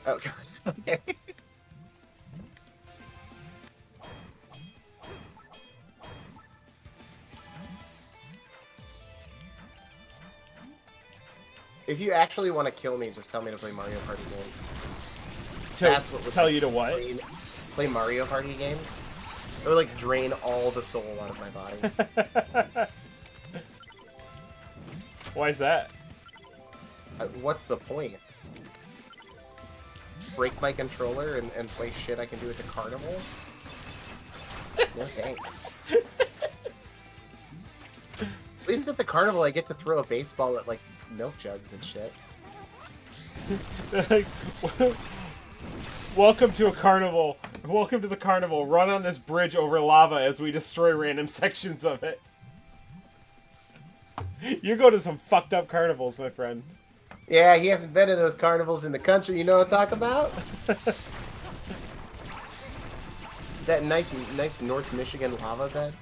Oh god. Okay. If you actually want to kill me, just tell me to play Mario Party games. That's what would tell you to what? Play Mario Party games. It would like drain all the soul out of my body. Why is that? What's the point? Break my controller and play shit I can do at the carnival? No thanks. At least at the carnival I get to throw a baseball at like milk jugs and shit. Welcome to a carnival. Welcome to the carnival. Run on this bridge over lava as we destroy random sections of it. You go to some fucked up carnivals, my friend. Yeah, he hasn't been to those carnivals in the country. You know what I'm talking about? That nice North Michigan lava bed.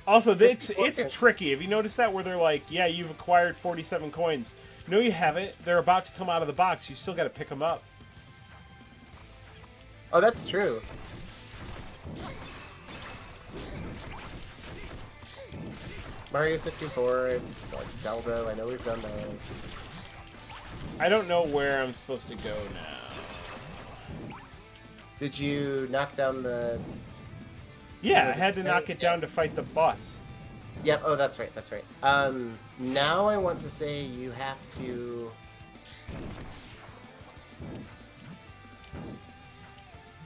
Also, it's tricky. Have you noticed that? Where they're like, yeah, you've acquired 47 coins. No, you haven't. They're about to come out of the box. You still got to pick them up. Oh, that's true. Mario 64, like Zelda, I know we've done those. I don't know where I'm supposed to go now. Did you knock down the... Yeah, I had to knock it down to fight the boss. Yep, oh, that's right, that's right. Now I want to say you have to...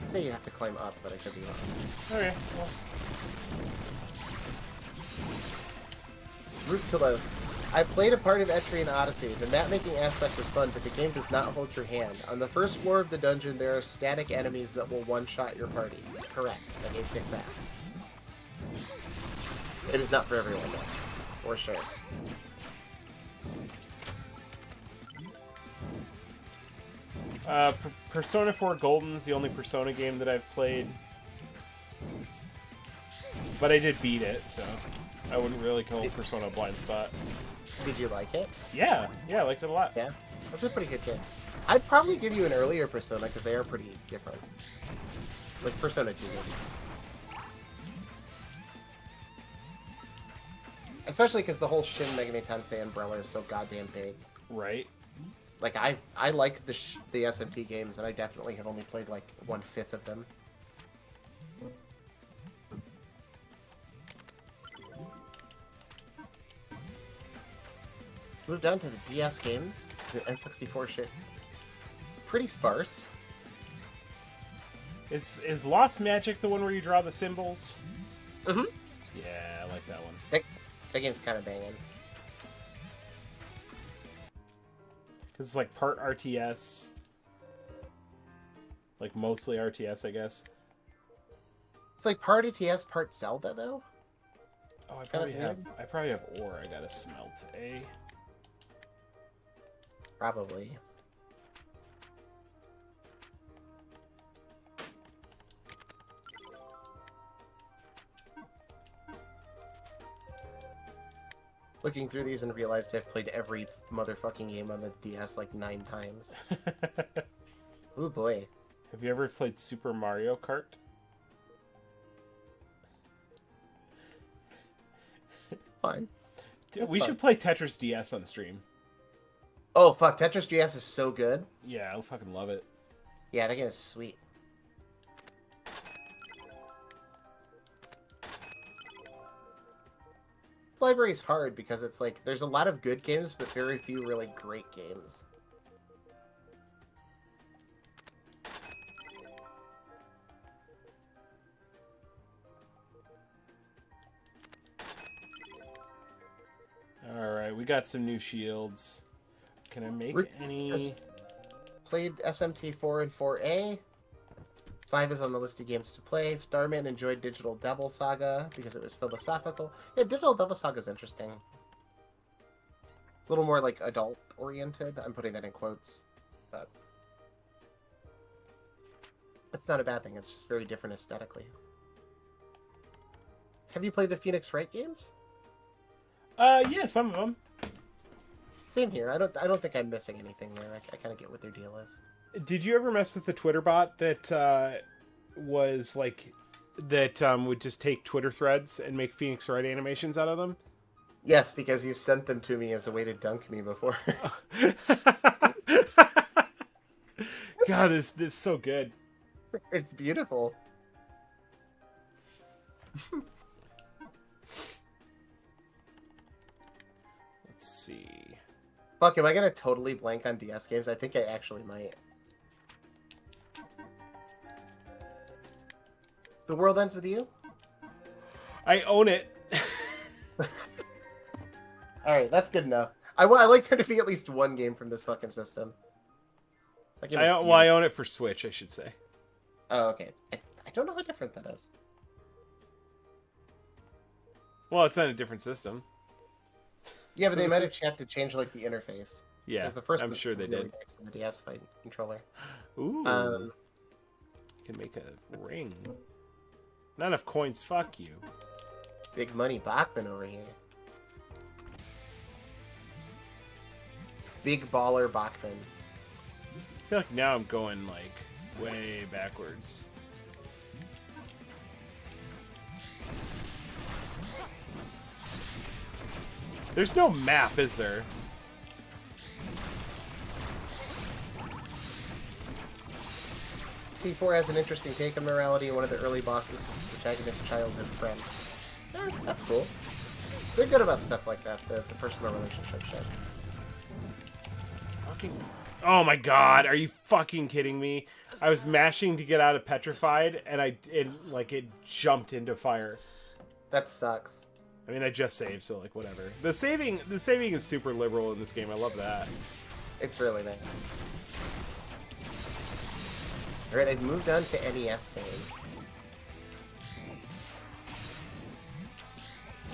I'd say you have to climb up, but I could be wrong. Okay, well... Root Telos. I played a part of Etrian Odyssey. The map-making aspect was fun, but the game does not hold your hand. On the first floor of the dungeon, there are static enemies that will one-shot your party. Correct. That game kicks ass. It is not for everyone, though. For sure. Persona 4 Golden's the only Persona game that I've played. But I did beat it, so I wouldn't really call Persona a blind spot. Did you like it? Yeah, I liked it a lot. Yeah? That's a pretty good game. I'd probably give you an earlier Persona, because they are pretty different. Like Persona 2 maybe. Especially because the whole Shin Megami Tensei umbrella is so goddamn big. Right. Like, I like the SMT games, and I definitely have only played, like, 1/5 of them. Move down to the DS games. The N64 shit. Pretty sparse. Is Lost Magic the one where you draw the symbols? Mm-hmm. Yeah, I like that one. That game's kind of banging. Because it's like part RTS. Like mostly RTS, I guess. It's like part RTS, part Zelda, though. Oh, I probably have ore I gotta smelt, eh? Probably. Looking through these and realized I've played every motherfucking game on the DS like 9 times. Ooh boy. Have you ever played Super Mario Kart? Fine. We should play Tetris DS on stream. Oh fuck, Tetris DS is so good. Yeah, I fucking love it. Yeah, that game is sweet. This library is hard because it's like, there's a lot of good games, but very few really great games. Alright, we got some new shields. Can I make any... Played SMT 4 and 4A. 5 is on the list of games to play. Starman enjoyed Digital Devil Saga because it was philosophical. Yeah, Digital Devil Saga is interesting. It's a little more like adult-oriented. I'm putting that in quotes, but it's not a bad thing. It's just very different aesthetically. Have you played the Phoenix Wright games? Yeah, some of them. Same here. I don't think I'm missing anything there. I kind of get what their deal is. Did you ever mess with the Twitter bot that was like that would just take Twitter threads and make Phoenix Wright animations out of them? Yes, because you've sent them to me as a way to dunk me before. God, this is so good. It's beautiful. Let's see. Fuck, am I gonna totally blank on DS games? I think I actually might. The World Ends With You? I own it. Alright, that's good enough. I like there to be at least one game from this fucking system. I own it for Switch, I should say. Oh, okay. I don't know how different that is. Well, it's on a different system. Yeah, but they might have had to change like the interface. Yeah, the first I'm sure they really did. Nice in the DS fight controller. Ooh. You can make a ring. Not enough coins, fuck you. Big money Bachman over here. Big baller Bachman. I feel like now I'm going like way backwards. There's no map, is there? T4 has an interesting take on morality. One of the early bosses is the protagonist's childhood friend. That's cool. They're good about stuff like that, the personal relationship shit. Fucking... Oh my god, are you fucking kidding me? I was mashing to get out of Petrified, and it jumped into fire. That sucks. I mean, I just saved, so like whatever. The saving is super liberal in this game. I love that. It's really nice. Alright, I've moved on to NES games.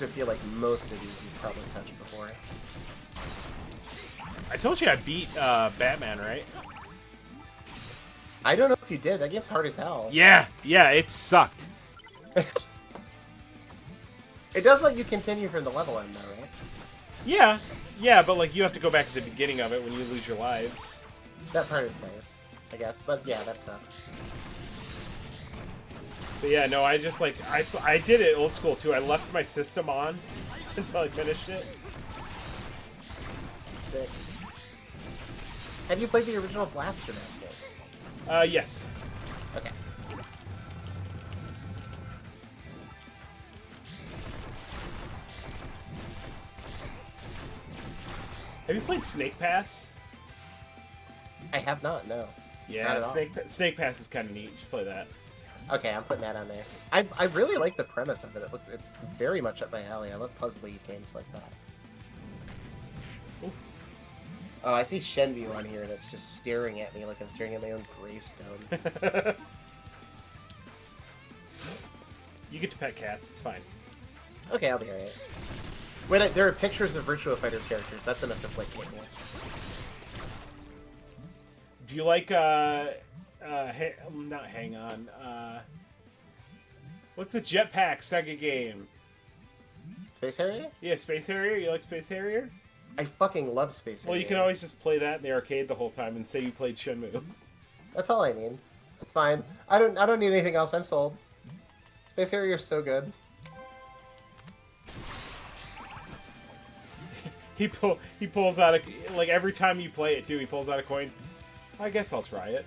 To feel like most of these you've probably touched before. I told you I beat Batman, right? I don't know if you did. That game's hard as hell. Yeah, it sucked. It does let you continue from the level end, though, right? Yeah, but like you have to go back to the beginning of it when you lose your lives. That part is nice, I guess. But yeah, that sucks. But yeah, no, I just like I did it old school too. I left my system on until I finished it. Sick. Have you played the original Blaster Master? Yes. Okay. Have you played Snake Pass? I have not, no. Yeah, not at all. Snake Pass is kind of neat. You should play that. Okay, I'm putting that on there. I really like the premise of it. It's very much up my alley. I love puzzly games like that. Ooh. Oh, I see Shenmue on here, and it's just staring at me like I'm staring at my own gravestone. You get to pet cats. It's fine. Okay, I'll be alright. Wait, there are pictures of Virtua Fighter characters. That's enough to play game with. Do you like not Hang On? What's the Jetpack Sega game? Space Harrier? Yeah, Space Harrier. You like Space Harrier? I fucking love Space Harrier. Well, you can always just play that in the arcade the whole time and say you played Shenmue. That's all I need. That's fine. I don't need anything else. I'm sold. Space Harrier's so good. He pulls out like every time you play it too. He pulls out a coin. I guess I'll try it.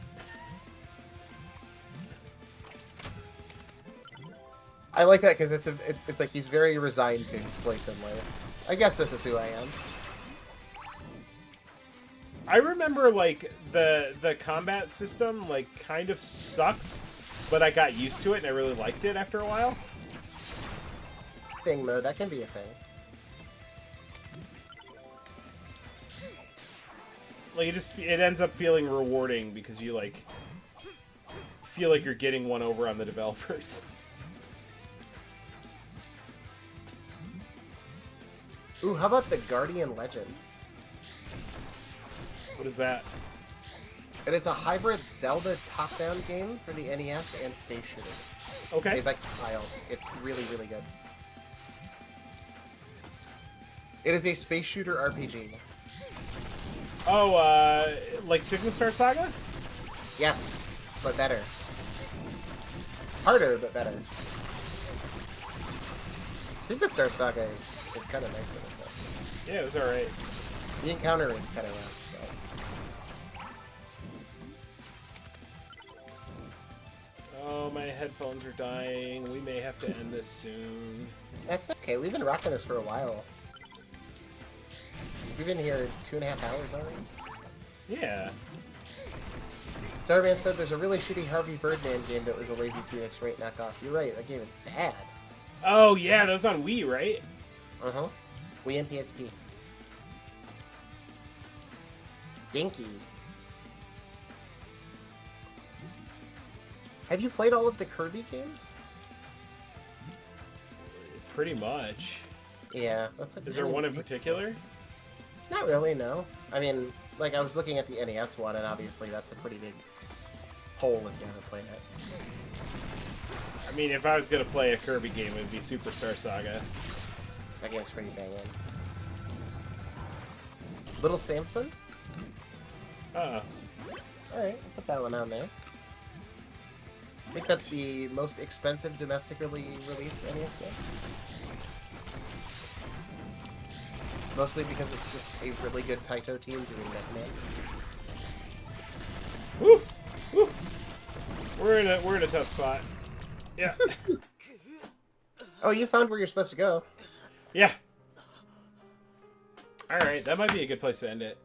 I like that because it's like he's very resigned to his place in life. I guess this is who I am. I remember like the combat system like kind of sucks, but I got used to it and I really liked it after a while. Thing mode, that can be a thing. Like it ends up feeling rewarding because you like feel like you're getting one over on the developers. Ooh, how about the Guardian Legend? What is that? It is a hybrid Zelda top-down game for the NES and space shooter. Okay. Made by Kyle. It's really, really good. It is a space shooter RPG. Oh, like Sigma Star Saga? Yes, but better. Harder, but better. Superstar Saga is kind of nice with it, though. Yeah, it was alright. The encounter rate's kind of rough, so. Oh, my headphones are dying. We may have to end this soon. That's okay. We've been rocking this for a while. We've been here 2.5 hours already. Yeah. Starman said there's a really shitty Harvey Birdman game that was a Lazy Phoenix rate knockoff. You're right, that game is bad. Oh, yeah, that was on Wii, right? Uh-huh. Wii and PSP. Stinky. Have you played all of the Kirby games? Pretty much. Yeah, that's a Is there one in particular? Not really, no. I mean, like, I was looking at the NES one, and obviously that's a pretty big hole if you haven't played it. I mean, if I was going to play a Kirby game, it would be Superstar Saga. That game's pretty banging. Little Samson? Oh. Alright, I'll put that one on there. I think that's the most expensive domestically released NES game. Mostly because it's just a really good Taito team doing Mega Man. Woo! Woo! We're in a tough spot. Yeah. Oh, you found where you're supposed to go. Yeah. Alright, that might be a good place to end it.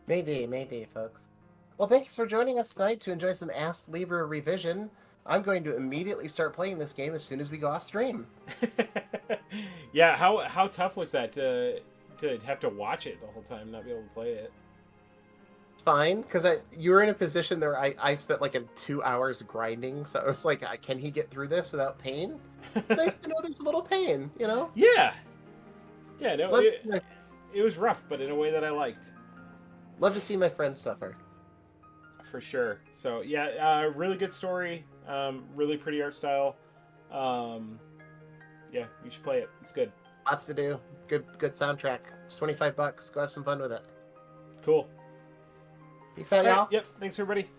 Maybe, folks. Well, thanks for joining us tonight to enjoy some Ask Libra revision. I'm going to immediately start playing this game as soon as we go off stream. Yeah, how tough was that to have to watch it the whole time, not be able to play it? Fine, because you were in a position where I spent like 2 hours grinding, so I was like, can he get through this without pain? It's nice to know there's a little pain, you know? Yeah. Yeah, no, it was rough, but in a way that I liked. Love to see my friends suffer. For sure. So, yeah, really good story. Really pretty art style. Yeah, you should play it. It's good. Lots to do. Good soundtrack. It's $25. Go have some fun with it. Cool. Peace out, y'all. Yep, thanks everybody.